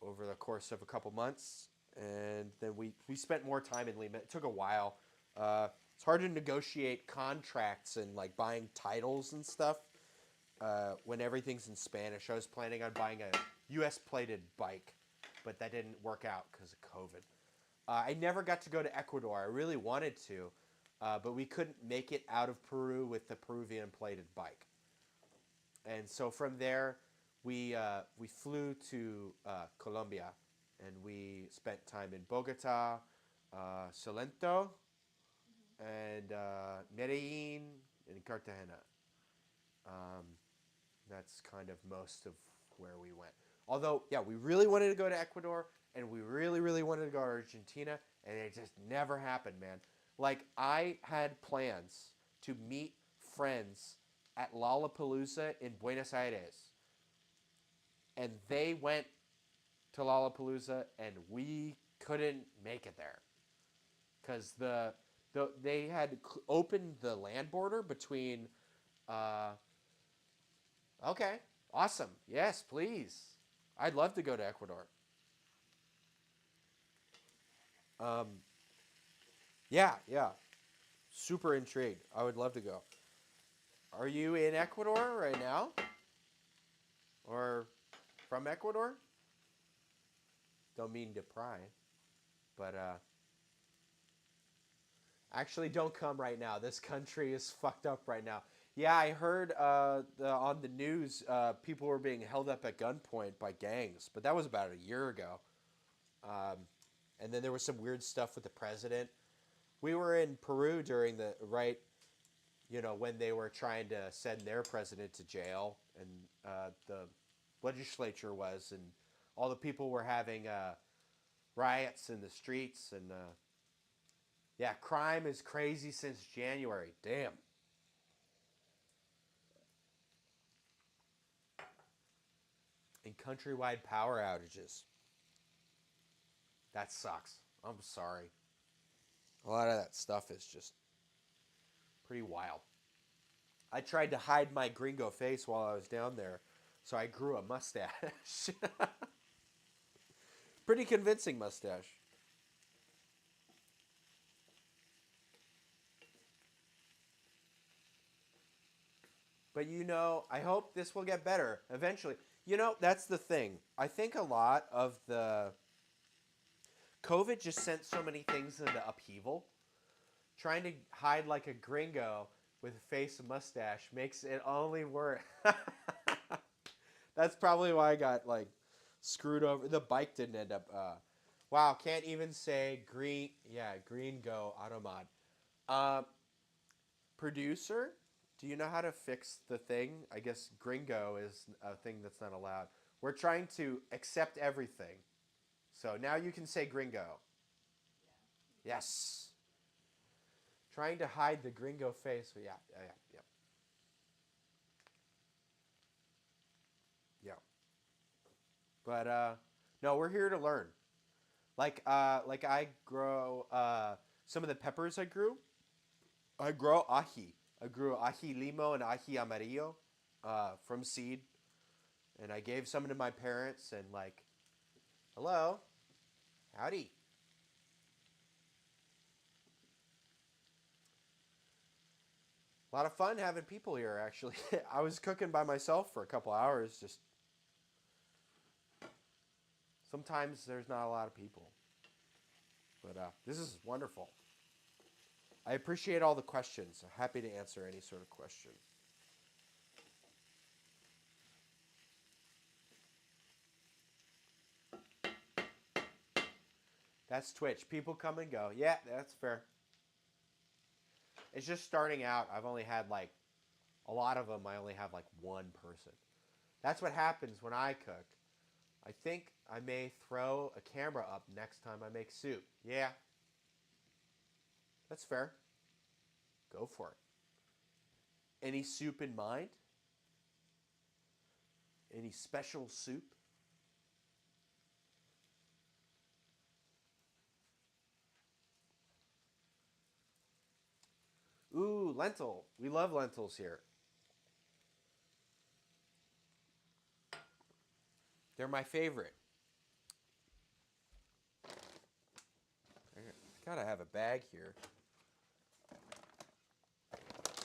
over the course of a couple months. And then we spent more time in Lima. It took a while. It's hard to negotiate contracts and like buying titles and stuff when everything's in Spanish. I was planning on buying a U.S. plated bike, but that didn't work out because of COVID. I never got to go to Ecuador. I really wanted to, but we couldn't make it out of Peru with the Peruvian plated bike. And so from there, we flew to Colombia, and we spent time in Bogota, Salento, and Medellin, and Cartagena. Um, that's kind of most of where we went. Although, yeah, we really wanted to go to Ecuador, and we really, really wanted to go to Argentina, and it just never happened, man. Like, I had plans to meet friends at Lollapalooza in Buenos Aires, and they went to Lollapalooza, and we couldn't make it there because they had opened the land border between. Okay, awesome. Yes, please. I'd love to go to Ecuador. Um, yeah. Super intrigued. I would love to go. Are you in Ecuador right now? Or from Ecuador? Don't mean to pry, but actually don't come right now. This country is fucked up right now. Yeah, I heard on the news people were being held up at gunpoint by gangs, but that was about a year ago. Um, and then there was some weird stuff with the president. We were in Peru during when they were trying to send their president to jail, and the legislature was, and all the people were having riots in the streets, and Yeah, crime is crazy since January. Damn. And countrywide power outages. That sucks. I'm sorry. A lot of that stuff is just pretty wild. I tried to hide my gringo face while I was down there, so I grew a mustache. Pretty convincing mustache. But I hope this will get better eventually. That's the thing. I think a lot of the COVID just sent so many things into upheaval. Trying to hide like a gringo with a face and mustache makes it only worse. That's probably why I got like screwed over. The bike didn't end up. Wow, can't even say green. Yeah, green go automod. Uh, Producer, do you know how to fix the thing? I guess gringo is a thing that's not allowed. We're trying to accept everything. So now you can say gringo. Yeah. Yes. Trying to hide the gringo face. Yeah, yeah, yeah, yeah. But no, we're here to learn. Like I grow some of the peppers I grew. I grow ají. I grew ají limo and ají amarillo from seed, and I gave some to my parents. And like, hello, howdy. A lot of fun having people here. Actually, I was cooking by myself for a couple hours. Just sometimes there's not a lot of people, but this is wonderful. I appreciate all the questions. I'm happy to answer any sort of question. That's Twitch. People come and go. Yeah, that's fair. It's just starting out. I've only had like a lot of them. I only have like one person. That's what happens when I cook. I think I may throw a camera up next time I make soup. Yeah, that's fair. Go for it. Any soup in mind? Any special soup? Ooh, lentil. We love lentils here. They're my favorite. I gotta have a bag here.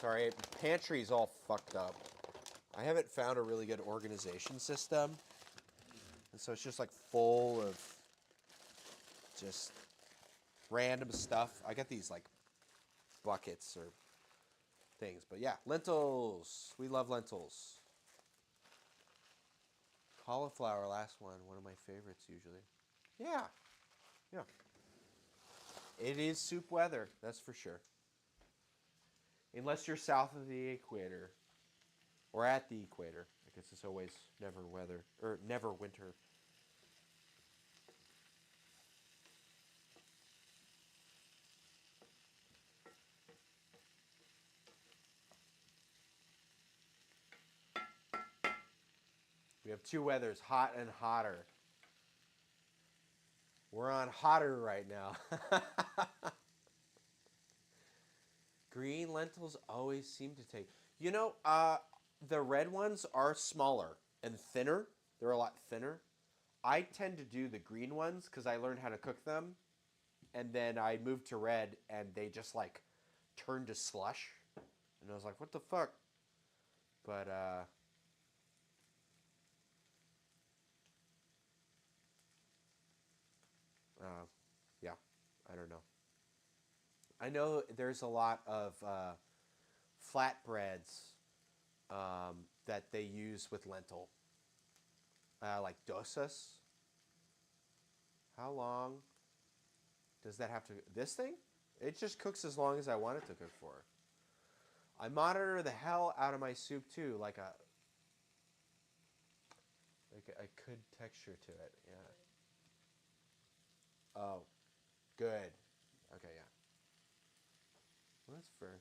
Sorry, pantry's all fucked up. I haven't found a really good organization system. And so it's just like full of just random stuff. I got these like buckets or things. But yeah, lentils. We love lentils. Cauliflower, last one of my favorites usually. Yeah, yeah. It is soup weather, that's for sure. Unless you're south of the equator or at the equator. I guess it's always never weather or never winter. We have two weathers, hot and hotter. We're on hotter right now. Green lentils always seem to take. The red ones are smaller and thinner. They're a lot thinner. I tend to do the green ones because I learned how to cook them, and then I moved to red, and they just like turned to slush, and I was like, "What the fuck?" But yeah, I don't know. I know there's a lot of flatbreads that they use with lentil, like dosas. How long does that have to? This thing? It just cooks as long as I want it to cook for. I monitor the hell out of my soup too, like a good texture to it. Yeah. Oh, good. Okay, yeah. That's fair.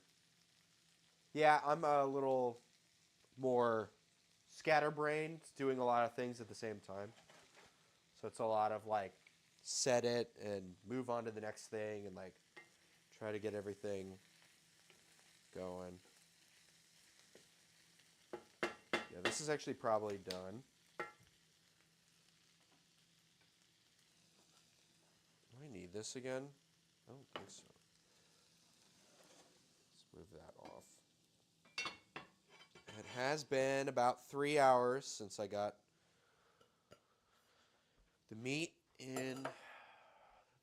Yeah, I'm a little more scatterbrained, doing a lot of things at the same time. So it's a lot of like set it and move on to the next thing and like try to get everything going. Yeah, this is actually probably done. Do I need this again? I don't think so. Let's move that off. It has been about 3 hours since I got the meat in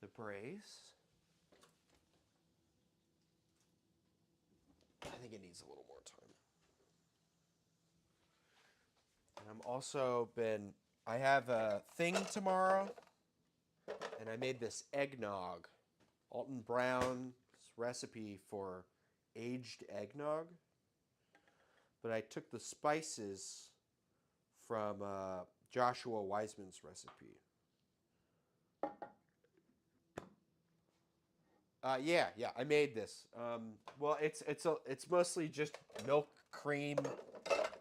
the braise. I think it needs a little more time. And I'm also been, I have a thing tomorrow, and I made this eggnog. Alton Brown's recipe for aged eggnog. But I took the spices from Joshua Weissman's recipe. Yeah, I made this. Well, it's mostly just milk, cream,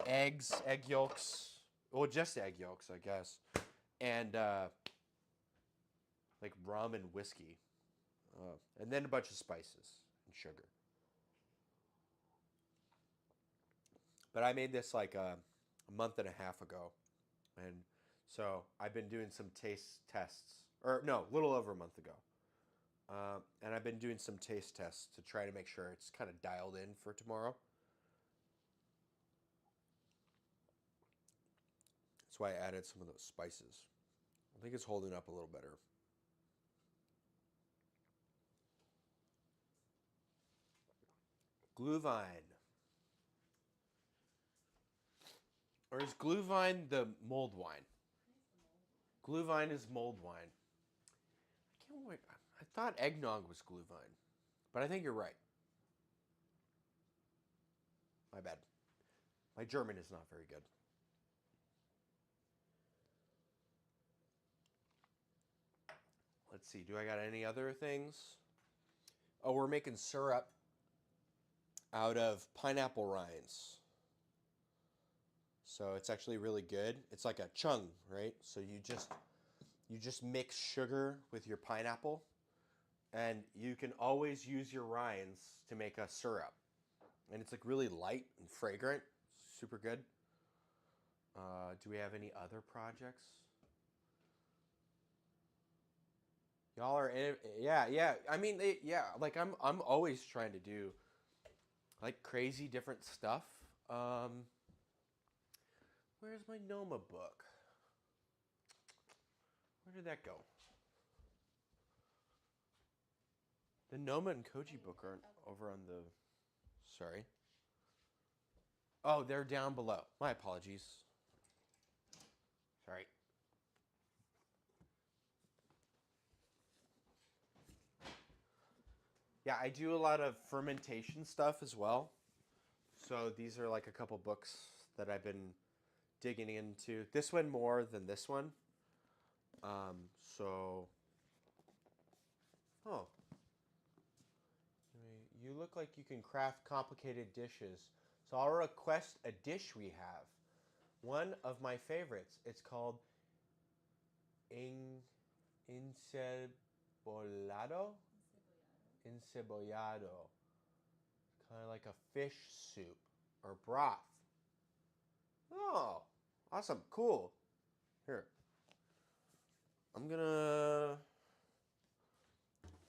eggs, egg yolks. Well, just egg yolks, I guess, and like rum and whiskey, and then a bunch of spices and sugar. But I made this like a month and a half ago, and so I've been doing some taste tests, or no, a little over a month ago. And I've been doing some taste tests to try to make sure it's kind of dialed in for tomorrow. That's why I added some of those spices. I think it's holding up a little better. Glühwein. Or is Glühwein the mulled wine? Glühwein is mulled wine. I can't wait. I thought eggnog was Glühwein, but I think you're right. My bad. My German is not very good. Let's see. Do I got any other things? Oh, we're making syrup out of pineapple rinds. So it's actually really good. It's like a chung, right? So you just mix sugar with your pineapple, and you can always use your rinds to make a syrup. And it's like really light and fragrant. Super good. Do we have any other projects? Y'all are in, yeah. I mean, yeah. Like I'm always trying to do like crazy different stuff. Where's my Noma book? Where did that go? The Noma and Koji book aren't over on the. Sorry. Oh, they're down below. My apologies. Sorry. Yeah, I do a lot of fermentation stuff as well. So these are like a couple books that I've been digging into. This one more than this one. So, oh, you look like you can craft complicated dishes. So I'll request a dish we have. One of my favorites. It's called encebollado. Encebollado. Kind of like a fish soup or broth. Oh, awesome. Cool. Here. I'm gonna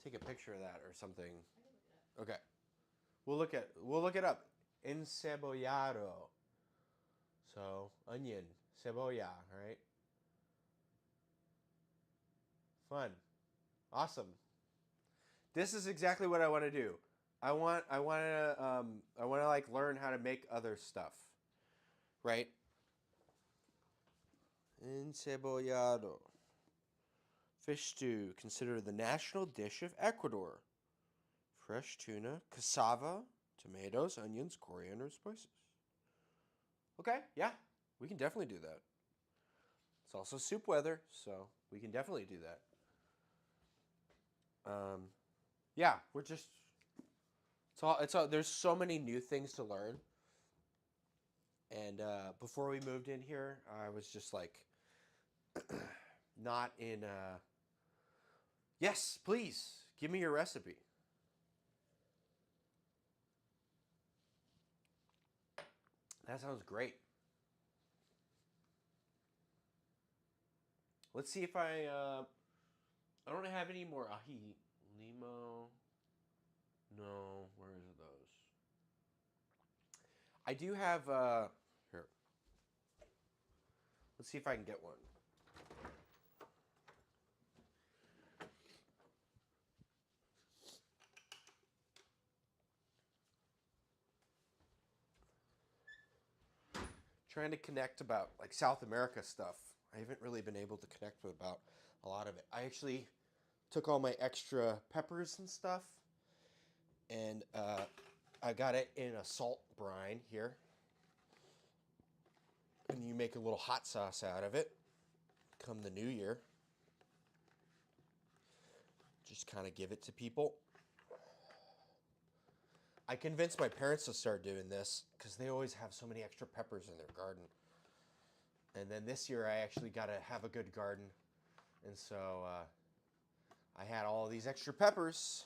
take a picture of that or something. Okay. We'll look it up. Encebollado. So, onion, cebolla, right? Fun. Awesome. This is exactly what I want to do. I want to like learn how to make other stuff. Right? Encebollado. Fish stew, considered the national dish of Ecuador. Fresh tuna, cassava, tomatoes, onions, coriander, spices. Okay, yeah, we can definitely do that. It's also soup weather, so we can definitely do that. Yeah, it's It's all. There's so many new things to learn. And before we moved in here, I was just like, not in. Yes, please give me your recipe. That sounds great. Let's see if I don't have any more ají limo. No, where is those? I do have here. Let's see if I can get one. Trying to connect about like South America stuff. I haven't really been able to connect with about a lot of it. I actually took all my extra peppers and stuff, and I got it in a salt brine here. And you make a little hot sauce out of it come the new year. Just kind of give it to people. I convinced my parents to start doing this because they always have so many extra peppers in their garden. And then this year I actually got to have a good garden. And so I had all these extra peppers.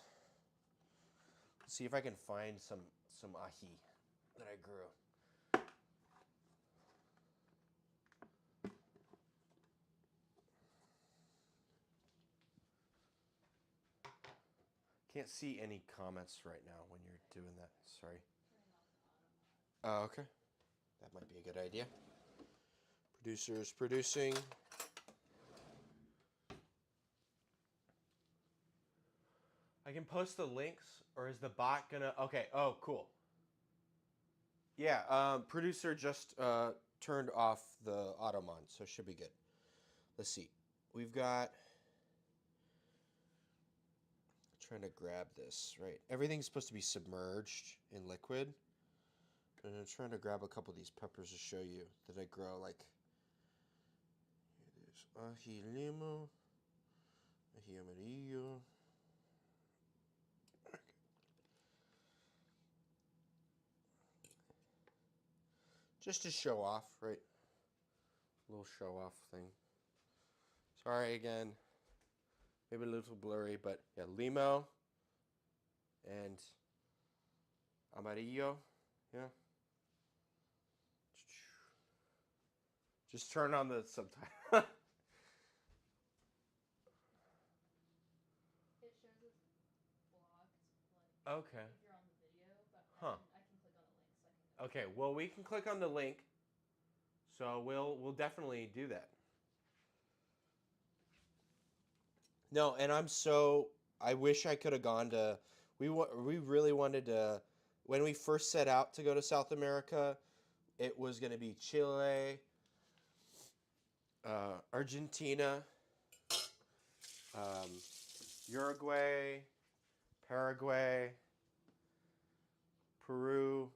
Let's see if I can find some ají that I grew. Can't see any comments right now when you're doing that. Sorry. Oh, okay. That might be a good idea. Producers producing. I can post the links, or is the bot gonna? Okay. Oh, cool. Yeah. Producer just turned off the Automon, so it should be good. Let's see. We've got. Trying to grab this, right? Everything's supposed to be submerged in liquid. And I'm trying to grab a couple of these peppers to show you that I grow. Like, there's ají limo, ají amarillo. Just to show off, right? A little show off thing. Sorry again. Maybe a little blurry, but yeah, limo and amarillo. Yeah. Just turn on the subtitle. It shows it's blocked, like Okay. if you're on the video, but Huh. I can click on a link so I can go. Okay, well we can click on the link. So we'll definitely do that. No, and I wish I could have gone to we really wanted to when we first set out to go to South America, it was going to be Chile, Argentina, Uruguay, Paraguay, Peru,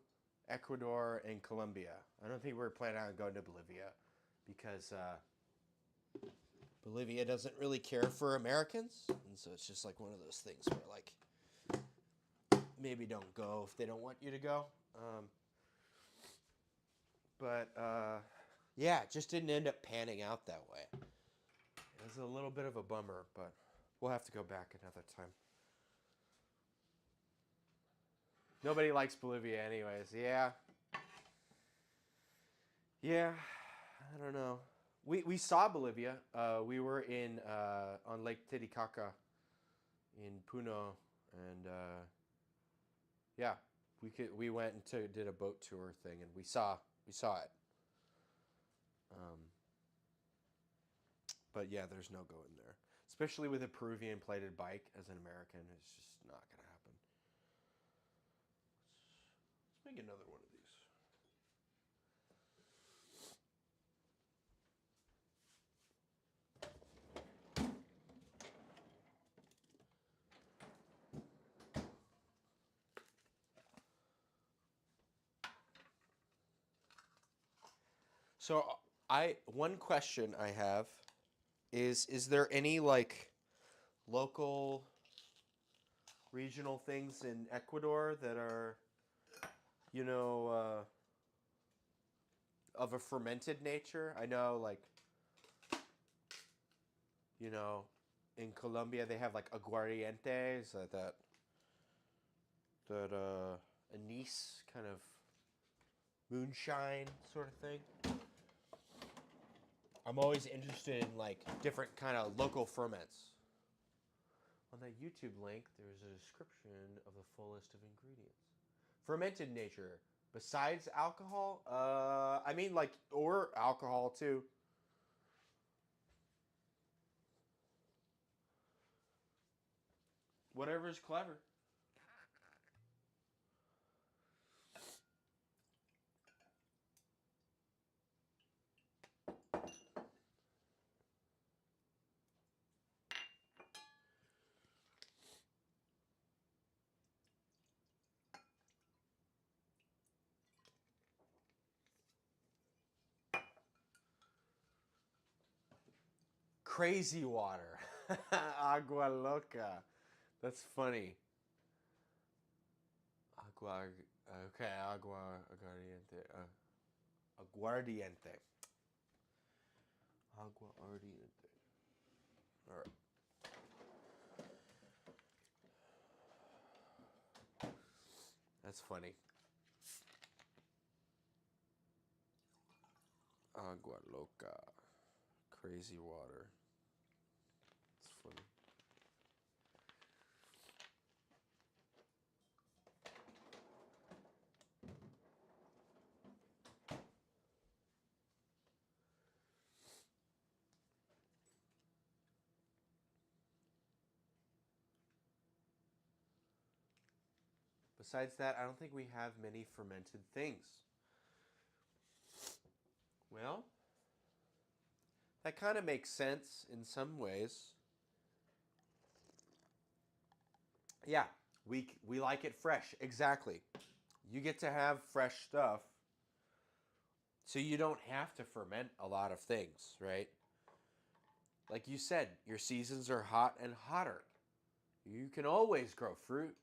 Ecuador, and Colombia. I don't think we were planning on going to Bolivia because Bolivia doesn't really care for Americans, and so it's just like one of those things where like maybe don't go if they don't want you to go. But yeah, it just didn't end up panning out that way. It was a little bit of a bummer, but we'll have to go back another time. Nobody likes Bolivia anyways. Yeah. Yeah. I don't know. We saw Bolivia. We were in on Lake Titicaca in Puno, and yeah, we went and did a boat tour thing, and we saw it. But yeah, there's no going there, especially with a Peruvian plated bike as an American. It's just not gonna happen. Let's make another one of these. So one question I have is there any like local regional things in Ecuador that are, you know, of a fermented nature. I know, like, you know, in Colombia they have like aguardientes, that anise kind of moonshine sort of thing. I'm always interested in like different kind of local ferments. On that YouTube link, there's a description of the full list of ingredients. Fermented nature, besides alcohol, I mean like, or alcohol too. Whatever's clever. Crazy water. Agua loca. That's funny. Agua. Okay, agua aguardiente. Aguardiente. Agua ardiente. All right. That's funny. Agua loca. Crazy water. It's funny. Besides that, I don't think we have many fermented things. Well, that kind of makes sense in some ways. Yeah, we like it fresh. Exactly. You get to have fresh stuff. So you don't have to ferment a lot of things, right? Like you said, your seasons are hot and hotter. You can always grow fruit.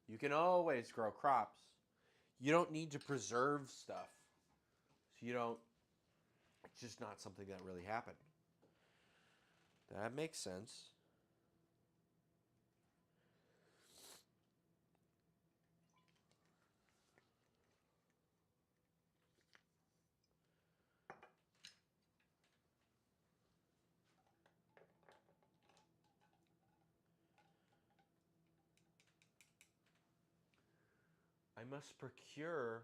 You can always grow crops. You don't need to preserve stuff. So you don't, it's just not something that really happened. That makes sense. I must procure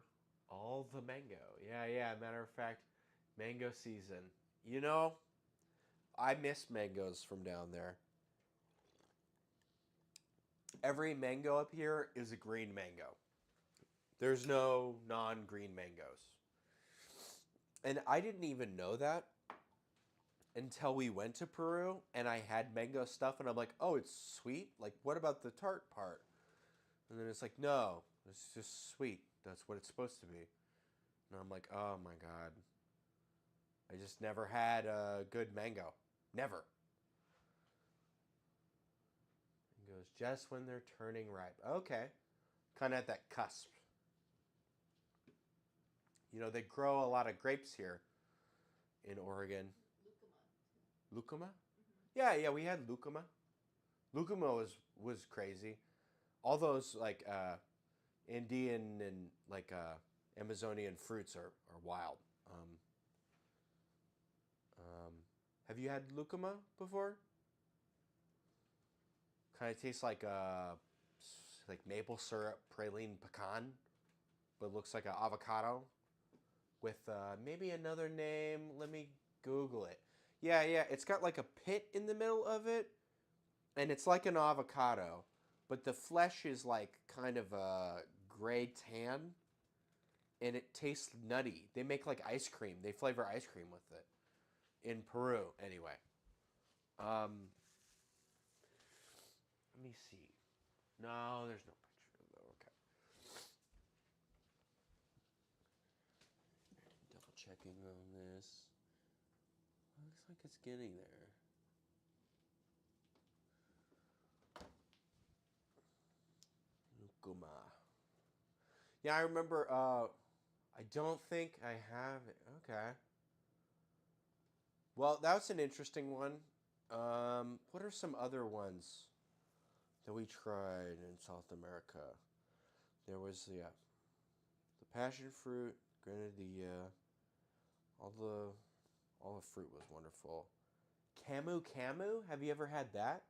all the mango. Yeah. Matter of fact, mango season. You know, I miss mangoes from down there. Every mango up here is a green mango. There's no non-green mangoes. And I didn't even know that until we went to Peru and I had mango stuff and I'm like, oh, it's sweet? Like, what about the tart part? And then it's like, no, it's just sweet. That's what it's supposed to be. And I'm like, oh my God. I just never had a good mango. Never. Mangoes just when they're turning ripe. Okay. Kind of at that cusp. You know, they grow a lot of grapes here in Oregon. Lucuma? Yeah, we had lucuma. Lucuma was crazy. All those like Andean and like Amazonian fruits are wild. Have you had lucuma before? Kind of tastes like maple syrup, praline, pecan, but looks like an avocado with maybe another name. Let me Google it. Yeah, it's got like a pit in the middle of it, and it's like an avocado, but the flesh is like kind of a gray tan, and it tastes nutty. They make like ice cream. They flavor ice cream with it in Peru, anyway. Let me see. No, there's no picture though. Okay. Double checking on this. Looks like it's getting there. Yeah, I remember. I don't think I have it. Okay. Well, that was an interesting one. What are some other ones that we tried in South America? There was the passion fruit, grenadilla. All the all the fruit was wonderful. Camu camu. Have you ever had that?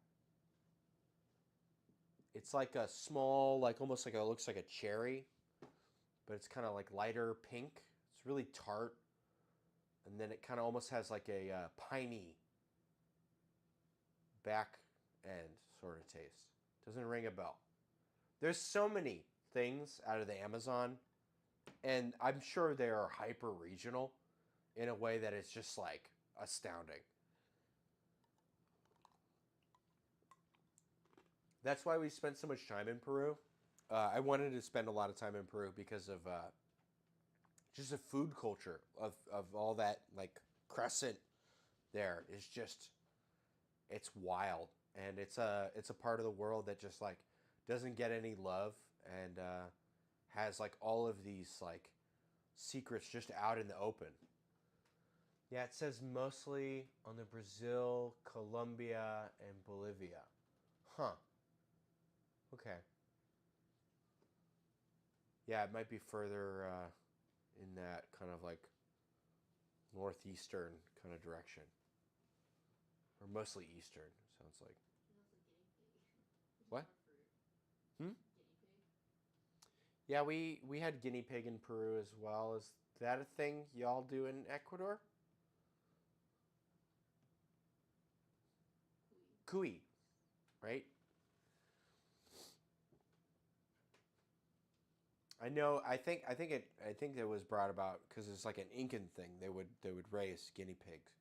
It's like a small, like almost like it looks like a cherry, but it's kind of like lighter pink. It's really tart, and then it kind of almost has like a piney back end sort of taste. Doesn't ring a bell. There's so many things out of the Amazon, and I'm sure they are hyper regional in a way that is just like astounding. That's why we spent so much time in Peru. I wanted to spend a lot of time in Peru because of just the food culture of all that like crescent there is just it's wild, and it's a part of the world that just like doesn't get any love, and has like all of these like secrets just out in the open. Yeah, it says mostly on the Brazil, Colombia, and Bolivia. Huh. Okay. Yeah, it might be further in that kind of like northeastern kind of direction, or mostly eastern. Sounds like. What? Hmm. Yeah, we had guinea pig in Peru as well. Is that a thing y'all do in Ecuador? Cuy, right? I know. I think it was brought about because it's like an Incan thing. They would raise guinea pigs.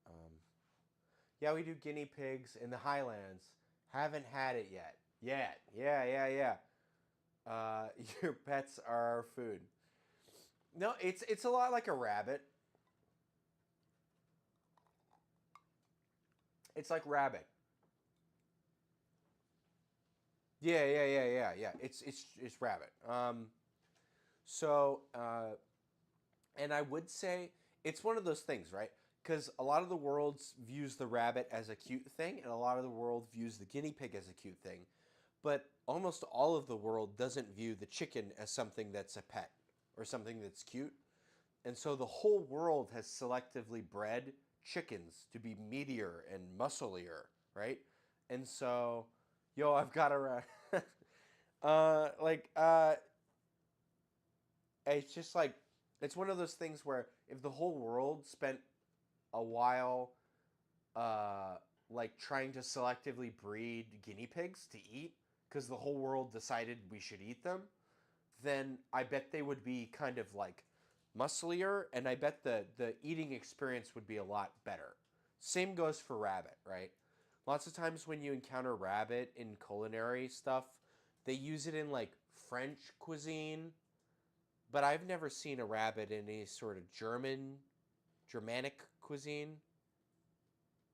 Um, yeah, we do guinea pigs in the highlands. Haven't had it yet. Yet. Yeah, yeah, yeah. Your pets are our food. No, it's a lot like a rabbit. It's like rabbit. Yeah, yeah, yeah, yeah, yeah. It's rabbit. So and I would say it's one of those things, right? Because a lot of the world views the rabbit as a cute thing, and a lot of the world views the guinea pig as a cute thing. But almost all of the world doesn't view the chicken as something that's a pet or something that's cute. And so the whole world has selectively bred chickens to be meatier and musclier, right? And so, yo, I've got a, like, it's just like, it's one of those things where if the whole world spent a while, uh, like trying to selectively breed guinea pigs to eat, because the whole world decided we should eat them, then I bet they would be kind of like musclier, and I bet the eating experience would be a lot better. Same goes for rabbit, right? Lots of times when you encounter rabbit in culinary stuff, they use it in like French cuisine, but I've never seen a rabbit in any sort of Germanic cuisine.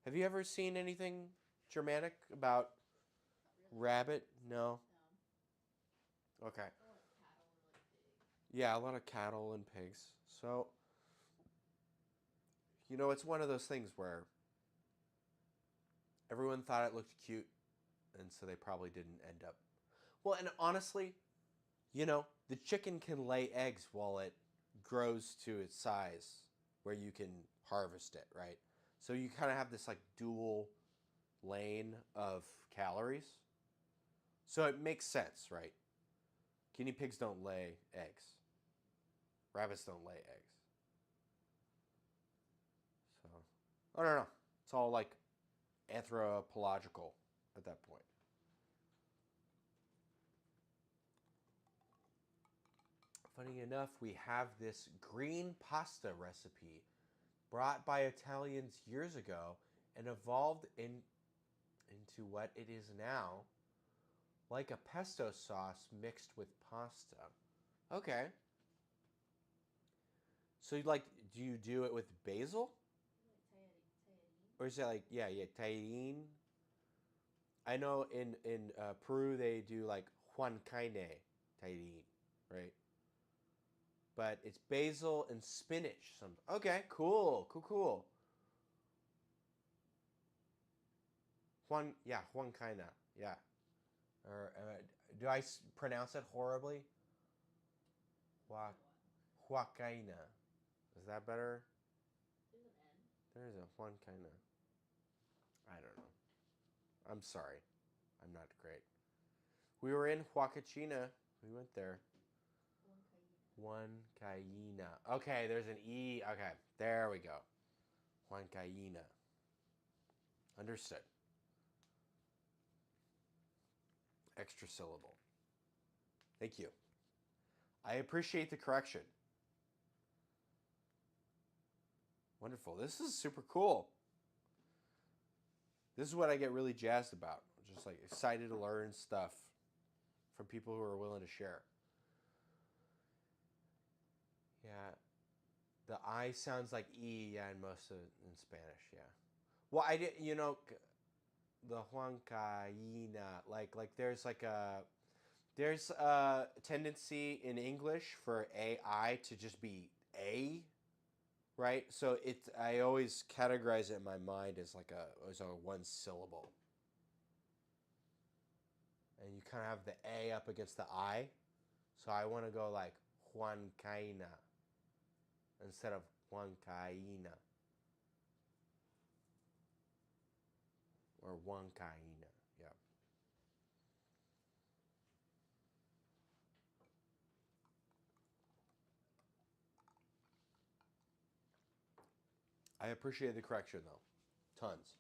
Have you ever seen anything Germanic about rabbit? No. Okay. Yeah, a lot of cattle and pigs. So, it's one of those things where everyone thought it looked cute, and so they probably didn't end up. Well, and honestly, the chicken can lay eggs while it grows to its size where you can harvest it, right? So you kind of have this like dual lane of calories. So it makes sense, right? Guinea pigs don't lay eggs. Rabbits don't lay eggs. So I don't know. It's all like anthropological at that point. Funny enough, we have this green pasta recipe brought by Italians years ago and evolved into what it is now, like a pesto sauce mixed with pasta. Okay. So do you do it with basil? Or is it like, yeah, yeah, tahine? I know in Peru they do like huancaine tahine. right? But it's basil and spinach. Okay, cool, cool, cool. Huancaina, yeah. Or do I pronounce it horribly? Hua, Huacaina. Is that better? There's an N. There's a Huancaina. I don't know. I'm sorry. I'm not great. We were in Huacachina. We went there. Huancaina. Okay, there's an E. Okay, there we go. Huancaina. Understood. Extra syllable. Thank you. I appreciate the correction. Wonderful. This is super cool. This is what I get really jazzed about. Just like excited to learn stuff from people who are willing to share. Yeah. The I sounds like E, yeah, in most of in Spanish, yeah. Well, I did, the Huancaina, like there's a tendency in English for AI to just be A, right? So I always categorize it in my mind as as a one syllable. And you kind of have the A up against the I. So I want to go like Huancaina instead of Huancaina. Or Huancaina, yeah. I appreciate the correction though. Tons.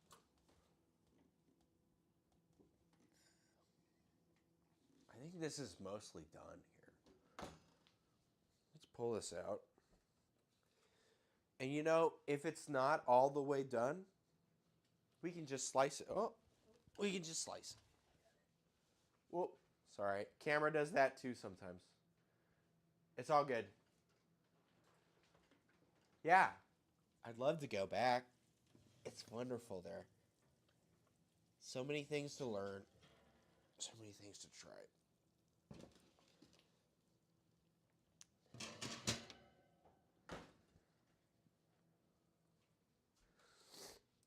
I think this is mostly done here. Let's pull this out. And if it's not all the way done, we can just slice it. Oh, we can just slice it. Whoa, sorry. Camera does that too sometimes. It's all good. Yeah, I'd love to go back. It's wonderful there. So many things to learn. So many things to try.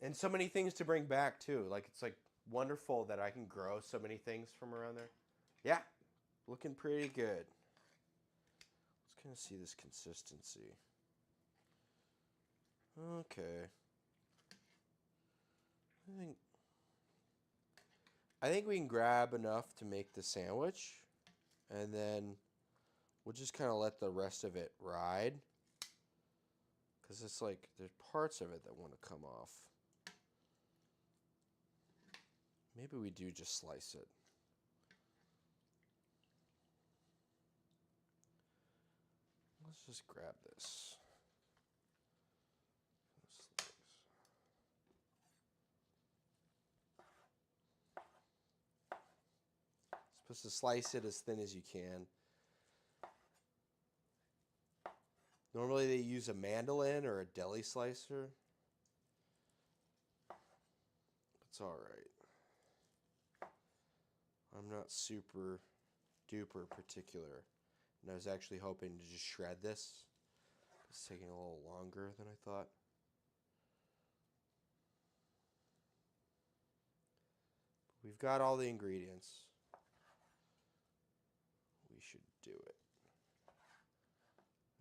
And so many things to bring back too. Like it's like wonderful that I can grow so many things from around there. Yeah, looking pretty good. Let's kind of see this consistency. Okay. I think we can grab enough to make the sandwich, and then we'll just kind of let the rest of it ride. Because it's like there's parts of it that want to come off. Maybe we do just slice it. Let's just grab this. Supposed to slice it as thin as you can. Normally they use a mandolin or a deli slicer. It's all right. I'm not super duper particular. And I was actually hoping to just shred this. It's taking a little longer than I thought. We've got all the ingredients. We should do it.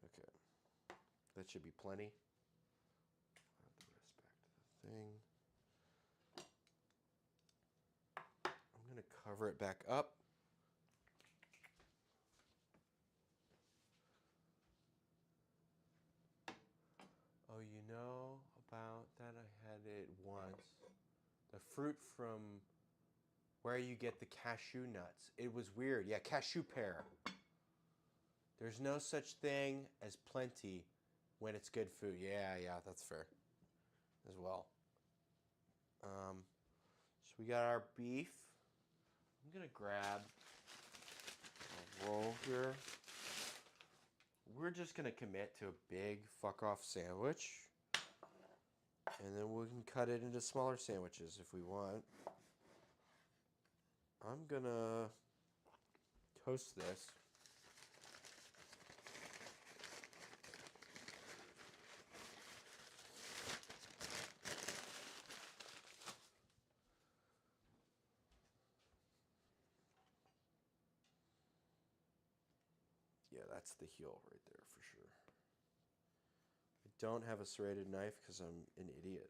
Okay. That should be plenty. Add the rest back to the thing. I'm going to cover it back up. Oh, you know about that? I had it once. The fruit from where you get the cashew nuts. It was weird. Yeah, cashew pear. There's no such thing as plenty when it's good food. Yeah, that's fair as well. So we got our beef. I'm going to grab a roll here. We're just going to commit to a big fuck off sandwich. And then we can cut it into smaller sandwiches if we want. I'm going to toast this. that's the heel right there for sure. I don't have a serrated knife because I'm an idiot.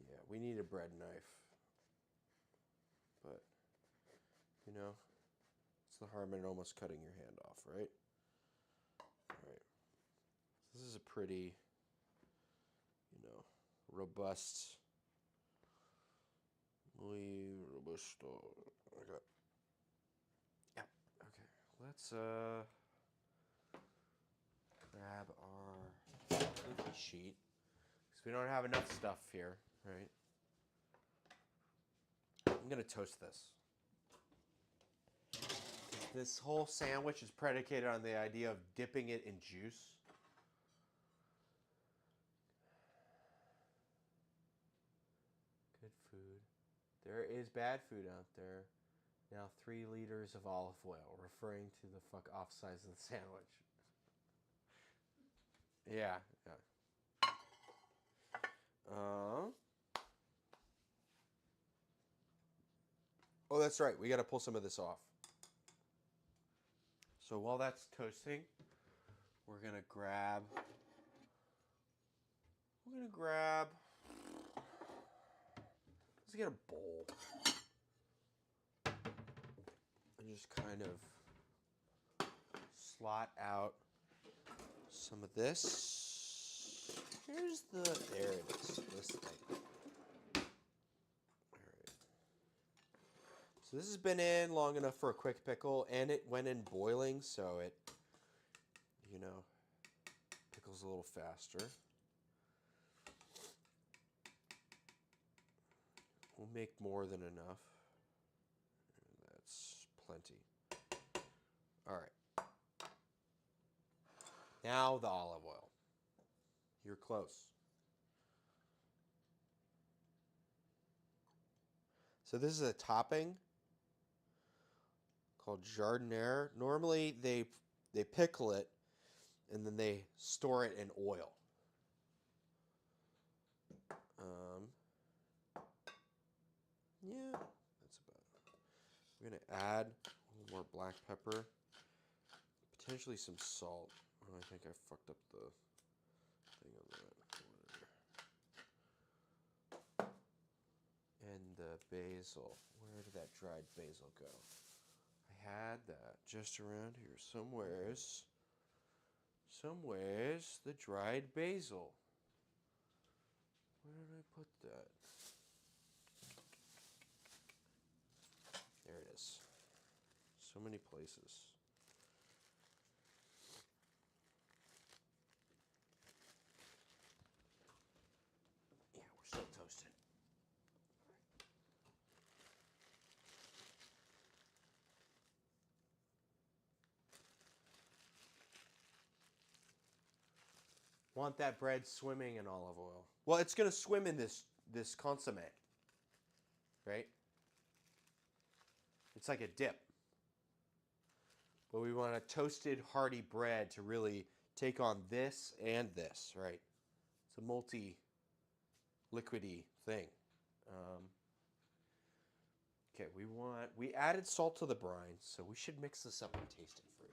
Yeah, we need a bread knife. But, you know, it's the harm in almost cutting your hand off, right? All right. This is a pretty, robust. Muy robusto. Okay. Yeah. Okay. Let's grab our cookie sheet because we don't have enough stuff here, right? I'm gonna toast this. This whole sandwich is predicated on the idea of dipping it in juice. Good food. There is bad food out there. Now 3 liters of olive oil, referring to the fuck off size of the sandwich. Yeah. Oh, that's right. We got to pull some of this off. So while that's toasting, we're gonna grab. Let's get a bowl and just kind of slot out some of this. There it is. This thing. So this has been in long enough for a quick pickle, and it went in boiling, so it, pickles a little faster. We'll make more than enough. That's plenty. All right. Now the olive oil. You're close. So this is a topping called jardiniere. Normally they pickle it and then they store it in oil. Yeah, that's about it. We're going to add a little more black pepper, potentially some salt. Oh, I think I fucked up the thing on that. And the basil. Where did that dried basil go? I had that just around here somewheres. The dried basil. Where did I put that? There it is. So many places. Yeah, we're still toasting. Want that bread swimming in olive oil. Well, it's going to swim in this consomme, right? It's like a dip. But we want a toasted, hearty bread to really take on this and this, right? It's a multi-liquidy thing. Okay, we added salt to the brine, so we should mix this up and taste it for you.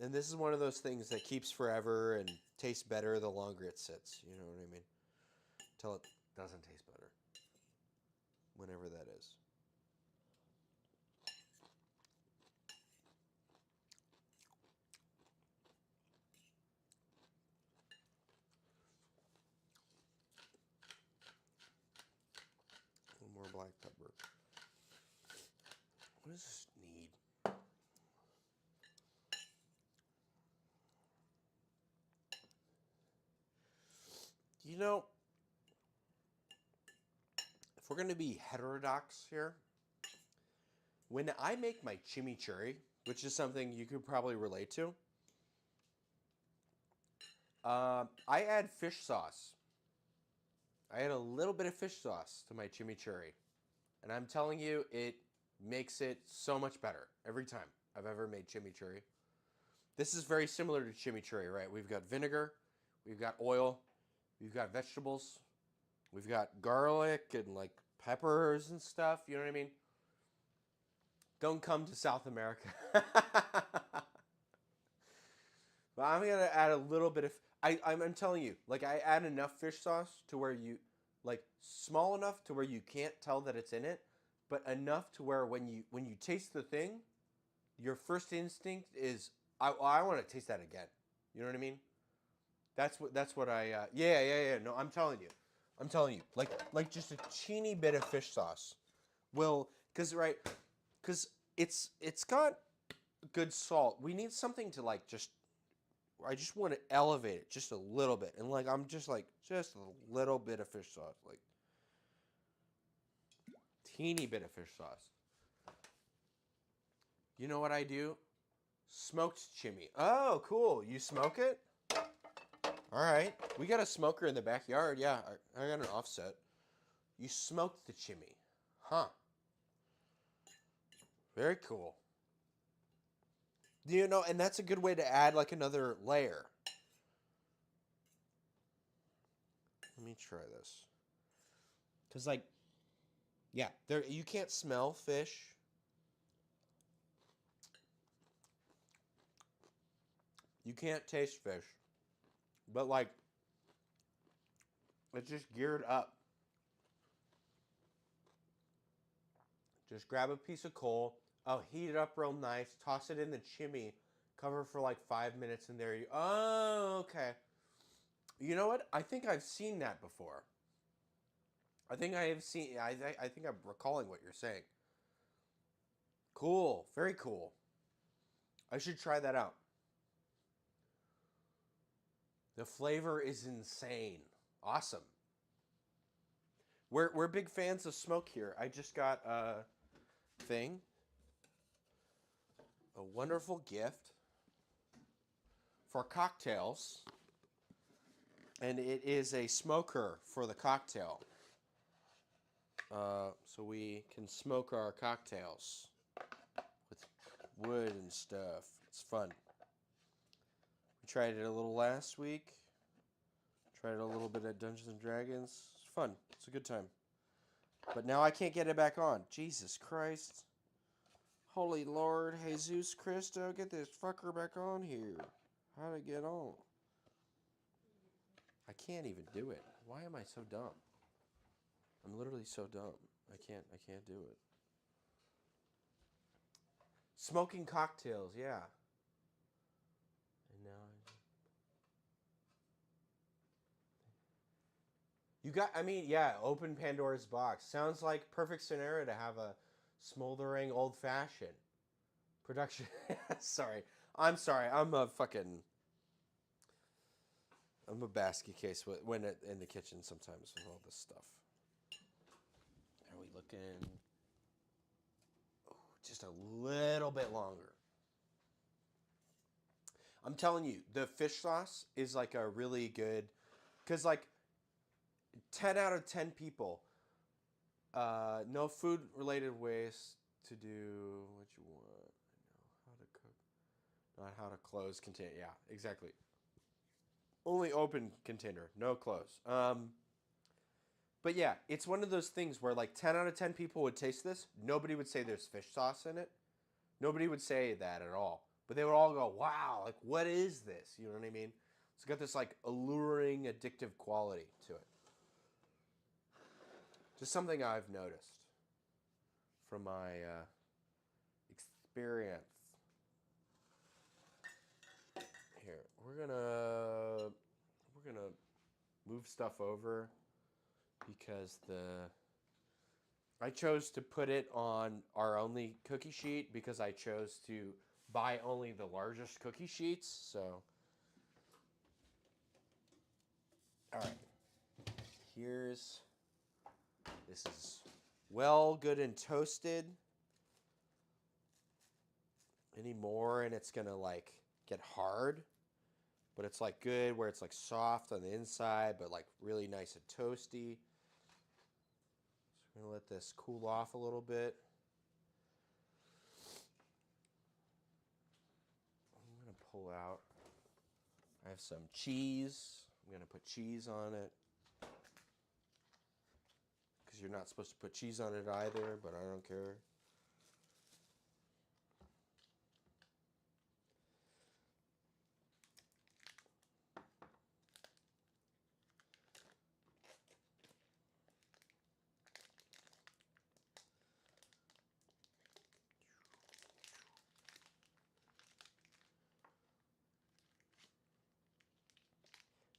And this is one of those things that keeps forever and tastes better the longer it sits. You know what I mean? Until it doesn't taste better. Whenever that is. A little more black pepper. What does this need? If we're going to be heterodox here, when I make my chimichurri, which is something you could probably relate to, I add fish sauce. I add a little bit of fish sauce to my chimichurri. And I'm telling you, it makes it so much better every time. I've ever made chimichurri. This is very similar to chimichurri, right? We've got vinegar, we've got oil, we've got vegetables, we've got garlic and like peppers and stuff. You know what I mean? Don't come to South America. But I'm gonna add a little bit of. I'm telling you, like I add enough fish sauce to where you, like small enough to where you can't tell that it's in it, but enough to where when you taste the thing, your first instinct is I want to taste that again. You know what I mean? That's what I yeah. No, I'm telling you, like just a teeny bit of fish sauce will because it's got good salt. We need something to like just. I just want to elevate it just a little bit, and like I'm just a little bit of fish sauce, like teeny bit of fish sauce. You know what I do? Smoked chimney. Oh, cool. You smoke it? All right. We got a smoker in the backyard. Yeah, I got an offset. You smoked the chimney. Huh. Very cool. You know, and that's a good way to add like another layer. Let me try this. Cause like, yeah, there you can't smell fish. You can't taste fish. But like, it's just geared up. Just grab a piece of coal. Oh, heat it up real nice. Toss it in the chimney. Cover for like 5 minutes, and there you. Oh, okay. You know what? I think I've seen that before. I think I have seen. I think I'm recalling what you're saying. Cool. Very cool. I should try that out. The flavor is insane. Awesome. We're big fans of smoke here. I just got a thing. A wonderful gift for cocktails. And it is a smoker for the cocktail. So we can smoke our cocktails with wood and stuff. It's fun. We tried it a little last week. Tried it a little bit at Dungeons and Dragons. It's fun. It's a good time. But now I can't get it back on. Jesus Christ. Holy Lord, Jesus Christo, get this fucker back on here. How to get on? I can't even do it. Why am I so dumb? I'm literally so dumb. I can't do it. Smoking cocktails, yeah. And now you got, I mean, yeah, open Pandora's box. Sounds like perfect scenario to have a smoldering old-fashioned production. Sorry. I'm sorry. I'm a basket case when in the kitchen sometimes with all this stuff. Are we looking? Oh, just a little bit longer. I'm telling you, the fish sauce is like a really good, because like 10 out of 10 people, no food related ways to do what you want. I know how to cook, not how to close container. Yeah, exactly. Only open container, no close. But yeah, it's one of those things where like 10 out of 10 people would taste this. Nobody would say there's fish sauce in it. Nobody would say that at all. But they would all go, wow, like what is this? You know what I mean? It's got this like alluring, addictive quality to it. Just something I've noticed from my experience. Here, we're gonna move stuff over because I chose to put it on our only cookie sheet because I chose to buy only the largest cookie sheets. So, all right, this is well, good and toasted. Any more and it's gonna like get hard, but it's like good where it's like soft on the inside, but like really nice and toasty. So we're gonna let this cool off a little bit. pull out. I have some cheese. I'm going to put cheese on it. Because you're not supposed to put cheese on it either, but I don't care.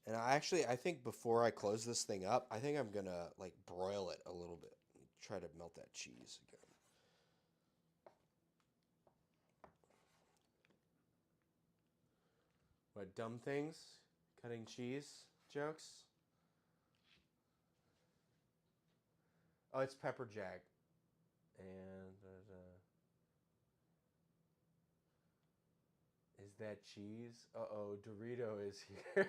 And I think before I close this thing up, I think I'm gonna like broil it a little bit. Try to melt that cheese again. What dumb things? Cutting cheese jokes? Oh, it's pepper jack. And is that cheese? Uh-oh, Dorito is here.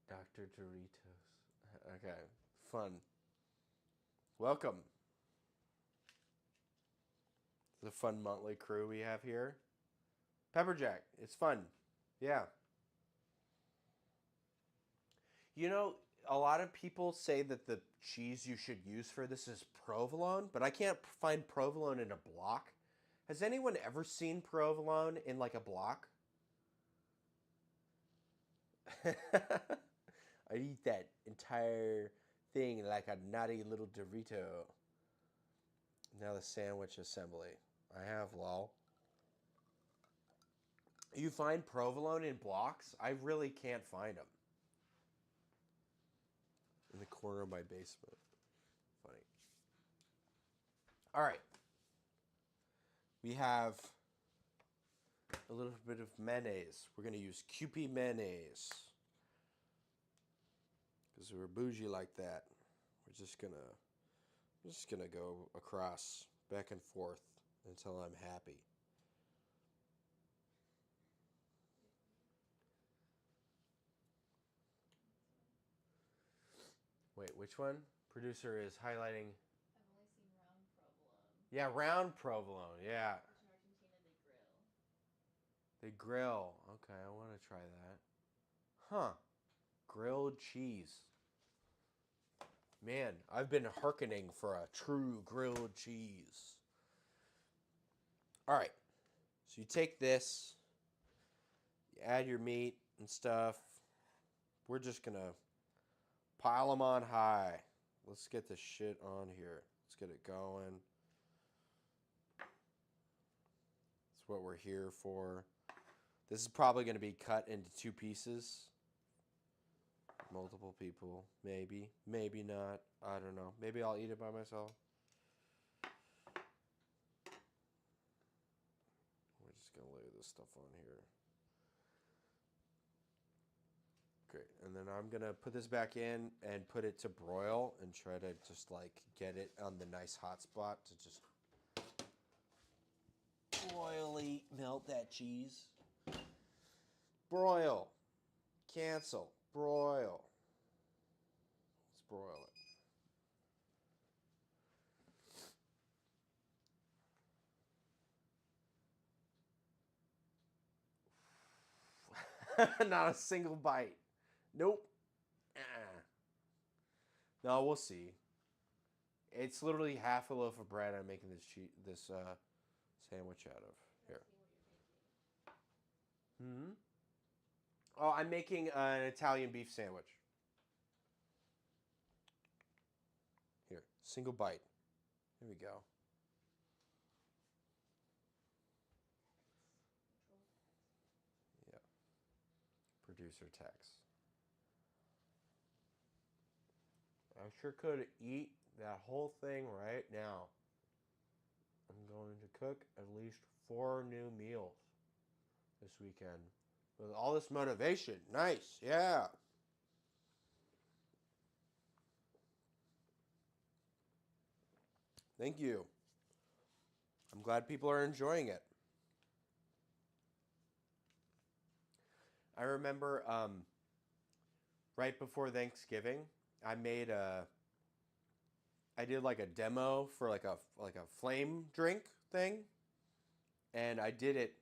Dr. Doritos. Okay, fun. Welcome. The fun motley crew we have here. Pepper jack. It's fun. Yeah. You know, a lot of people say that the cheese you should use for this is provolone, but I can't find provolone in a block. Has anyone ever seen provolone in like a block? I'd eat that entire thing like a naughty little Dorito. Now the sandwich assembly. I have, lol. You find provolone in blocks? I really can't find them. In the corner of my basement. Funny. All right. We have a little bit of mayonnaise. We're going to use Kewpie mayonnaise. Because we're bougie like that. We're just gonna go across, back and forth, until I'm happy. Wait, which one? Producer is highlighting. I've only seen round provolone. Yeah, round provolone. Yeah. Which in Argentina they grill. They grill. Okay, I want to try that. Huh. Grilled cheese. Man, I've been hearkening for a true grilled cheese. All right. So you take this, you add your meat and stuff. We're just going to pile them on high. Let's get this shit on here. Let's get it going. That's what we're here for. This is probably going to be cut into 2 pieces. Multiple people. Maybe. Maybe not. I don't know. Maybe I'll eat it by myself. We're just going to lay this stuff on here. Great. And then I'm going to put this back in and put it to broil and try to just like get it on the nice hot spot to just royally melt that cheese. Broil. Cancel. Broil. Let's broil it. Not a single bite. Nope. No, we'll see. It's literally half a loaf of bread I'm making this sandwich out of. Here. Oh, I'm making an Italian beef sandwich. Here, single bite. Here we go. Yeah. Producer text. I sure could eat that whole thing right now. I'm going to cook at least 4 new meals this weekend. With all this motivation. Nice. Yeah. Thank you. I'm glad people are enjoying it. I remember right before Thanksgiving, I did like a demo for like a flame drink thing. and I did it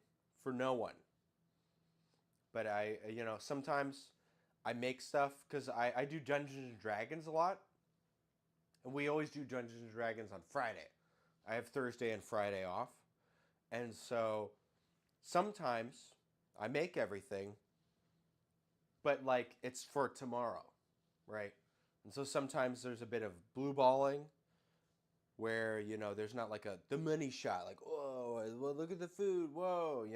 for no one. But sometimes I make stuff because I do Dungeons and Dragons a lot. And we always do Dungeons and Dragons on Friday. I have Thursday and Friday off. And so sometimes I make everything, but like it's for tomorrow, right? And so sometimes there's a bit of blue balling where, there's not like the money shot, like, whoa, well, look at the food, whoa,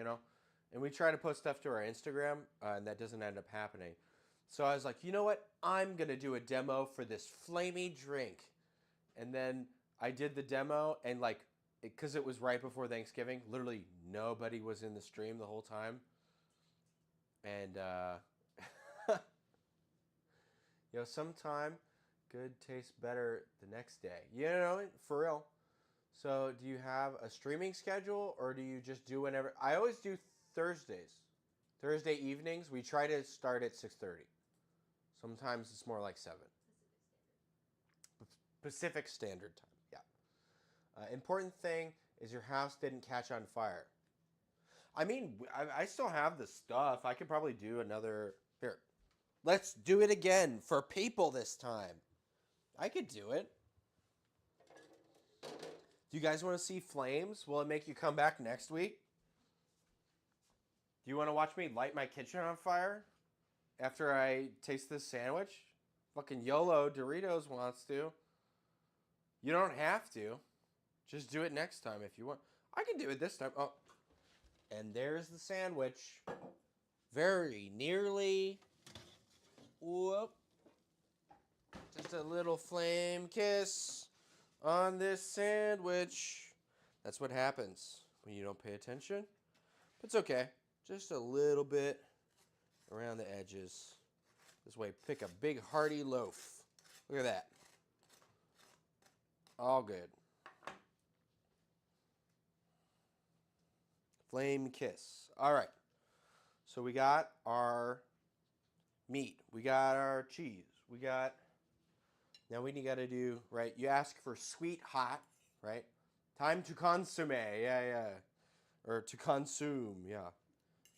And we try to post stuff to our Instagram, and that doesn't end up happening. So I was like, you know what? I'm going to do a demo for this flamey drink. And then I did the demo, and because it was right before Thanksgiving, literally nobody was in the stream the whole time. And, sometime good tastes better the next day. For real. So do you have a streaming schedule, or do you just do whenever? I always do Thursdays. Thursday evenings. We try to start at 6:30. Sometimes it's more like 7. Pacific Standard Time, yeah. Important thing is your house didn't catch on fire. I mean, I still have the stuff. I could probably do another... Here, let's do it again for people this time. I could do it. Do you guys want to see flames? Will it make you come back next week? Do you want to watch me light my kitchen on fire after I taste this sandwich? Fucking YOLO Doritos wants to. You don't have to. Just do it next time if you want. I can do it this time. Oh, and there's the sandwich. Very nearly. Whoop. Just a little flame kiss on this sandwich. That's what happens when you don't pay attention. But it's okay. Just a little bit around the edges. This way, pick a big hearty loaf. Look at that. All good. Flame kiss. All right. So we got our meat. We got our cheese. We got... Now we got to do, right? You ask for sweet hot, right? Time to consume. Yeah. Or to consume. Yeah.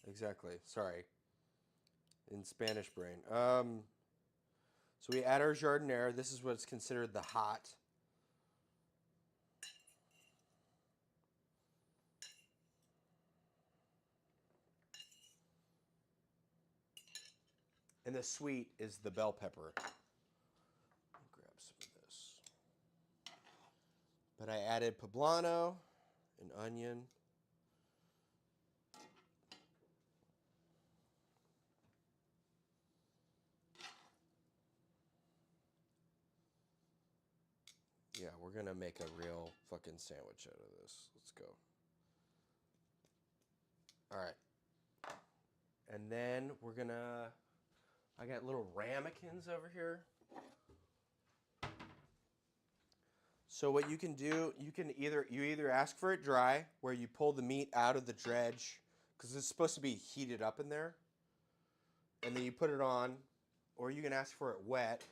Exactly. Sorry. In Spanish brain. So we add our jardinere. This is what's considered the hot. And the sweet is the bell pepper. Grab some of this. But I added poblano, an onion. Yeah, we're going to make a real fucking sandwich out of this. Let's go. All right. And then we're going to... I got little ramekins over here. So what you can do, you either ask for it dry, where you pull the meat out of the dredge, because it's supposed to be heated up in there, and then you put it on, or you can ask for it wet,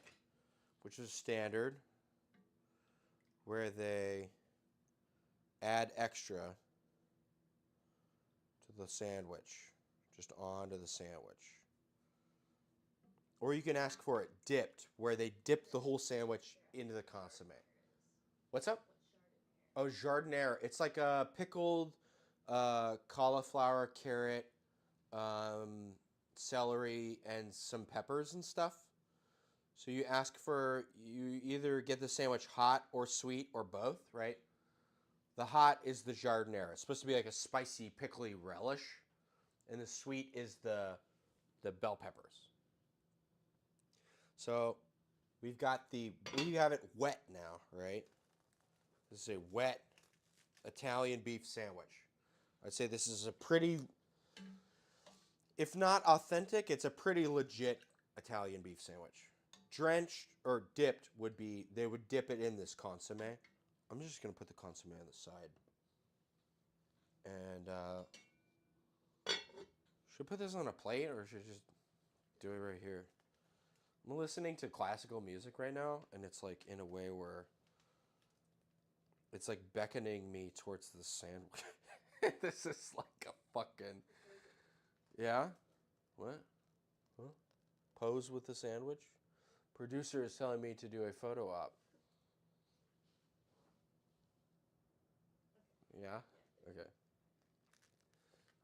which is standard, where they add extra to the sandwich, just onto the sandwich. Or you can ask for it dipped, where they dip the whole sandwich into the consomme. What's up? Oh, jardinere. It's like a pickled cauliflower, carrot, celery, and some peppers and stuff. So you either get the sandwich hot or sweet or both, right? The hot is the jardinere. It's supposed to be like a spicy, pickly relish. And the sweet is the bell peppers. So we have it wet now, right? This is a wet Italian beef sandwich. I'd say this is a pretty, if not authentic, it's a pretty legit Italian beef sandwich. Drenched or dipped they would dip it in this consomme. I'm just going to put the consomme on the side. And should I put this on a plate, or should I just do it right here? I'm listening to classical music right now, and it's like in a way where it's like beckoning me towards the sandwich. This is like a fucking. Yeah? What? Huh? Pose with the sandwich? Producer is telling me to do a photo op. Yeah? Okay.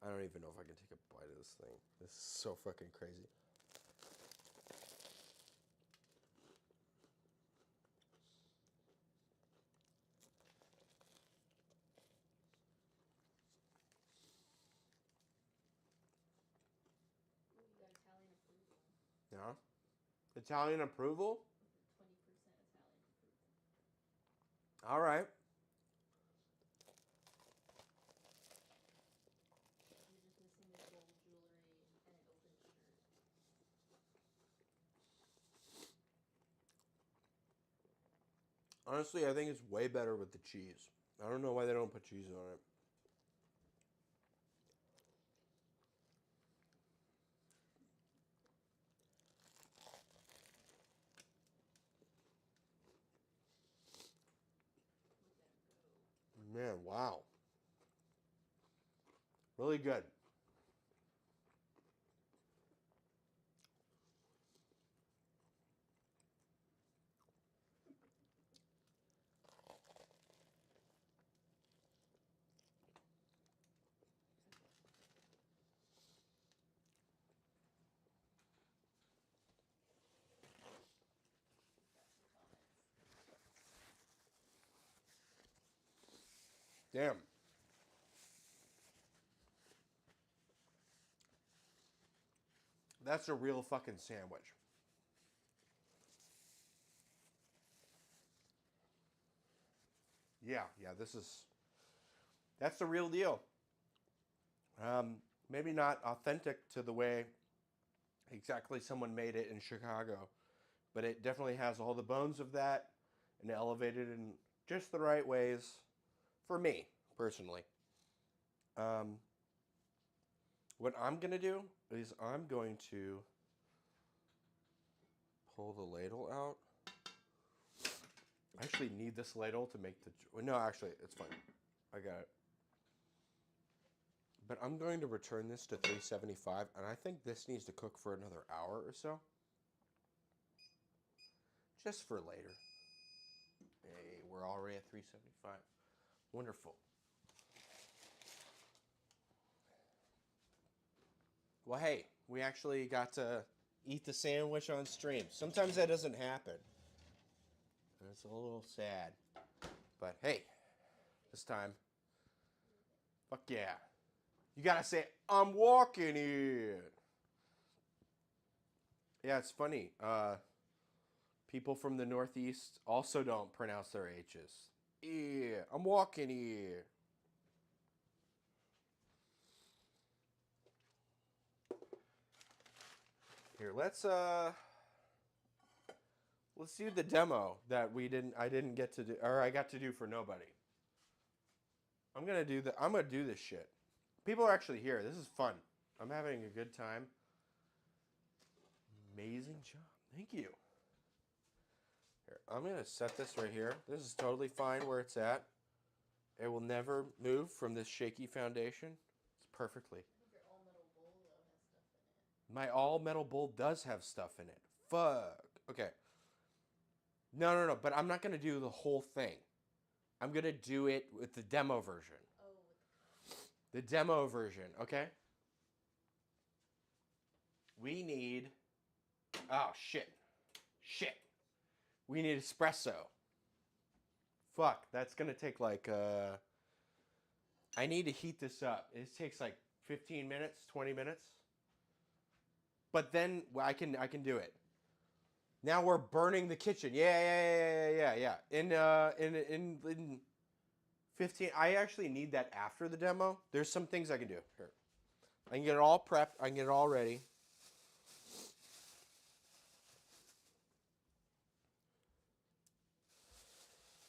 I don't even know if I can take a bite of this thing. This is so fucking crazy. Ooh, you got Italian approval. Yeah? Italian approval? 20% Italian approval. All right. You're just missing the gold jewelry and an open shirt. Honestly, I think it's way better with the cheese. I don't know why they don't put cheese on it. Look at him go. Man, wow. Really good. Got some comments. Damn. That's a real fucking sandwich. Yeah, that's the real deal. Maybe not authentic to the way exactly someone made it in Chicago, but it definitely has all the bones of that and elevated in just the right ways for me personally. Um, what I'm gonna do is I'm going to pull the ladle out. I actually need this ladle to make the. No, actually, it's fine. I got it. But I'm going to return this to 375, and I think this needs to cook for another hour or so. Just for later. Hey, we're already at 375. Wonderful. Well, hey, we actually got to eat the sandwich on stream. Sometimes that doesn't happen. And it's a little sad. But hey, this time, fuck yeah. You gotta say, I'm walking here. Yeah, it's funny. People from the Northeast also don't pronounce their H's. Yeah, I'm walking here. Here, let's do the demo that I didn't get to do, or I got to do for nobody. I'm gonna do this shit. People are actually here. This is fun. I'm having a good time. Amazing job. Thank you. Here, I'm gonna set this right here. This is totally fine where it's at. It will never move from this shaky foundation. It's perfectly. I think your all metal bowl though has stuff in it. My all metal bowl does have stuff in it. Fuck. Okay. No. But I'm not gonna do the whole thing. I'm gonna do it with the demo version. Oh, with The demo version, okay? We need. Oh, shit. Shit. We need espresso. Fuck, that's gonna take like. I need to heat this up. It takes like 15 minutes, 20 minutes. But then I can do it. Now we're burning the kitchen. Yeah. In 15. I actually need that after the demo. There's some things I can do. Here. I can get it all prepped. I can get it all ready.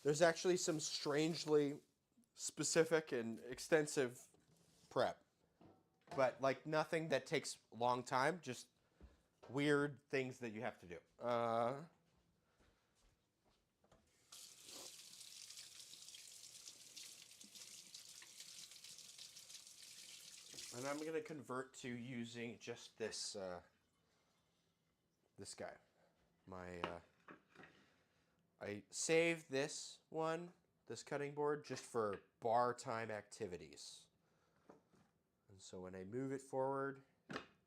There's actually some strangely specific and extensive prep. But like nothing that takes a long time, just weird things that you have to do. And I'm going to convert to using just this this guy. I saved this one, this cutting board, just for bar time activities. And so when I move it forward,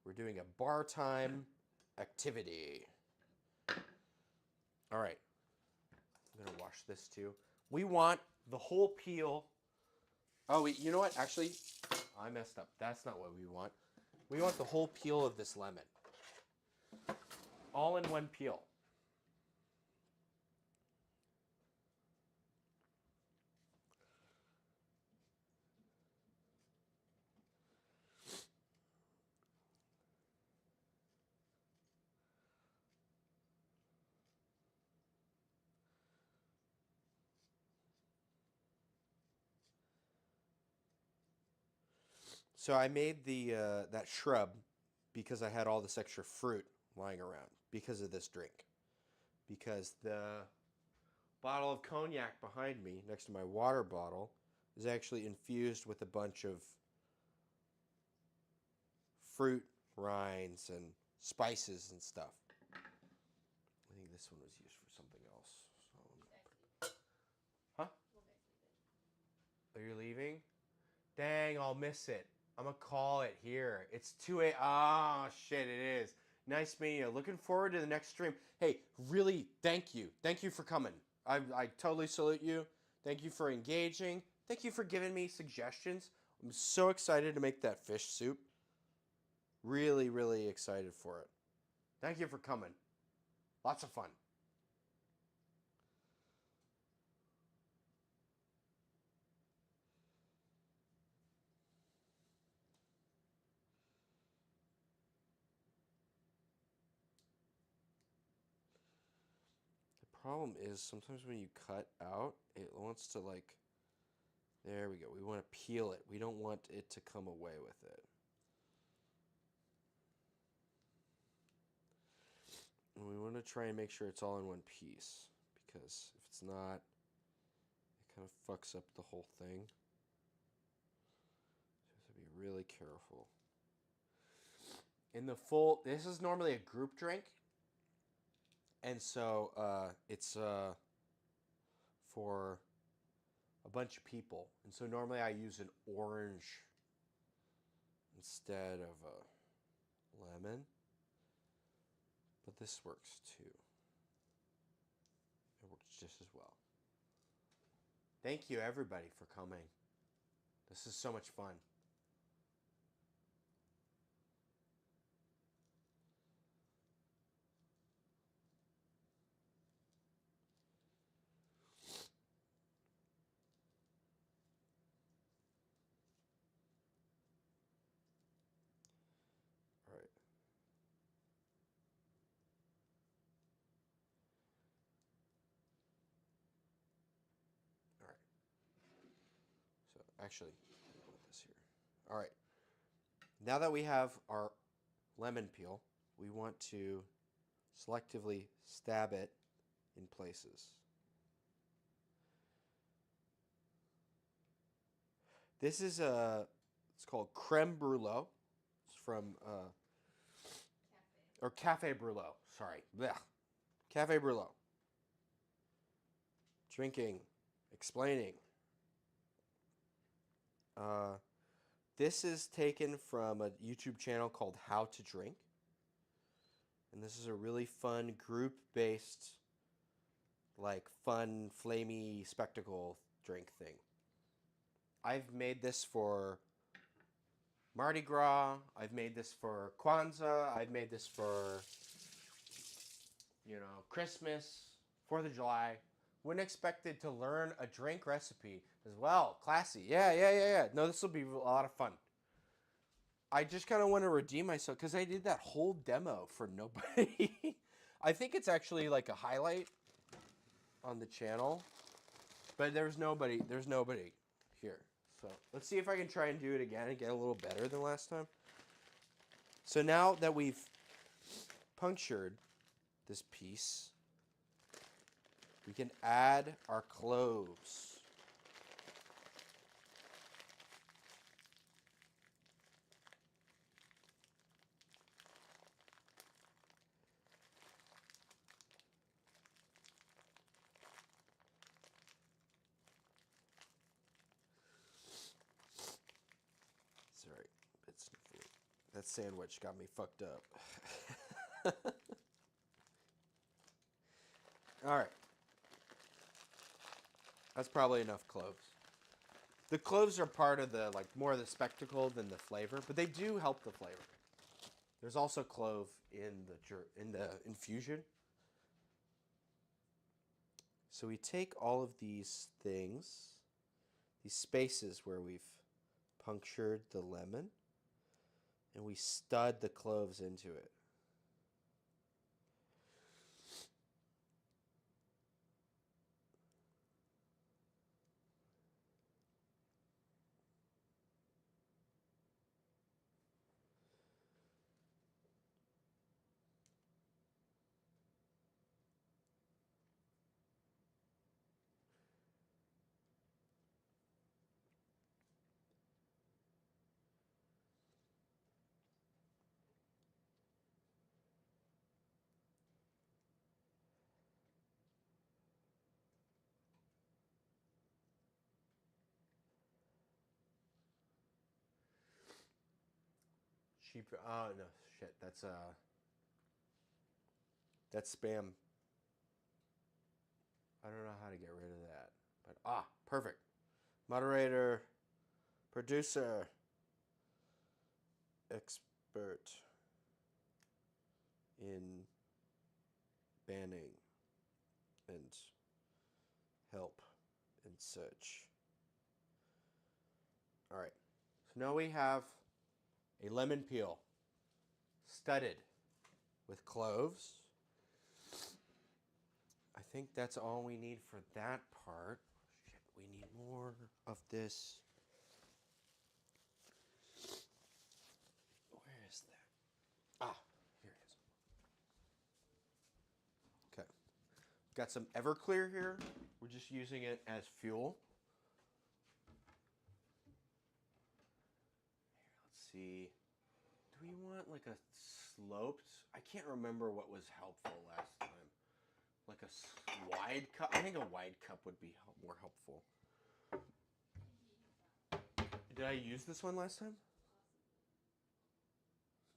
we're doing a bar time activity. All right. I'm going to wash this too. We want the whole peel. Oh, wait, you know what? Actually, I messed up. That's not what we want. We want the whole peel of this lemon. All in one peel. So I made the that shrub because I had all this extra fruit lying around because of this drink. Because the bottle of cognac behind me, next to my water bottle, is actually infused with a bunch of fruit rinds and spices and stuff. I think this one was used for something else. So huh? Are you leaving? Dang, I'll miss it. I'm going to call it here. It's 2 a.m. Oh, shit, it is. Nice meeting you. Looking forward to the next stream. Hey, really, thank you. Thank you for coming. I totally salute you. Thank you for engaging. Thank you for giving me suggestions. I'm so excited to make that fish soup. Really, really excited for it. Thank you for coming. Lots of fun. The problem is sometimes when you cut out, it wants to like, there we go. We want to peel it. We don't want it to come away with it. And we want to try and make sure it's all in one piece, because if it's not, it kind of fucks up the whole thing. So you have to be really careful. In the full, this is normally a group drink, and so it's for a bunch of people. And so normally I use an orange instead of a lemon. But this works too. It works just as well. Thank you, everybody, for coming. This is so much fun. All right. All right. So actually, I'll put this here. All right. Now that we have our lemon peel, we want to selectively stab it in places. This is it's called creme brulee. It's from or cafe brulee. Sorry, blech. Cafe brulee. Drinking, explaining. This is taken from a YouTube channel called How to Drink. And this is a really fun group-based, like fun, flamey spectacle drink thing. I've made this for Mardi Gras. I've made this for Kwanzaa. I've made this for, Christmas, 4th of July. Wouldn't expected to learn a drink recipe as well. Classy. Yeah. No, this will be a lot of fun. I just kind of want to redeem myself because I did that whole demo for nobody. I think it's actually like a highlight on the channel, but there's nobody here. So let's see if I can try and do it again and get a little better than last time. So now that we've punctured this piece, we can add our cloves. that sandwich got me fucked up. All right. That's probably enough cloves. The cloves are part of the, like, more of the spectacle than the flavor, but they do help the flavor. There's also clove in the infusion. So we take all of these things, these spaces where we've punctured the lemon, and we stud the cloves into it. Cheap. Oh no, shit. That's spam. I don't know how to get rid of that, but perfect. Moderator, producer, expert in banning and help and such. All right. So now we have a lemon peel studded with cloves. I think that's all we need for that part. Shit, we need more of this. Where is that? Here it is. Okay. Got some Everclear here. We're just using it as fuel. Here, let's see. Do we want like a sloped? I can't remember what was helpful last time. Like a wide cup? I think a wide cup would be more helpful. Did I use this one last time?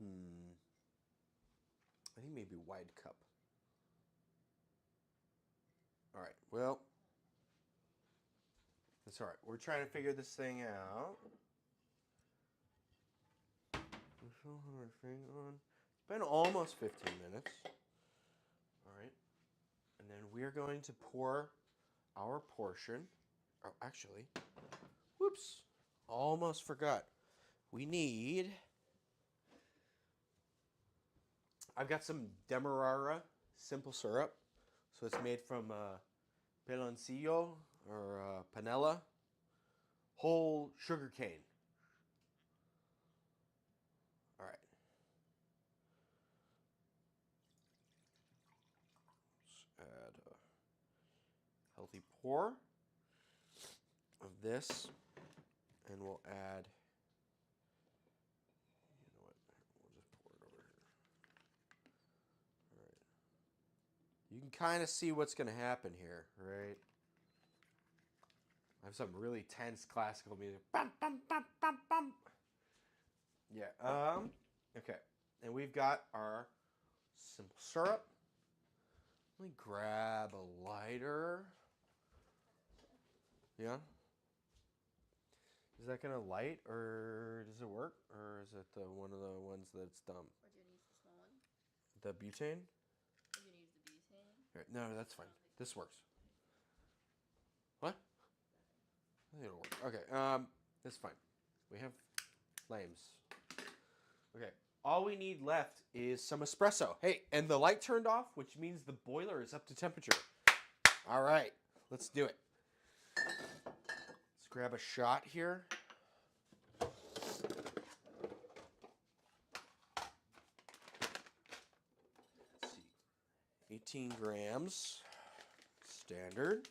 I think maybe wide cup. All right, well, that's all right. We're trying to figure this thing out. It's been almost 15 minutes. All right. And then we're going to pour our portion. Oh, actually, whoops, almost forgot. We need, I've got some Demerara simple syrup. So it's made from piloncillo or panela, whole sugar cane. All right. Let's add a healthy pour of this, and we'll add, you know what, we'll just pour it over here. All right. You can kind of see what's going to happen here, right? I have some really tense classical music. Bum, bum, bum, bum, bum. Yeah, okay. And we've got our simple syrup. Let me grab a lighter. Yeah? Is that going to light, or does it work? Or is it one of the ones that's dumb? Or do you use the small one? The butane? Or do you use the butane? Right, no, that's fine. This works. What? I think it'll work. Okay, that's fine. We have flames. Okay, all we need left is some espresso. Hey, and the light turned off, which means the boiler is up to temperature. All right, let's do it. Let's grab a shot here. Let's see. 18 grams, standard.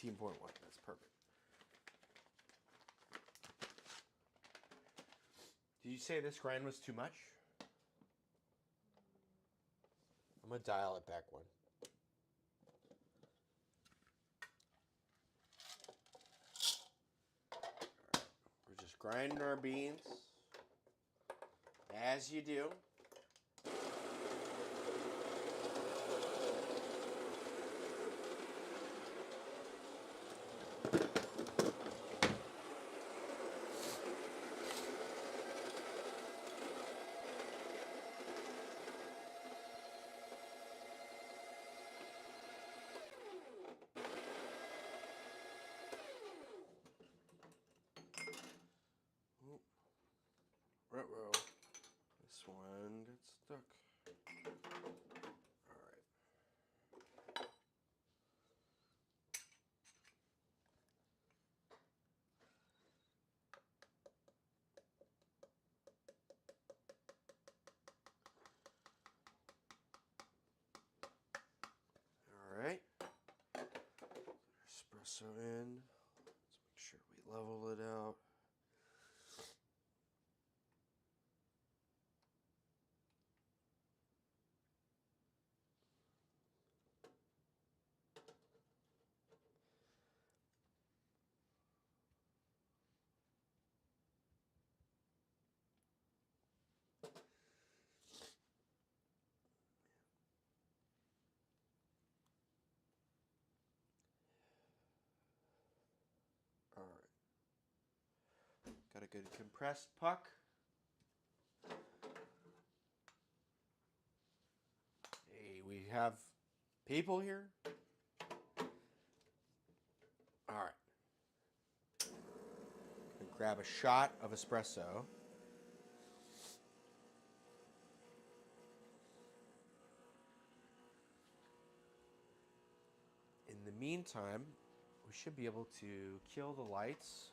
.1. That's perfect. Did you say this grind was too much? I'm gonna dial it back one. We're just grinding our beans as you do. Ruh-roh. This one got stuck. All right. All right. Espresso in. Let's make sure we level it out. All right. Got a good compressed puck. Hey, we have people here. All right. Gonna grab a shot of espresso. In the meantime, we should be able to kill the lights.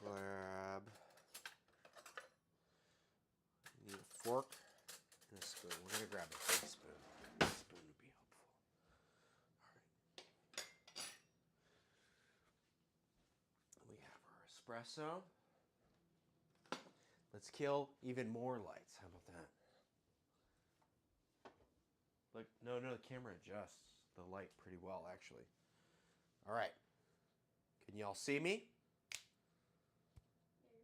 Grab. Need a fork and a spoon. We're gonna grab a big spoon. A spoon would be helpful. All right. We have our espresso. Let's kill even more lights. How about that? Look, no, the camera adjusts the light pretty well, actually. All right. Can y'all see me? Yeah,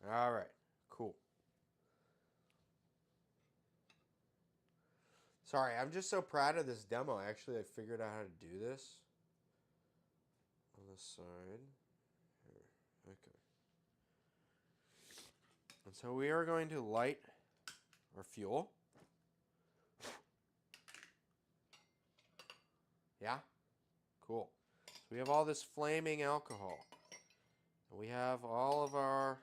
you're fine. All right. Cool. Sorry, I'm just so proud of this demo. Actually, I figured out how to do this. On the side. Here. Okay. And so we are going to light our fuel. Yeah? Cool. So we have all this flaming alcohol. And we have all of our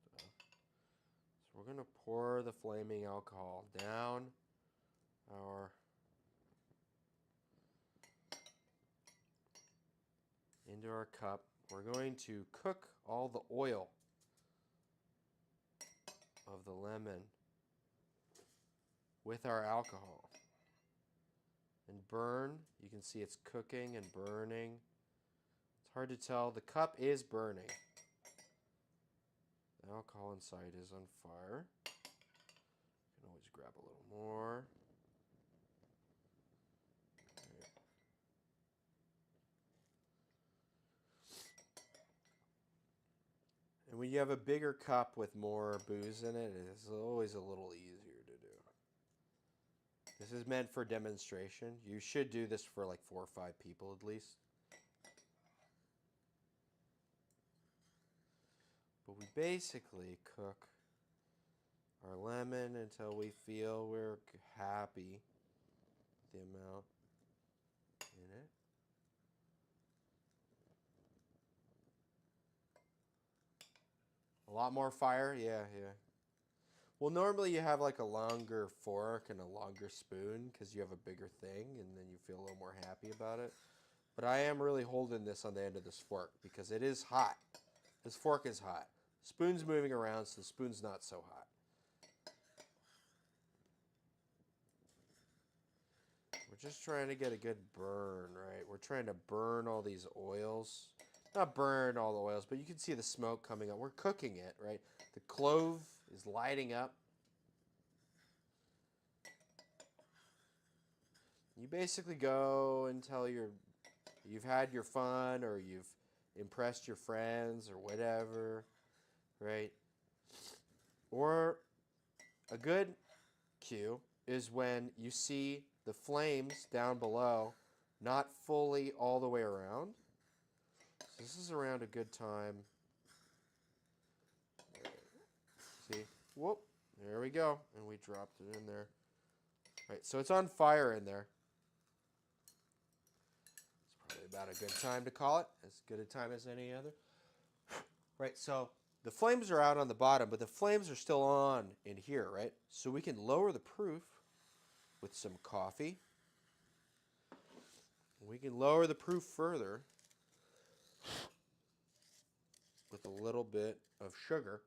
stuff. So we're going to pour the flaming alcohol down our into our cup. We're going to cook all the oil of the lemon with our alcohol and burn. You can see it's cooking and burning. It's hard to tell. The cup is burning. The alcohol inside is on fire. You can always grab a little more. Okay. And when you have a bigger cup with more booze in it, it's always a little easier to do. This is meant for demonstration. You should do this for like 4 or 5 people at least. But we basically cook our lemon until we feel we're happy with the amount in it. A lot more fire? Yeah, yeah. Well, normally you have like a longer fork and a longer spoon because you have a bigger thing and then you feel a little more happy about it. But I am really holding this on the end of this fork because it is hot. This fork is hot. Spoon's moving around, so the spoon's not so hot. We're just trying to get a good burn, right? We're trying to burn all these oils. Not burn all the oils, but you can see the smoke coming up. We're cooking it, right? The clove is lighting up. You basically go until you've had your fun or you've impressed your friends or whatever, right? Or a good cue is when you see the flames down below not fully all the way around. So this is around a good time. See? Whoop. There we go. And we dropped it in there. Right, so it's on fire in there. It's probably about a good time to call it. As good a time as any other. Right, so the flames are out on the bottom, but the flames are still on in here, right? So we can lower the proof with some coffee. We can lower the proof further with a little bit of sugar.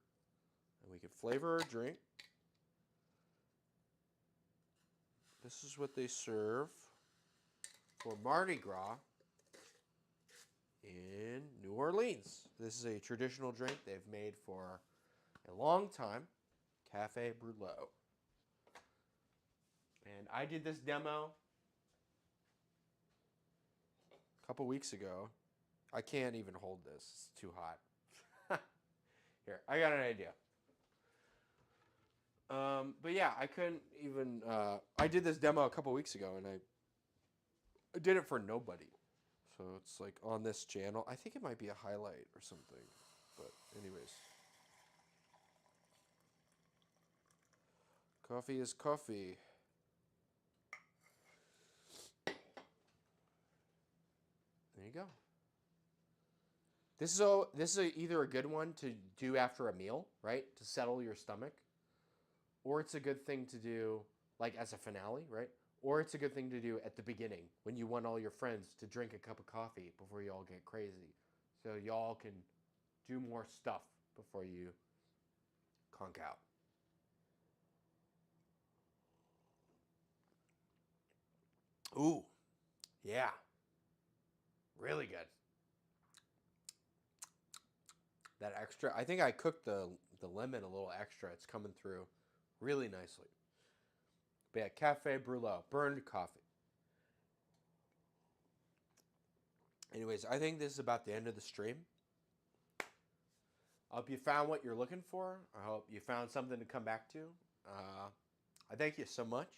And we can flavor our drink. This is what they serve for Mardi Gras in New Orleans. This is a traditional drink they've made for a long time, Cafe Brûlot. And I did this demo a couple weeks ago. I can't even hold this. It's too hot. Here, I got an idea. But yeah, I couldn't even. I did this demo a couple weeks ago, and I did it for nobody. So it's like on this channel. I think it might be a highlight or something. But anyways. Coffee is coffee. There you go. This is either a good one to do after a meal, right? To settle your stomach. Or it's a good thing to do like as a finale, right? Or it's a good thing to do at the beginning when you want all your friends to drink a cup of coffee before you all get crazy. So y'all can do more stuff before you conk out. Ooh, yeah. Really good. That extra, I think I cooked the lemon a little extra. It's coming through really nicely. But yeah, Cafe Brûlot, burned coffee. Anyways, I think this is about the end of the stream. I hope you found what you're looking for. I hope you found something to come back to. I thank you so much.